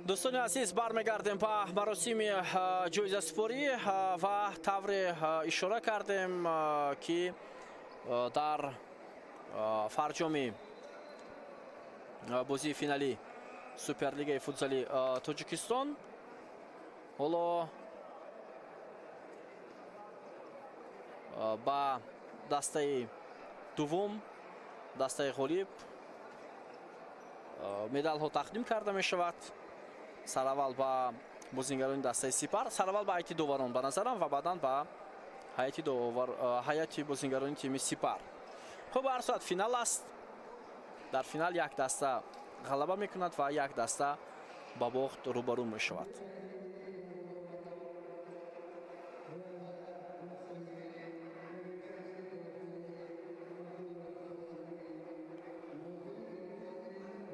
дӯстони азиз, бармегардем ба маросими ҷоизасупорӣ ва тавре ишора кардем ки дар фарҷоми бозии финалӣ суперлигаи футзали Тоҷикистон ҳоло ба дастаи дуввум, дастаи ғолиб медалҳо тақдим карда мешавад. сараввал ба бозингарони дастаи Сипар, сараввал ба ҳайати доварон ба назарам ва баъдан ба ҳайати бозингарони тими Сипар. хуб, ҳар соат финал аст. дар финал як даста ғалаба мекунад ва як даста ба бохт рӯбарӯ мешавад.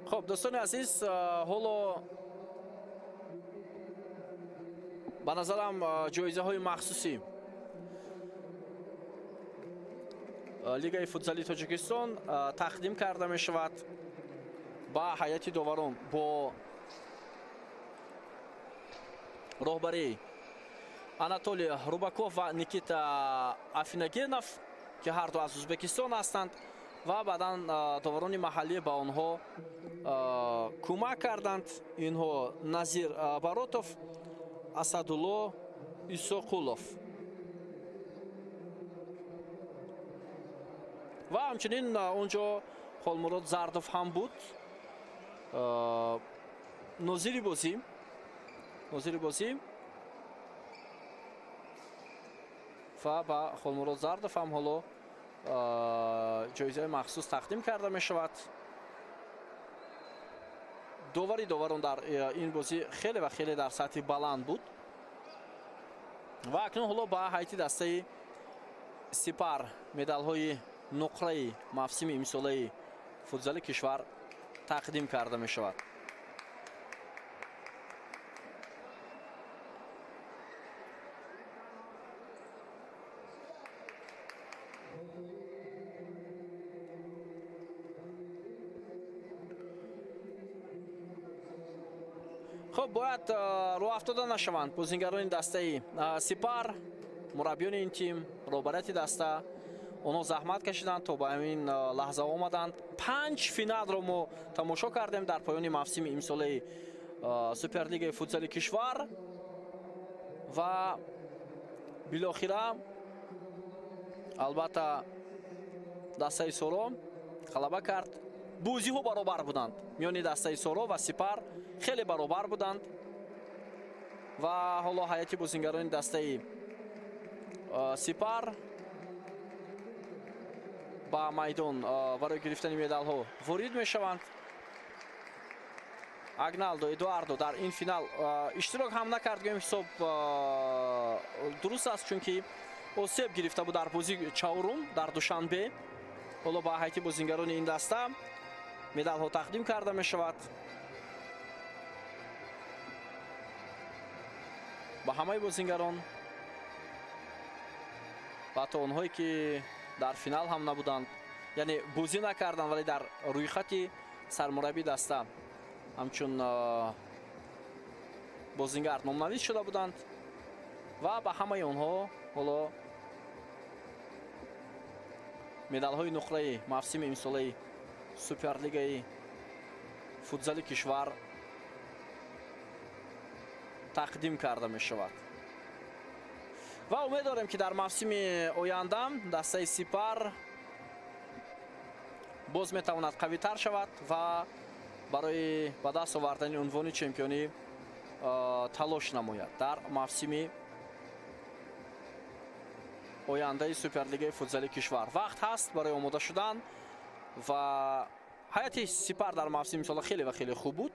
хуб, дӯстони азиз, ҳоло ба назарам ҷоизаҳои махсуси лигаи футзали Тоҷикистон тақдим карда мешавад ба ҳайати доварон бо роҳбарии Анатолий Рубаков ва Никита Афиногенов, ки ҳарду аз Ӯзбекистон ҳастанд ва баъдан доварони маҳаллӣ ба онҳо кӯмак карданд. инҳо Назир Баротов, Асадулло Исоқулов ва ҳамчунин онҷо Холмурод Зардов ҳам буд. нозири бозӣ ва ба Холмурод Зардов ҳам ҳоло ҷоизаи махсус тақдим карда мешавад. довари доварон дар ин бозӣ хеле ва хеле дар сатҳи баланд буд. ва акнун ҳоло ба ҳайти дастаи Сипар медалҳои нуқраи мавсими имсолаи футзали кишвар тақдим карда мешавад. خب باید رو افتاده نشوند بازیگران دسته سپار، مربیان این تیم، رهبریت دسته اونها زحمت کشیدند تا به این لحظه آمدند. 5 فینال رو ما تماشا کردیم در پایان موسم امساله سوپرلیگ فوتسال کشور و بالاخره البته دسته سورو غلبه کرد. بازی ها برابر بودند میان دسته سورو و سپار خیلی برابر بودند و حالا هیئت بازیگران دسته سپار با میدان برای گرفتن مدال ها وارد میشوند. اگنالدو ادواردو در این فینال اشتراک هم نکرد، گویم حساب درست است چون که اوسیب گرفته بود در بازی چهارم در دوشنبه. حالا با هیئت بازیگران این دسته مدال ها تقدیم کرده می شود. با همه بازیگران و تا اونهایی که در فینال هم نبودند، یعنی بازی نکردند ولی در روی خط سرمربی دسته همچون بازیگر نامنویس شده بودند و با همه اونها حالا مدال های نقره موسم امساله سوپرلیگ فوتسال کشور تقدیم کرده می شود و امید داریم که در موسم آینده دسته سپار باز می تواند قوی تر شود و برای به دست آوردن عنوان چمپیونی تلاش نماید در موسم آینده سوپرلیگ فوتسال کشور. وقت هست برای آماده شدن و هیئت سپار در موسم امسال خیلی و خیلی خوب بود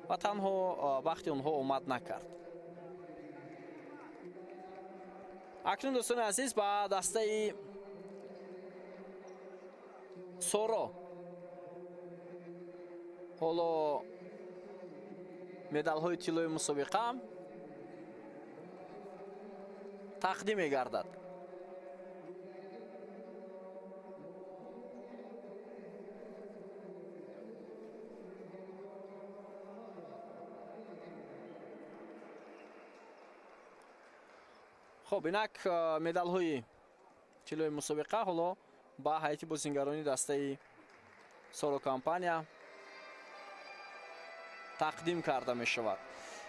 و تنها وقتی اونها اومد نکرد. اکنون دوستان عزیز با دسته سورو حالا مدال های طلای مسابقه تقدیم می‌گردد. خب اینک مدال های طلای مسابقه حالا با هیئت بازیگران دسته سورو کمپانیا تقدیم کرده می شود.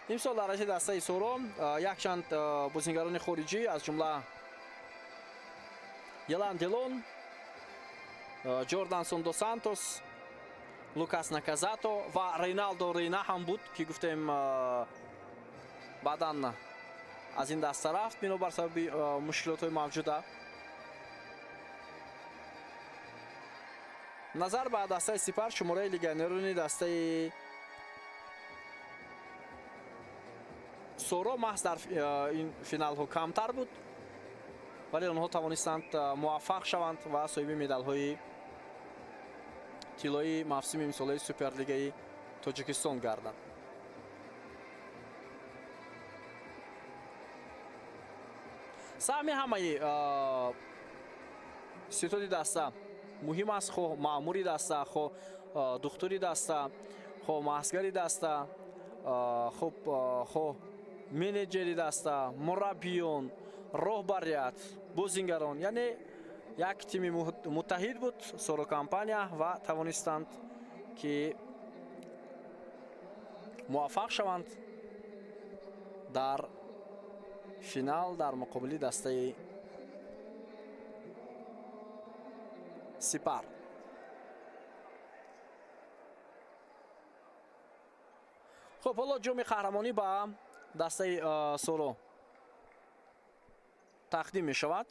امسال در رشته دسته سورو یک چند بازیگران خارجی از جمله یلان دیلون، جوردانسون دو سانتوس، لوکاس ناکازاتو و رینالدو رینا هم بود که گفتیم بعداً از این دسته رفت بنابر سبب مشکلات موجوده. نظر به دسته سپار شماره لگنرون دسته سورو محض در این فینال ها کمتر بود ولی آنها توانستند موفق شوند و صاحب مدال های طلایی موسم امساله سوپرلیگ تاجیکستان گردند. سهم همه ستاد دسته مهم است. خو ماموری دسته، خو دکتری دسته، خو ماسگری دسته، خو منیجری دسته، مربیون، رهبریت، بازیگران، یعنی یک تیم متحد بود سورو کمپانیا و توانستند که موفق شوند در فینال در مقابل دسته سپار. خب حالا جام قهرمانی با دسته سورو تقدیم می شود.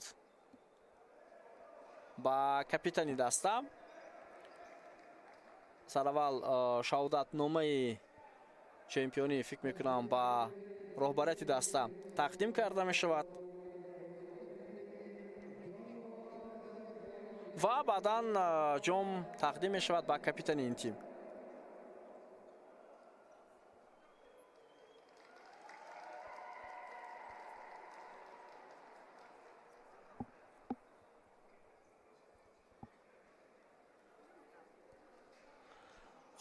ба капитани даста. Саравал Шаудат номаи чемпионӣ фикр мекунам ба роҳбарияти даста тақдим карда мешавад ва баъдан ҷом тақдим мешавад ба капитани ин тим.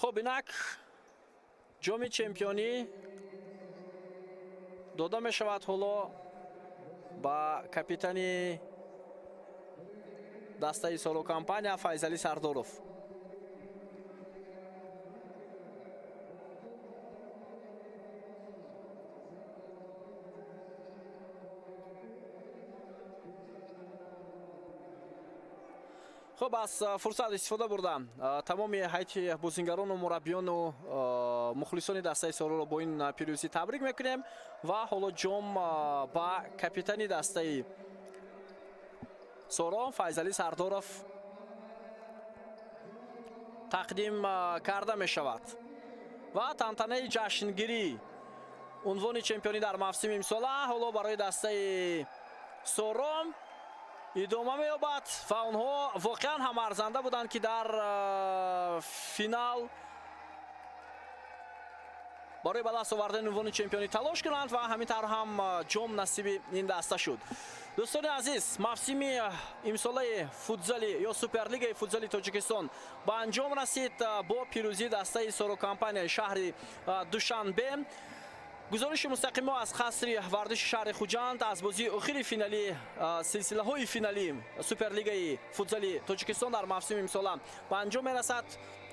خب اینک جام چمپیونی داده می شود حالا با کاپیتانی دسته سولو کمپانیا فیضعلی سرداروف. خب از فرصت استفاده بردم تمام هیئت بازیگران و مربیان و مخلصان دسته سولو را با این پیروزی تبریک میکنیم و حالا جام با کاپیتانی دسته سولو فیضعلی سرداروف تقدیم کرده می شود و تنتنه جشنگیری عنوان چمپیونی در موسم امسال حالا برای دسته سولو ادامه می‌یابد و آنها واقعا هم ارزنده بودند که در فینال برای به دست آوردن عنوان چمپیونی تلاش کنند و همین طور هم جام نصیب این دسته شد. دوستان عزیز، موسم امساله فوتزالی یا سوپرلیگ فوتزالی تاجیکستان به انجام رسید با پیروزی دسته سولو کمپانیا شهر دوشنبه. گزارش مستقیم ما از قصر ورزش شهر خوجند از بازی اخیر فینالی سلسله های فینالی سوپرلیگ فوتزالی تاجیکستان در موسم امسال به انجام میرسد.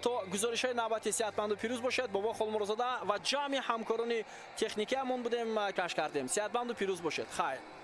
تا گزارش های نوبتی صحتمند و پیروز باشد. بابا خالمرزاده و جمع همکاران تکنیکی همون بودیم کش کردیم. صحتمند و پیروز باشد. خیر.